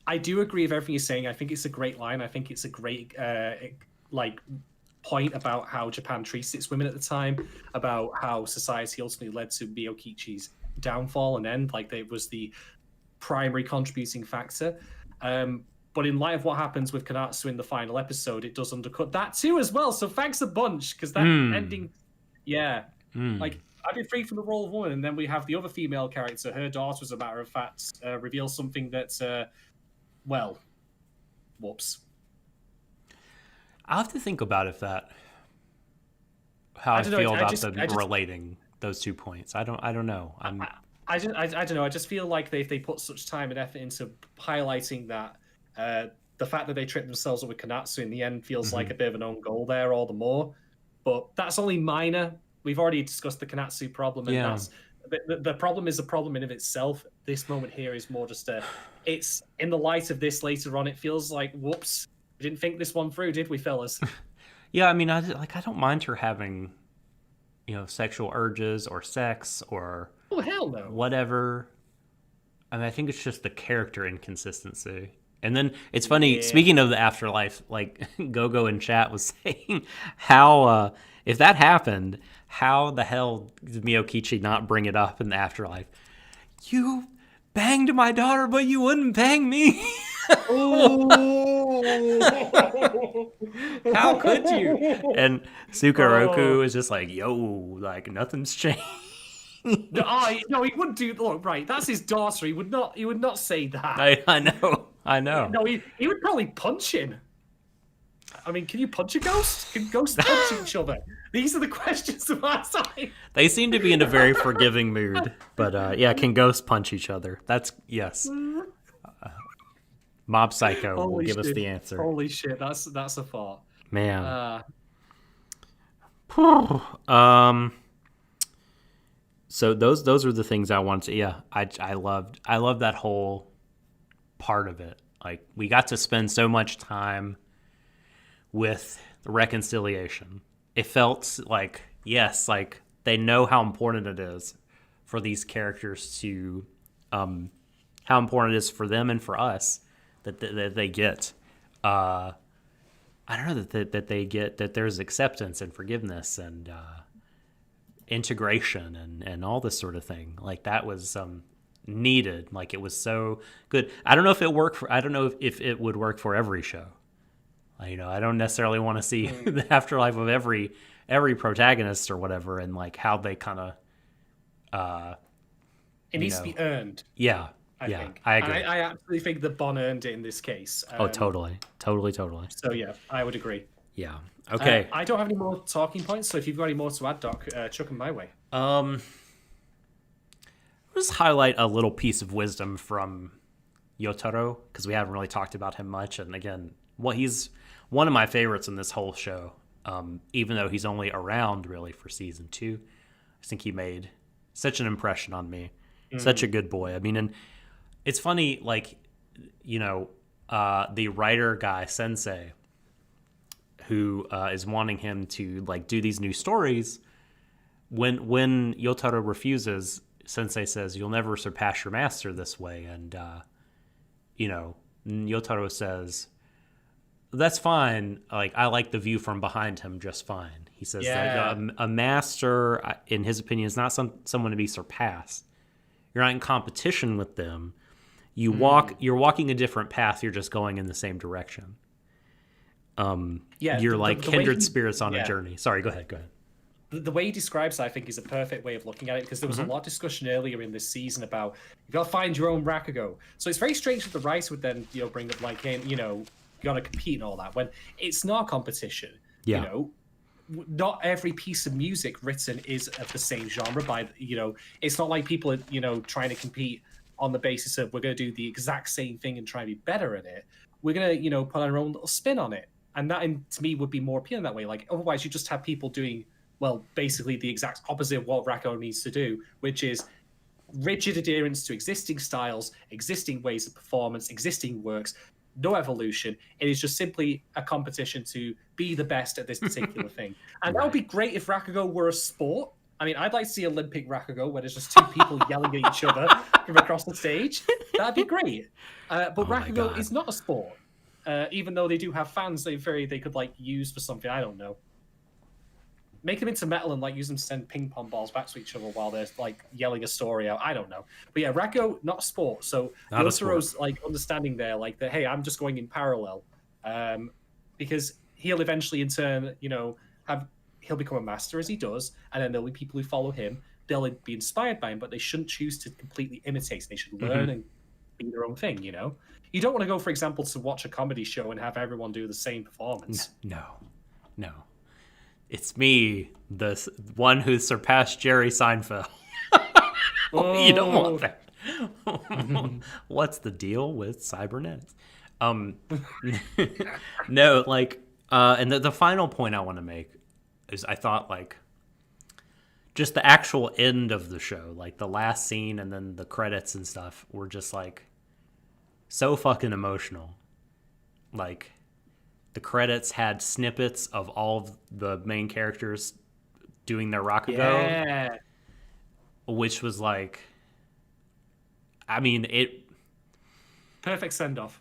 I do agree with everything you're saying. I think it's a great line. I think it's a great point about how Japan treats its women at the time, about how society ultimately led to Miyokichi's downfall and end. Like, it was the primary contributing factor. But in light of what happens with Konatsu in the final episode, it does undercut that too as well. So thanks a bunch, because that ending, like, I'd be free from the role of woman, and then we have the other female character, her daughter, as a matter of fact, reveals something that, well, whoops. I'll have to think about how I feel about them relating those 2 points. I don't know. I don't know. I just feel like they put such time and effort into highlighting that the fact that they tripped themselves up with Konatsu in the end feels like a bit of an own goal there, all the more. But that's only minor. We've already discussed the Konatsu problem, and that's the problem is a problem in of itself. This moment here is more just it's in the light of this later on. It feels like, whoops, we didn't think this one through, did we, fellas? Yeah, I mean, I don't mind her having, sexual urges or sex or hell no, whatever. I mean, I think it's just the character inconsistency. And then it's funny, speaking of the afterlife, like Gogo in chat was saying how if that happened, how the hell did Miyokichi not bring it up in the afterlife? You banged my daughter, but you wouldn't bang me. How could you? And Sukaroku is just like, yo, like nothing's changed. No, he wouldn't do. Look, right, that's his daughter. He would not say that. I know. No, he would probably punch him. I mean, can you punch a ghost? Can ghosts punch each other? These are the questions of our time. They seem to be in a very forgiving mood, but can ghosts punch each other? That's yes. Mob Psycho will give us the answer. Holy shit, that's a thought, man. So those are the things I wanted to. Yeah, I loved that whole part of it. Like, we got to spend so much time with the reconciliation. It felt like, yes, like they know how important it is for these characters to, how important it is for them and for us that they get. I don't know that they get that there's acceptance and forgiveness and integration and all this sort of thing. Like, that was needed. Like, it was so good. I don't know if it worked for. I don't know if it would work for every show. I don't necessarily want to see the afterlife of every protagonist or whatever, and like how they kind of. It needs to be earned. Yeah. I think. I agree. I absolutely think that Bon earned it in this case. Totally. So yeah, I would agree. Yeah. Okay. I don't have any more talking points, so if you've got any more to add, Doc, chuck them my way. Just highlight a little piece of wisdom from Yotaro, because we haven't really talked about him much, and again, he's one of my favorites in this whole show. Even though he's only around really for season 2, I think he made such an impression on me. Such a good boy. I mean, and it's funny, like, the writer guy Sensei, who is wanting him to like do these new stories. When Yotaro refuses, Sensei says, "You'll never surpass your master this way," and Yotaro says, "That's fine. Like, I like the view from behind him just fine." He says that a master, in his opinion, is not someone to be surpassed. You're not in competition with them. You're walking a different path. You're just going in the same direction. You're like kindred spirits on a journey. Sorry, go ahead. The way he describes it, I think, is a perfect way of looking at it, because there was a lot of discussion earlier in this season about you got to find your own Rakugo. So it's very strange that the writer would then bring up like, hey, you got to compete and all that, when it's not competition. Yeah. Not every piece of music written is of the same genre. It's not like people are trying to compete on the basis of we're going to do the exact same thing and try to be better at it. We're going to put our own little spin on it, and that to me would be more appealing that way. Like, otherwise you just have people doing, well, basically the exact opposite of what Rakugo needs to do, which is rigid adherence to existing styles, existing ways of performance, existing works, no evolution. It is just simply a competition to be the best at this particular thing. And that would be great if Rakugo were a sport. I mean, I'd like to see Olympic Rakugo where there's just two people yelling at each other from across the stage. That'd be great. But Rakugo is not a sport, even though they do have fans they could like use for something. I don't know. Make them into metal and like use them to send ping pong balls back to each other while they're like yelling a story out. I don't know. But yeah, Rakugo, not a sport. So Yotaro's like understanding there, like that, hey, I'm just going in parallel. Because he'll eventually in turn, he'll become a master as he does, and then there'll be people who follow him. They'll be inspired by him, but they shouldn't choose to completely imitate. They should learn and be their own thing, You don't want to go, for example, to watch a comedy show and have everyone do the same performance. No. It's me, the one who surpassed Jerry Seinfeld. You don't want that. What's the deal with cybernetics? No, like, and the final point I want to make is I thought, like, just the actual end of the show, like the last scene and then the credits and stuff were just, like, so fucking emotional. Like, the credits had snippets of all of the main characters doing their Rakugo, which was like, I mean, perfect send off.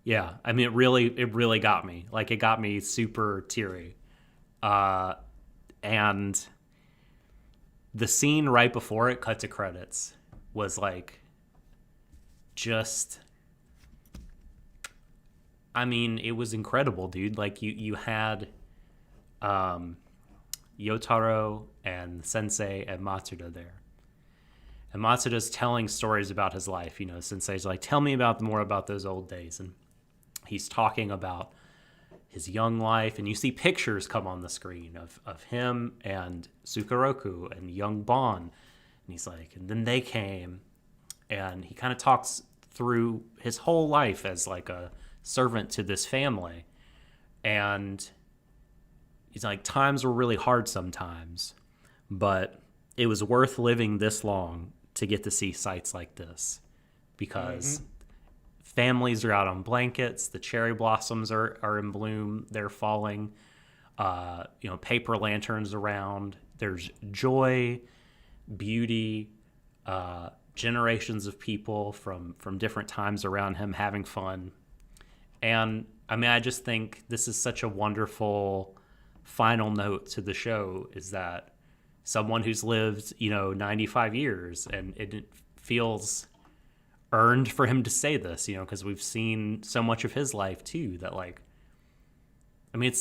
Yeah, I mean, it really got me. Like, it got me super teary, and the scene right before it cut to credits was like, just. I mean, it was incredible, dude. Like, you had Yotaro and Sensei and Matsuda there. And Matsuda's telling stories about his life. Sensei's like, tell me more about those old days. And he's talking about his young life. And you see pictures come on the screen of him and Sukeroku and young Bon. And he's like, and then they came. And he kind of talks through his whole life as like a servant to this family, and he's like, times were really hard sometimes, but it was worth living this long to get to see sights like this, because families are out on blankets, the cherry blossoms are in bloom, they're falling, paper lanterns around, there's joy, beauty, generations of people from different times around him having fun. And I mean, I just think this is such a wonderful final note to the show, is that someone who's lived, 95 years, and it feels earned for him to say this, because we've seen so much of his life too, that, like, I mean,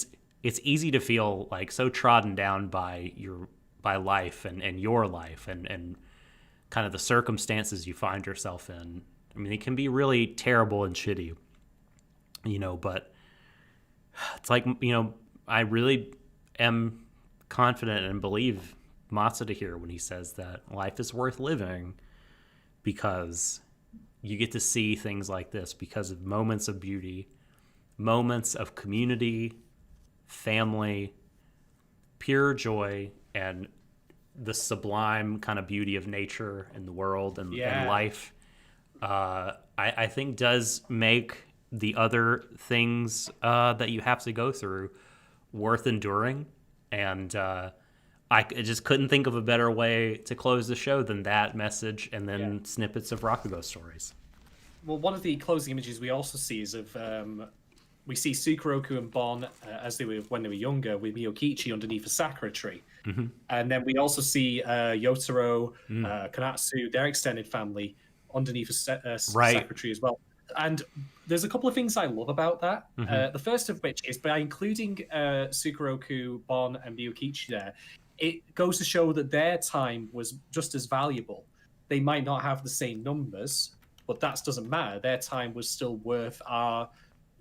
it's easy to feel like so trodden down by life and your life and kind of the circumstances you find yourself in. I mean, it can be really terrible and shitty. But it's like, I really am confident and believe Matsuda here when he says that life is worth living because you get to see things like this, because of moments of beauty, moments of community, family, pure joy, and the sublime kind of beauty of nature and the world and life. I think does make the other things that you have to go through worth enduring. And I just couldn't think of a better way to close the show than that message and then snippets of Rakugo stories. Well, one of the closing images we also see is of we see Sukeroku and Bon as they were when they were younger, with Miyokichi underneath a sakura tree. And then we also see Yotaro, Konatsu, their extended family, underneath a sakura tree as well. And there's a couple of things I love about that. The first of which is by including Sukeroku, Bon, and Miyokichi there, it goes to show that their time was just as valuable. They might not have the same numbers, but that doesn't matter. Their time was still worth our,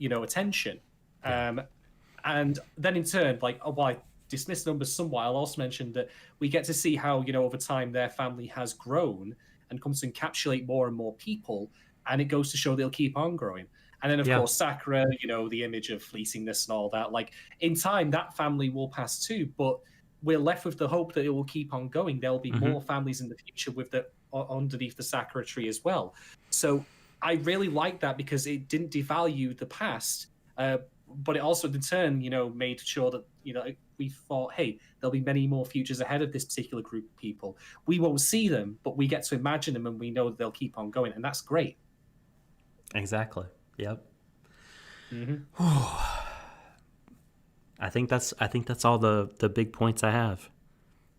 attention. And then in turn, like, while I dismiss numbers somewhat, I'll also mention that we get to see how, over time their family has grown and comes to encapsulate more and more people. And it goes to show they'll keep on growing. And then, of course, Sakura, the image of fleecingness and all that. Like, in time, that family will pass too, but we're left with the hope that it will keep on going. There'll be more families in the future with underneath the Sakura tree as well. So I really liked that because it didn't devalue the past, but it also in turn, made sure that we thought, hey, there'll be many more futures ahead of this particular group of people. We won't see them, but we get to imagine them, and we know that they'll keep on going, and that's great. Exactly. Yep. Mm-hmm. I think that's all the big points I have.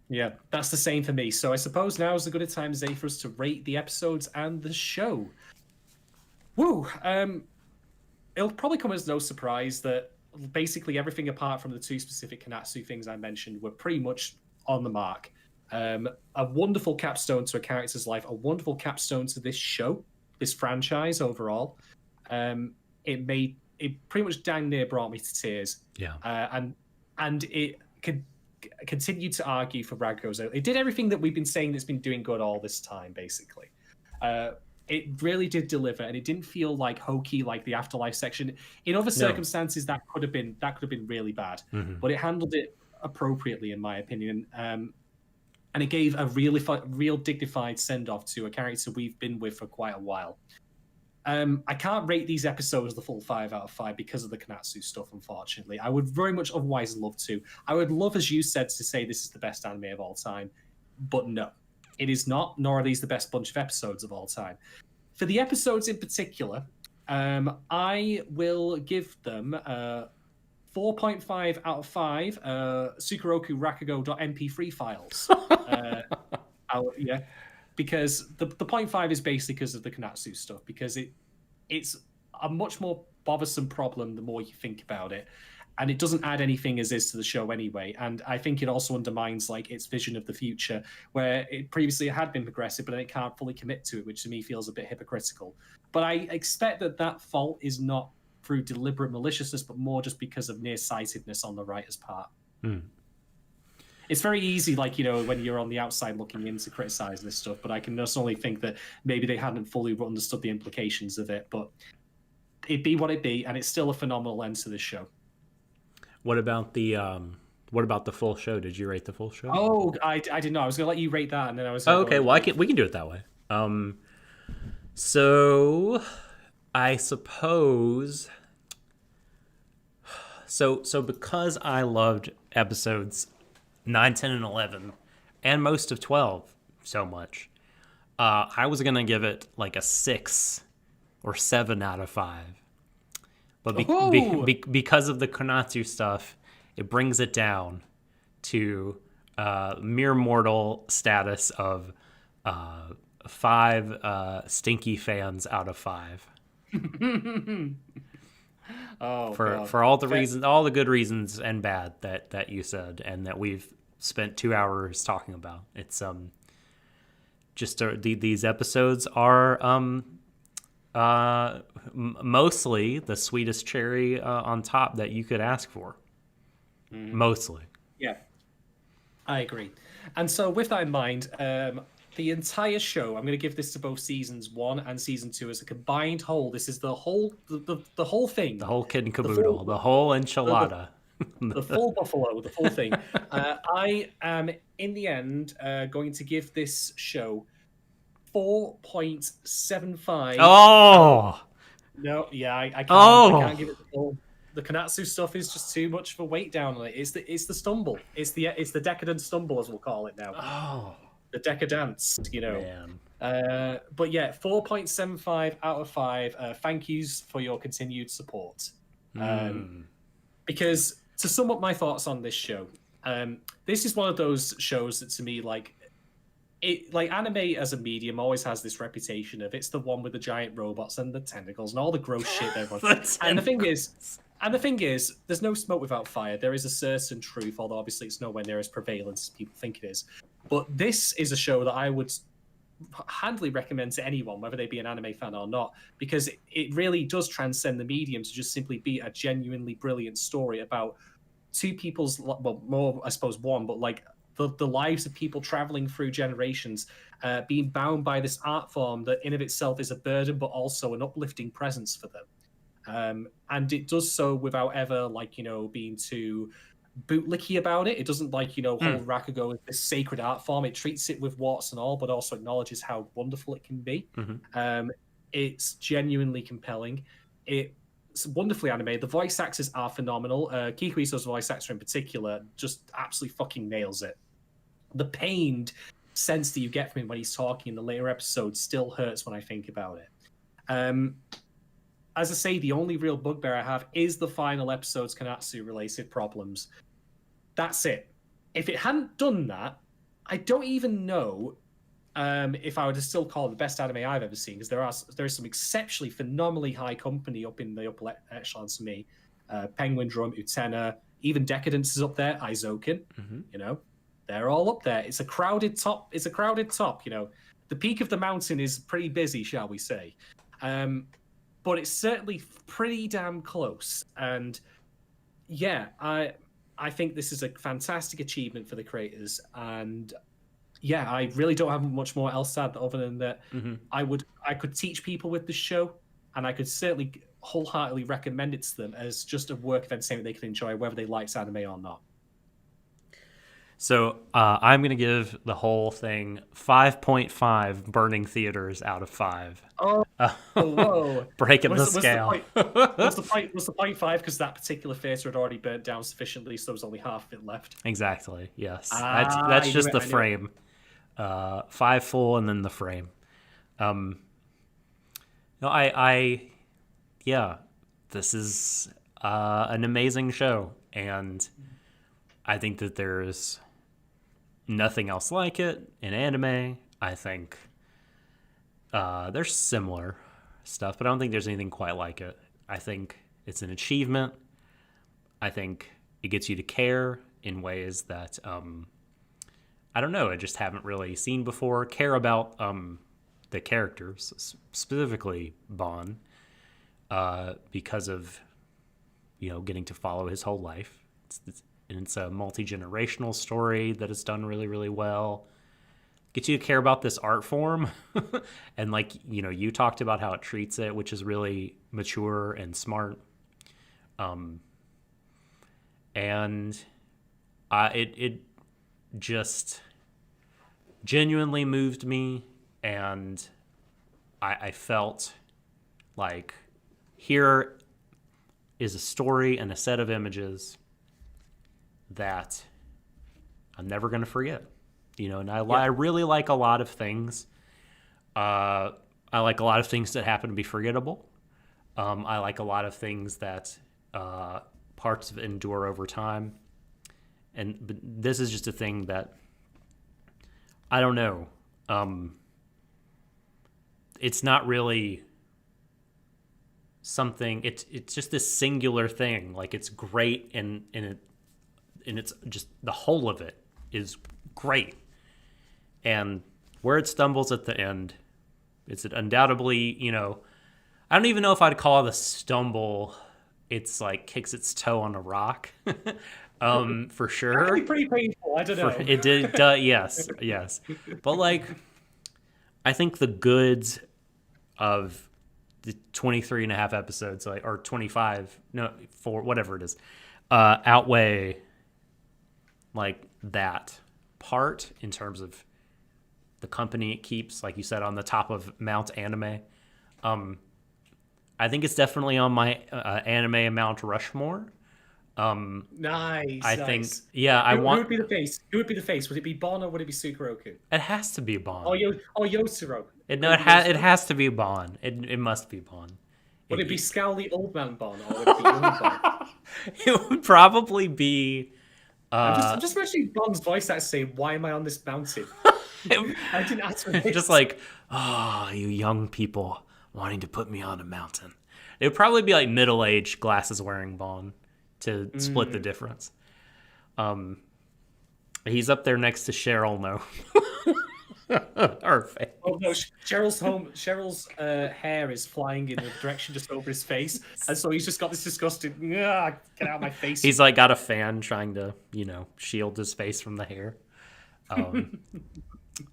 Yeah, that's the same for me. So I suppose now is as good a time as any for us to rate the episodes and the show. Woo! It'll probably come as no surprise that basically everything apart from the two specific Konatsu things I mentioned were pretty much on the mark. A wonderful capstone to a character's life, a wonderful capstone to this show, this franchise overall. It pretty much dang near brought me to tears. Yeah. And it could continue to argue for Rakugo's. It did everything that we've been saying that's been doing good all this time, basically. It really did deliver, and it didn't feel like hokey like the Afterlife section. In other circumstances, that could have been really bad, but it handled it appropriately, in my opinion. And it gave a real dignified send off to a character we've been with for quite a while. I can't rate these episodes the full 5 out of 5 because of the Konatsu stuff, unfortunately. I would very much otherwise love to. I would love, as you said, to say this is the best anime of all time, but no. It is not, nor are these the best bunch of episodes of all time. For the episodes in particular, I will give them 4.5 out of 5 Sukuroku Rakugo.mp3 files. Because the 0.5 is basically because of the Konatsu stuff, because it's a much more bothersome problem the more you think about it. And it doesn't add anything as is to the show anyway. And I think it also undermines its vision of the future, where it previously had been progressive, but then it can't fully commit to it, which to me feels a bit hypocritical. But I expect that fault is not through deliberate maliciousness, but more just because of nearsightedness on the writer's part. It's very easy, when you're on the outside looking in to criticize this stuff, but I can just only think that maybe they hadn't fully understood the implications of it. But it be what it be, and it's still a phenomenal end to the show. What about the full show? Did you rate the full show? Oh, I didn't know. I was going to let you rate that, and then I was. Okay. Well, we can do it that way. So I suppose. So because I loved episodes 9, 10, and 11, and most of 12 so much, I was gonna give it a 6 or 7 out of 5. But because of the Konatsu stuff, it brings it down to mere mortal status of 5 stinky fans out of 5. For all the reasons, all the good reasons and bad that you said, and that we've spent 2 hours talking about. It's these episodes are mostly the sweetest cherry on top that you could ask for. Mostly. Yeah, I agree. And so with that in mind, the entire show, I'm going to give this to both seasons 1 and season 2 as a combined whole. This is the whole thing. The whole kid and caboodle. The whole enchilada. The full buffalo, the full thing. I am, in the end, going to give this show 4.75. Oh! No, yeah, I can't. I can't give it the full. The Konatsu stuff is just too much for weight down on it. It's the stumble. It's the decadent stumble, as we'll call it now. Oh, the decadence, Man. But yeah, 4.75 out of 5. Thank yous for your continued support. Because to sum up my thoughts on this show, this is one of those shows that to me anime as a medium always has this reputation of it's the one with the giant robots and the tentacles and all the gross shit everyone. And the thing is, there's no smoke without fire. There is a certain truth, although obviously it's nowhere near as prevalent as people think it is. But this is a show that I would handily recommend to anyone, whether they be an anime fan or not, because it really does transcend the medium to just simply be a genuinely brilliant story about two people's, well, more I suppose one, but the lives of people traveling through generations, being bound by this art form that in of itself is a burden, but also an uplifting presence for them. And it does so without ever, being too bootlicky about it. It doesn't hold Rakugo as this sacred art form. It treats it with warts and all, but also acknowledges how wonderful it can be. It's genuinely compelling. It's wonderfully animated. The voice actors are phenomenal. Kikuiso's voice actor in particular just absolutely fucking nails it. The pained sense that you get from him when he's talking in the later episodes still hurts when I think about it. As I say, the only real bugbear I have is the final episode's Kanatsu-related problems. That's it. If it hadn't done that, I don't even know if I would still call it the best anime I've ever seen, because there is some exceptionally phenomenally high company up in the upper echelons for me. Penguin Drum, Utena, even Decadence is up there. Aizokin, you know, they're all up there. It's a crowded top. It's a crowded top. You know, the peak of the mountain is pretty busy, shall we say? But it's certainly pretty damn close. And yeah, I think this is a fantastic achievement for the creators. And yeah, I really don't have much more else to add other than that. I could teach people with the show, and I could certainly wholeheartedly recommend it to them as just a work of entertainment they can enjoy, whether they like anime or not. So I'm going to give the whole thing 5.5 burning theaters out of 5. Oh, whoa. Breaking the scale. Was the 0.5 because that particular theater had already burnt down sufficiently, so there was only half of it left? Exactly, yes. That's just the frame. 5 full and then the frame. Yeah, this is an amazing show, and I think that there's nothing else like it in anime. I think there's similar stuff, but I don't think there's anything quite like it. I think it's an achievement. I think it gets you to care in ways that I don't know, I just haven't really seen before. Care about the characters, specifically Bon, because of, you know, getting to follow his whole life. It's a multi-generational story that is done really, really well. Gets you to care about this art form. And like, you know, you talked about how it treats it, which is really mature and smart. And it just genuinely moved me, and I felt like here is a story and a set of images that I'm never going to forget. You know, and I really like a lot of things. I like a lot of things that happen to be forgettable. I like a lot of things that parts of it endure over time. But this is just a thing that, I don't know. It's not really something. It's just this singular thing. Like, it's great, and it's just the whole of it is great. And where it stumbles at the end, it's undoubtedly, you know, I don't even know if I'd call it a stumble. It's like kicks its toe on a rock. For sure. That'd be pretty painful. I don't know. It did. Yes. But like, I think the goods of the 23 and a half episodes, like, or 25, no, 4, whatever it is, outweigh like that part in terms of the company it keeps, like you said, on the top of Mount Anime. I think it's definitely on my anime Mount Rushmore. Nice. I think, yeah. Who would be the face? Who would be the face? Would it be Bon or would it be Sukeroku? It has to be Bon. Or Yotaro? It has to be Bon. It must be Bon. Would it be Scowly Old Man Bon or would it be Young Bon? It would probably be. I'm just imagining Bon's voice actor saying, "Why am I on this mountain?" I didn't ask for this. Just like, oh, you young people wanting to put me on a mountain. It would probably be like middle-aged, glasses-wearing Bon to split the difference. He's up there next to Cheryl, no. Her face. Oh no, Cheryl's hair is flying in the direction just over his face, and so he's just got this disgusting, get out of my face. He's like got a fan trying to, you know, shield his face from the hair.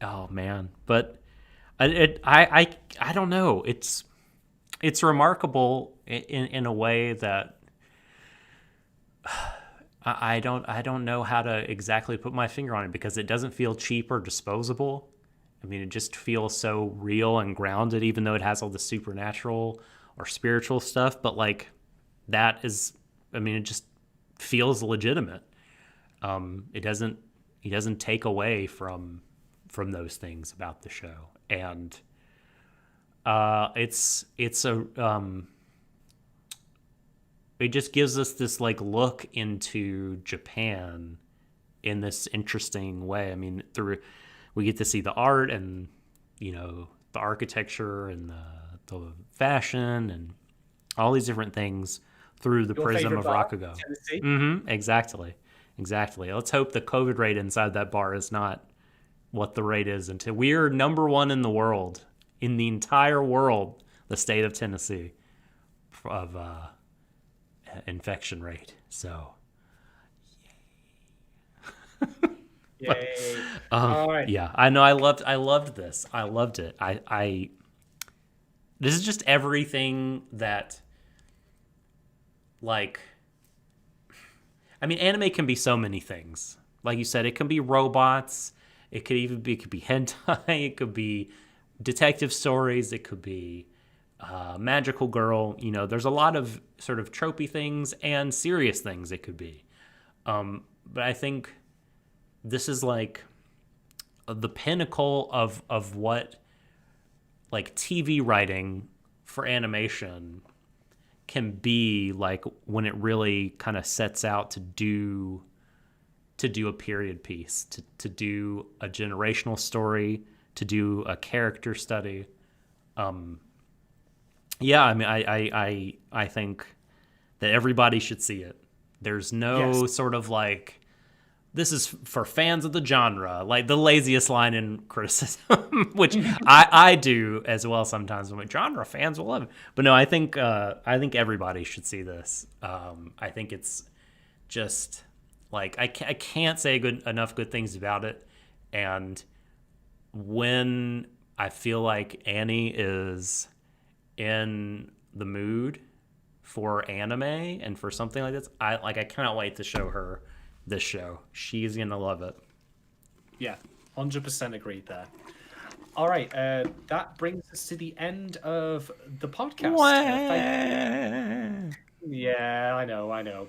Oh man, but I don't know. It's remarkable in a way that I don't know how to exactly put my finger on it, because it doesn't feel cheap or disposable. I mean, it just feels so real and grounded, even though it has all the supernatural or spiritual stuff. But like, that is, I mean, it just feels legitimate. It doesn't take away from those things about the show, and it's a it just gives us this like look into Japan in this interesting way. I mean, we get to see the art and, you know, the architecture and the fashion and all these different things through the prism of Rakugo. Exactly. Let's hope the COVID rate inside that bar is not what the rate is until we're number one in the world, in the entire world, the state of Tennessee, of infection rate. So, yay! All right. Yeah, I know. I loved this. I loved it. This is just everything that, like, I mean, anime can be so many things. Like you said, it can be robots. It could be hentai. It could be detective stories. It could be magical girl. You know, there's a lot of sort of tropey things and serious things it could be. But I think this is like the pinnacle of what like TV writing for animation can be like when it really kind of sets out to do a period piece, to do a generational story, to do a character study. Yeah, I mean, I think that everybody should see it. There's no sort of like, this is for fans of the genre, like the laziest line in criticism, which I do as well sometimes. I'm like, genre fans will love it, but no, I think everybody should see this. I think it's just like I can't say enough good things about it, and when I feel like Annie is in the mood for anime and for something like this, I cannot wait to show her this show. She's gonna love it. Yeah, 100% agreed there. All right, that brings us to the end of the podcast. Yeah, I know.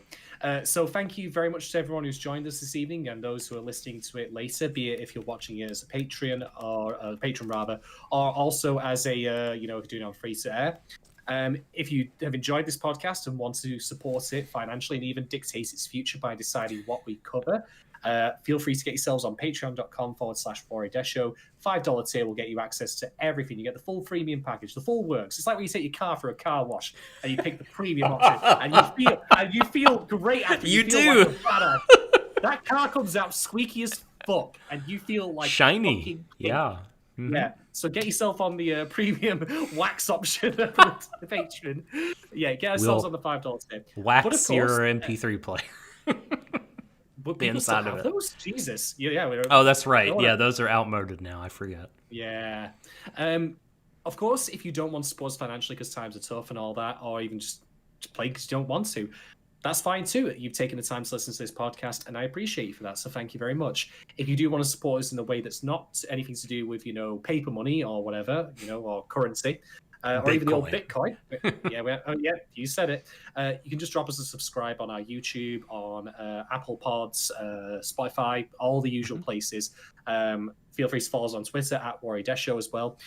So thank you very much to everyone who's joined us this evening and those who are listening to it later, be it if you're watching it as a Patreon or a patron rather, or also as a if you're doing it on free to air. If you have enjoyed this podcast and want to support it financially and even dictate its future by deciding what we cover, feel free to get yourselves on patreon.com/Warui Deshou. $5 tier will get you access to everything. You get the full premium package, the full works. It's like when you take your car for a car wash and you pick the premium option and you feel great after you feel like a badass. That car comes out squeaky as fuck and you feel like shiny. Yeah. Mm-hmm. Yeah, so get yourself on the premium wax option of the Patreon. Yeah, get ourselves on the $5 tip. Wax but of course, your MP3 player. But people still have those? Jesus. Yeah. Oh, that's right. Yeah, those are outmoded now. I forget. Yeah. Of course, if you don't want to support us financially because times are tough and all that, or even just play because you don't want to, that's fine too. You've taken the time to listen to this podcast, and I appreciate you for that. So thank you very much. If you do want to support us in a way that's not anything to do with, paper money or whatever, or currency, or even the old Bitcoin. Yeah, you said it. You can just drop us a subscribe on our YouTube, on Apple Pods, Spotify, all the usual places. Feel free to follow us on Twitter at Warui Deshou as well.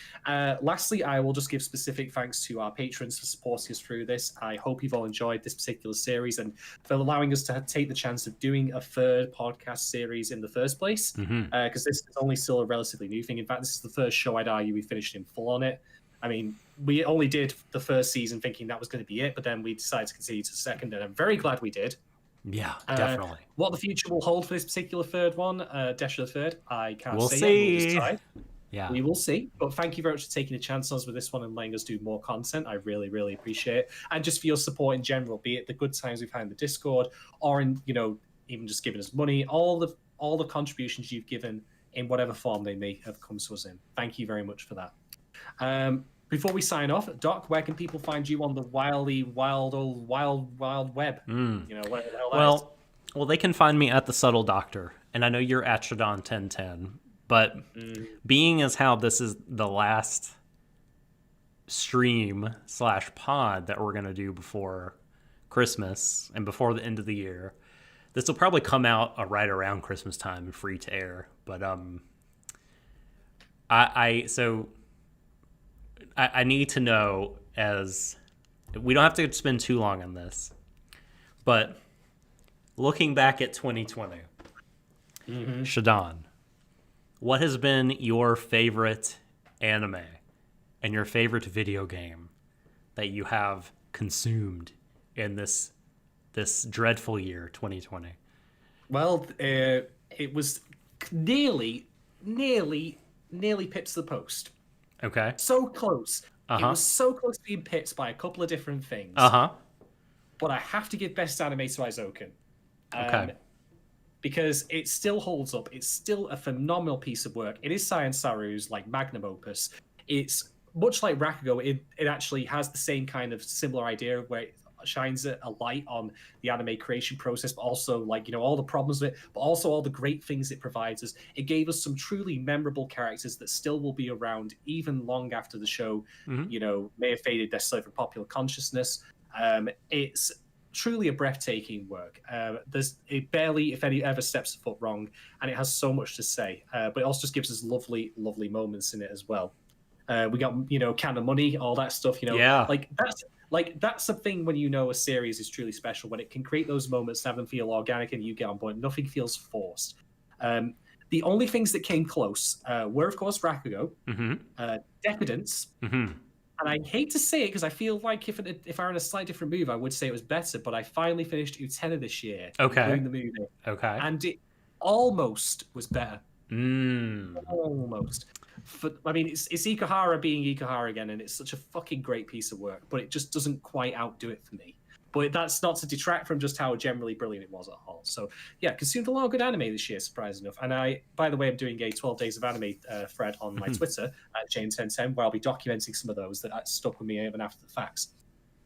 Lastly, I will just give specific thanks to our patrons for supporting us through this. I hope you've all enjoyed this particular series and for allowing us to take the chance of doing a third podcast series in the first place, because this is only still a relatively new thing. In fact, this is the first show I'd argue we finished in full on it. I mean, we only did the first season thinking that was going to be it, but then we decided to continue to the second, and I'm very glad we did. Yeah, definitely. What the future will hold for this particular third one, Deshou the Third, I can't we'll see. Yeah, we will see. But thank you very much for taking a chance on us with this one and letting us do more content. I really, really appreciate it, and just for your support in general, be it the good times we've had in the Discord, or in even just giving us money, all the contributions you've given in whatever form they may have come to us in. Thank you very much for that. Before we sign off, Doc, where can people find you on the wild web? Whatever the hell that is. Well, they can find me at The Subtle Doctor, and I know you're at Shadon1010, But being as how this is the last stream / pod that we're going to do before Christmas and before the end of the year, this will probably come out right around Christmas time and free to air. But I need to know, as we don't have to spend too long on this, but looking back at 2020, Shadon, what has been your favorite anime and your favorite video game that you have consumed in this dreadful year, 2020? Well, it was nearly pips the post. Okay. So close. It was so close to being pipped by a couple of different things. But I have to give Best Anime to Izoken. Okay. Because it still holds up. It's still a phenomenal piece of work. It is Science Saru's like magnum opus. It's much like Rakugo. It actually has the same kind of similar idea where it shines a light on the anime creation process, but also like, you know, all the problems with it, but also all the great things it provides us. It gave us some truly memorable characters that still will be around even long after the show, you know, may have faded their from popular consciousness. It's truly a breathtaking work. It barely, if any, ever steps a foot wrong, and it has so much to say. But it also just gives us lovely moments in it as well. We got, you know, Can of Money, all that stuff. You know, that's the thing when you know a series is truly special, when it can create those moments, have them feel organic, and you get on board. Nothing feels forced. The only things that came close were, of course, Rakugo, Decadence. And I hate to say it because I feel like if I were in a slightly different move, I would say it was better. But I finally finished Utena this year, including the movie. Okay. And it almost was better. Almost. I mean, it's Ikuhara being Ikuhara again, and it's such a fucking great piece of work. But it just doesn't quite outdo it for me. But that's not to detract from just how generally brilliant it was at all. So, yeah, consumed a lot of good anime this year, surprising enough. And by the way, I'm doing a 12 Days of Anime thread on my Twitter at Jane1010, where I'll be documenting some of those that stuck with me even after the facts.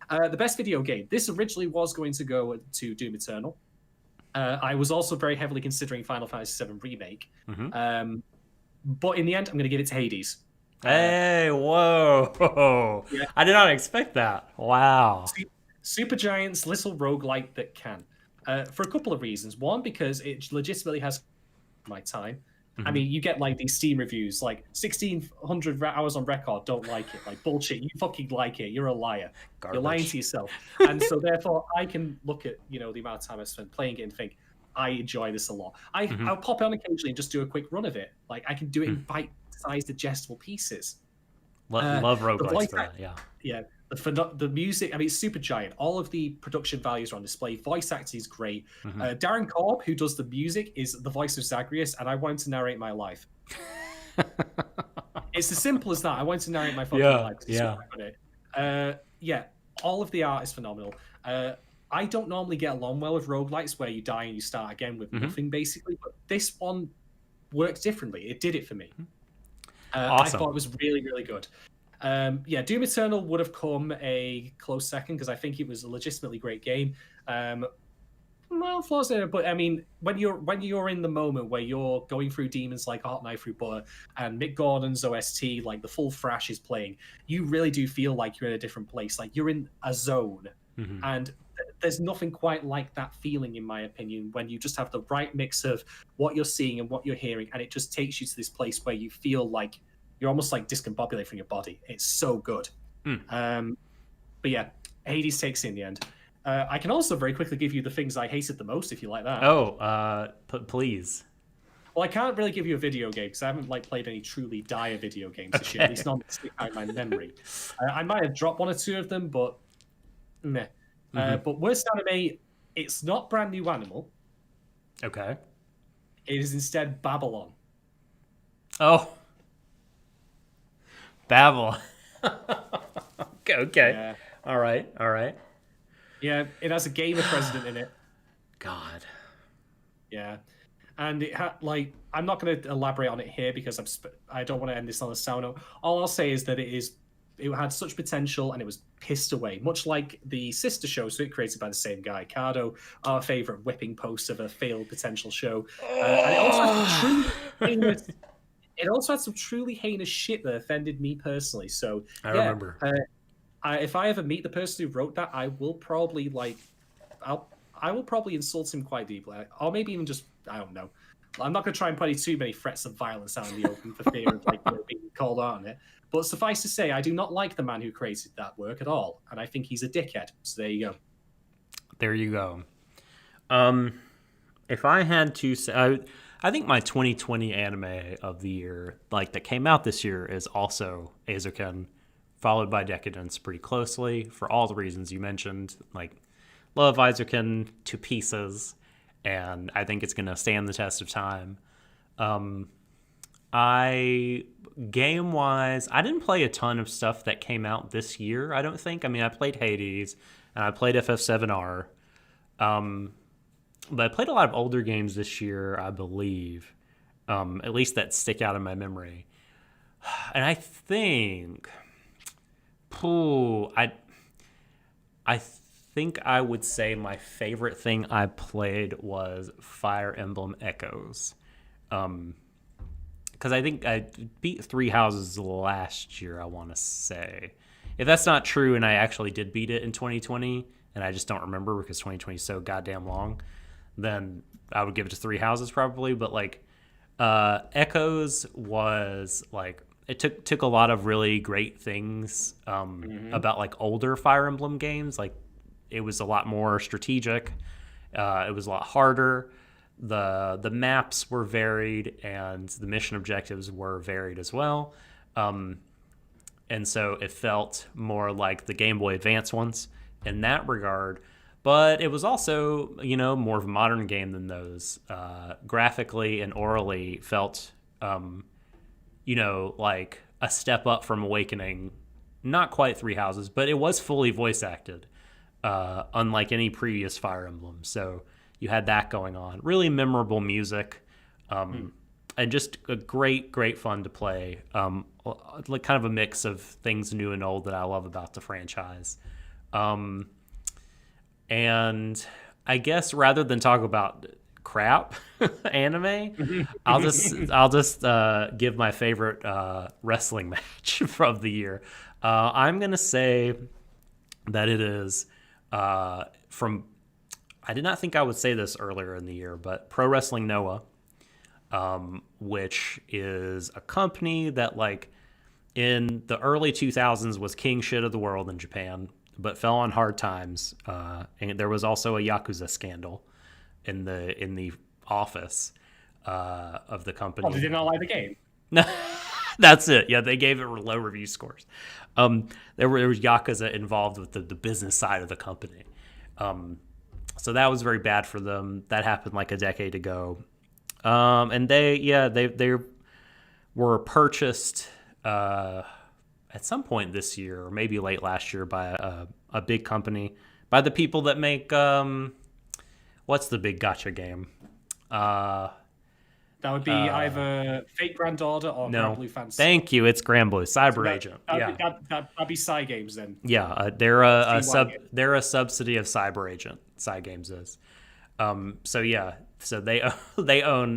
The best video game. This originally was going to go to Doom Eternal. I was also very heavily considering Final Fantasy VII Remake. But in the end, I'm going to give it to Hades. Hey, whoa. Yeah. I did not expect that. Wow. Supergiant's little roguelike that can. For a couple of reasons. One, because it legitimately has my time. I mean, you get like these Steam reviews, like 1,600 hours on record, don't like it. Like, bullshit, you fucking like it. You're a liar. Garbage. You're lying to yourself. And so therefore, I can look at, you know, the amount of time I spent playing it and think, I enjoy this a lot. I'll pop on occasionally and just do a quick run of it. Like, I can do it in bite-sized, digestible pieces. Love roguelikes for that, yeah. Yeah. The music, I mean, it's Supergiant. All of the production values are on display. Voice acting is great. Darren Korb, who does the music, is the voice of Zagreus, and I want him to narrate my life. It's as simple as that. I want to narrate my fucking life. Yeah, all of the art is phenomenal. I don't normally get along well with roguelikes where you die and you start again with nothing, basically, but this one works differently. It did it for me. Awesome. I thought it was really, really good. Doom Eternal would have come a close second because I think it was a legitimately great game. Well, flaws in it, but I mean, when you're in the moment where you're going through demons like a hot knife through butter, and Mick Gordon's OST, like the full thrash is playing, you really do feel like you're in a different place. Like you're in a zone, and there's nothing quite like that feeling, in my opinion, when you just have the right mix of what you're seeing and what you're hearing, and it just takes you to this place where you feel like you're almost like discombobulated from your body. It's so good. But yeah, Hades takes it in the end. I can also very quickly give you the things I hated the most, if you like that. Oh, please. Well, I can't really give you a video game because I haven't played any truly dire video games this year. At least not out of my memory. I might have dropped one or two of them, but meh. But worst anime, it's not Brand New Animal. Okay. It is instead Babylon. Oh. Babylon. Okay. Yeah. All right. Yeah, it has a gamer president in it. God. Yeah. And it had I'm not going to elaborate on it here because I don't want to end this on a sour note. All I'll say is that it had such potential and it was pissed away, much like the sister show, so it created by the same guy, Cardo, our favorite whipping post of a failed potential show. And it also has it also had some truly heinous shit that offended me personally. So I remember. If I ever meet the person who wrote that, I will probably I will probably insult him quite deeply, or maybe even just, I don't know. I'm not going to try and put too many threats of violence out in the open for fear of being called out on it. But suffice to say, I do not like the man who created that work at all, and I think he's a dickhead. So there you go. There you go. If I had to say, I think my 2020 anime of the year, like that came out this year, is also Eizouken, followed by Decadence pretty closely for all the reasons you mentioned. Like, love Eizouken to pieces, and I think it's going to stand the test of time. Game wise, I didn't play a ton of stuff that came out this year, I don't think. I mean, I played Hades and I played FF7R. But I played a lot of older games this year, I believe. At least that stick out in my memory. And I think, I think I would say my favorite thing I played was Fire Emblem Echoes. Because I think I beat Three Houses last year, I want to say. If that's not true and I actually did beat it in 2020, and I just don't remember because 2020 is so goddamn long, then I would give it to Three Houses probably. But like Echoes was like, it took a lot of really great things about like older Fire Emblem games. Like it was a lot more strategic. It was a lot harder. The maps were varied and the mission objectives were varied as well. And so it felt more like the Game Boy Advance ones in that regard. But it was also, more of a modern game than those. Graphically and orally felt, like a step up from Awakening. Not quite Three Houses, but it was fully voice acted, unlike any previous Fire Emblem. So you had that going on. Really memorable music, and just a great fun to play. Like kind of a mix of things new and old that I love about the franchise. And I guess rather than talk about crap anime, I'll just give my favorite wrestling match of the year. I'm gonna say that it is from. I did not think I would say this earlier in the year, but Pro Wrestling Noah, which is a company that like in the early 2000s was king shit of the world in Japan, but fell on hard times. And there was also a Yakuza scandal in the office of the company. Oh, they did not like the game? That's it. Yeah, they gave it low review scores. There was Yakuza involved with the business side of the company. So that was very bad for them. That happened like a decade ago. And they were purchased at some point this year, or maybe late last year, by a big company, by the people that make what's the big gacha game? That would be either Fate Grand Order or Grand Blue Fantasy. Thank you. It's Grand Blue Cyber Agent. That'd be Psy Games then. Yeah, they're a subsidy of Cyber Agent. Psy Games is. So they own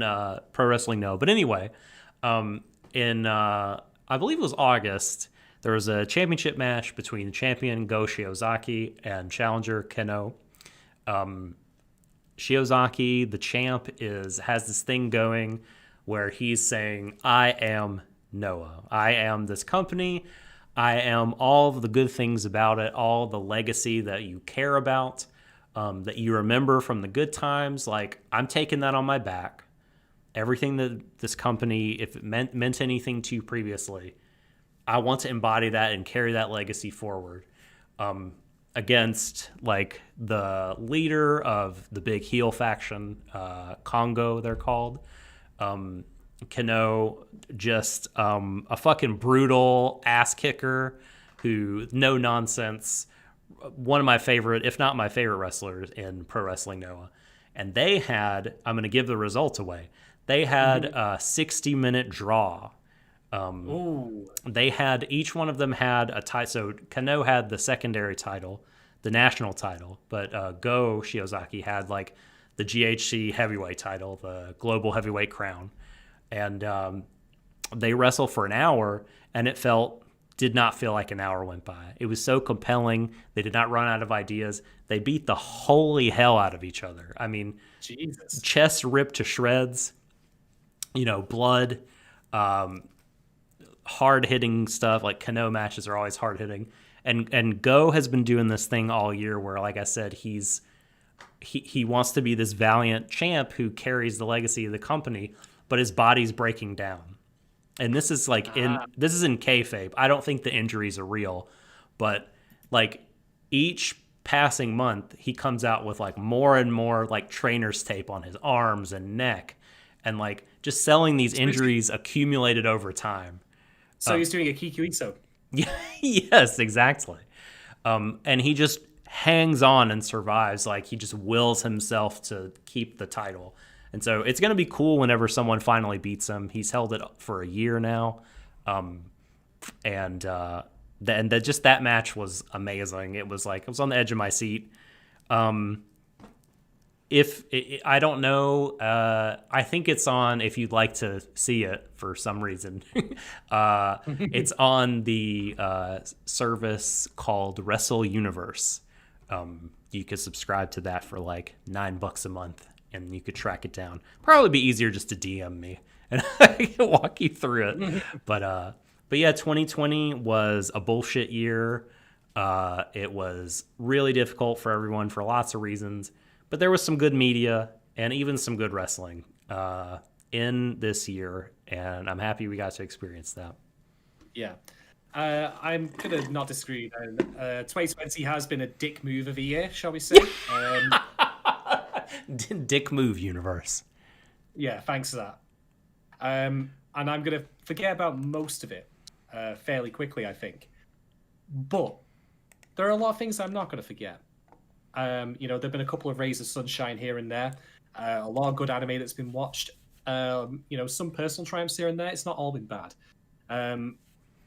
Pro Wrestling No. But anyway, in I believe it was August, there was a championship match between champion Go Shiozaki and challenger Keno. Shiozaki, the champ, has this thing going where he's saying, I am Noah. I am this company. I am all of the good things about it, all the legacy that you care about, that you remember from the good times. Like, I'm taking that on my back. Everything that this company, if it meant anything to you previously, I want to embody that and carry that legacy forward. Against like the leader of the big heel faction, Congo, they're called. Kano, just a fucking brutal ass kicker who, no nonsense, one of my favorite, if not my favorite wrestlers in Pro Wrestling Noah. And they had, I'm going to give the results away, they had a 60-minute draw. They had, each one of them had a title. So Kano had the secondary title, the national title, but Go Shiozaki had like the GHC heavyweight title, the global heavyweight crown. And they wrestle for an hour, and did not feel like an hour went by. It was so compelling. They did not run out of ideas. They beat the holy hell out of each other. I mean, Jesus. Chests ripped to shreds, blood, hard-hitting stuff. Like Kano matches are always hard-hitting. And Go has been doing this thing all year where, like I said, he wants to be this valiant champ who carries the legacy of the company, but his body's breaking down. And this is this is in kayfabe. I don't think the injuries are real, but like each passing month, he comes out with like more and more like trainer's tape on his arms and neck, and like just selling these injuries accumulated over time. So he's doing a Kiku-Iso. Yeah, yes, exactly. And he just hangs on and survives. Like he just wills himself to keep the title. And so it's going to be cool whenever someone finally beats him. He's held it for a year now. Just that match was amazing. It was on the edge of my seat. I don't know, I think it's on, if you'd like to see it for some reason, it's on the service called Wrestle Universe. You could subscribe to that for like $9 a month, and you could track it down. Probably be easier just to DM me and I can walk you through it. But yeah, 2020 was a bullshit year. It was really difficult for everyone for lots of reasons, but there was some good media and even some good wrestling in this year, and I'm happy we got to experience that. Yeah. I'm going to not disagree. 2020 has been a dick move of a year, shall we say. Dick move universe. Yeah, thanks for that. And I'm going to forget about most of it fairly quickly, I think. But there are a lot of things I'm not going to forget. There have been a couple of rays of sunshine here and there. A lot of good anime that's been watched. Some personal triumphs here and there. It's not all been bad.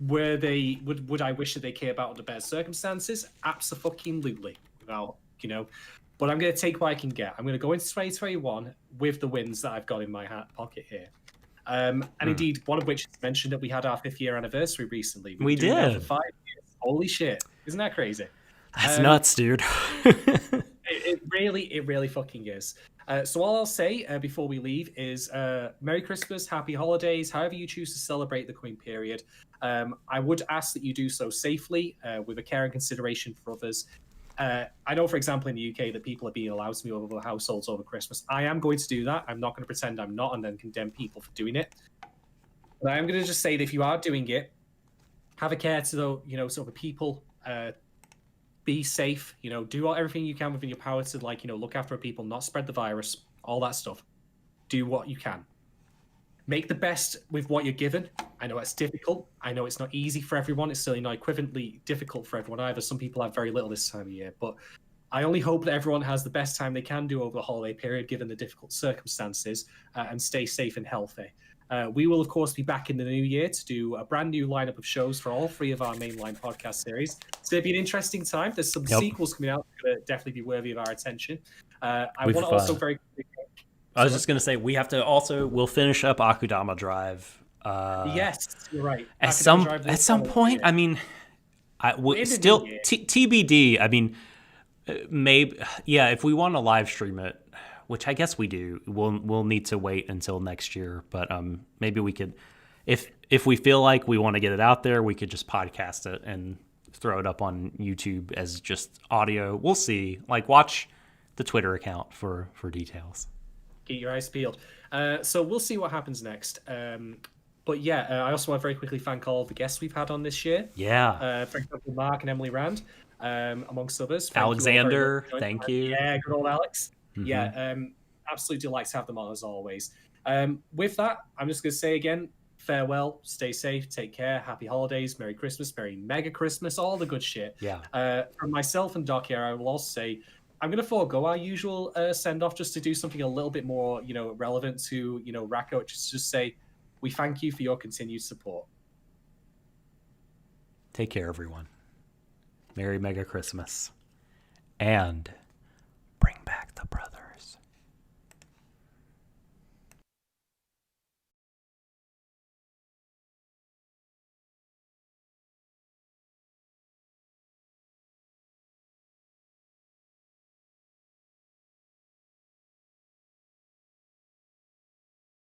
Would I wish that they came about under better circumstances? Absolutely. Well, but I'm going to take what I can get. I'm going to go into 2021 with the wins that I've got in my pocket here. Indeed, one of which is mentioned that we had our 5th year anniversary recently. We did. For 5 years. Holy shit. Isn't that crazy? That's nuts, dude. It really fucking is. So all I'll say before we leave is Merry Christmas, Happy Holidays, however you choose to celebrate the Queen period. I would ask that you do so safely, with a care and consideration for others. I know, for example, in the UK that people are being allowed to be over households over Christmas. I am going to do that. I'm not going to pretend I'm not and then condemn people for doing it. But I am going to just say that if you are doing it, have a care to the people. Be safe. Do everything you can within your power to look after people, not spread the virus, all that stuff. Do what you can. Make the best with what you're given. I know it's difficult. I know it's not easy for everyone. It's certainly not equivalently difficult for everyone either. Some people have very little this time of year, but I only hope that everyone has the best time they can do over the holiday period, given the difficult circumstances, and stay safe and healthy. We will, of course, be back in the new year to do a brand new lineup of shows for all 3 of our mainline podcast series. It's going to be an interesting time. There's some sequels coming out that are definitely be worthy of our attention. I want to also very quickly... I was just going to say, we have to also... We'll finish up Akudama Drive. Yes, you're right. At some point, I mean... still, TBD, I mean... Maybe... Yeah, if we want to live stream it, which I guess we do, we'll need to wait until next year. But maybe we could... If we feel like we want to get it out there, we could just podcast it and throw it up on YouTube as just audio. We'll see. Watch the Twitter account for details. Keep your eyes peeled. So we'll see what happens next. But yeah, I also want to very quickly thank all of the guests we've had on this year. Yeah. For example, Mark and Emily Rand, amongst others. Alexander, thank you. Yeah, good old Alex. Mm-hmm. Yeah, absolute delight to have them on as always. With that, I'm just going to say again, farewell, stay safe, take care, happy holidays, Merry Christmas, Merry Mega Christmas, all the good shit. Yeah. From myself and Doc here, I will also say, I'm going to forego our usual send-off just to do something a little bit more, relevant to, Rako. Just say, we thank you for your continued support. Take care, everyone. Merry Mega Christmas. And bring back the brother.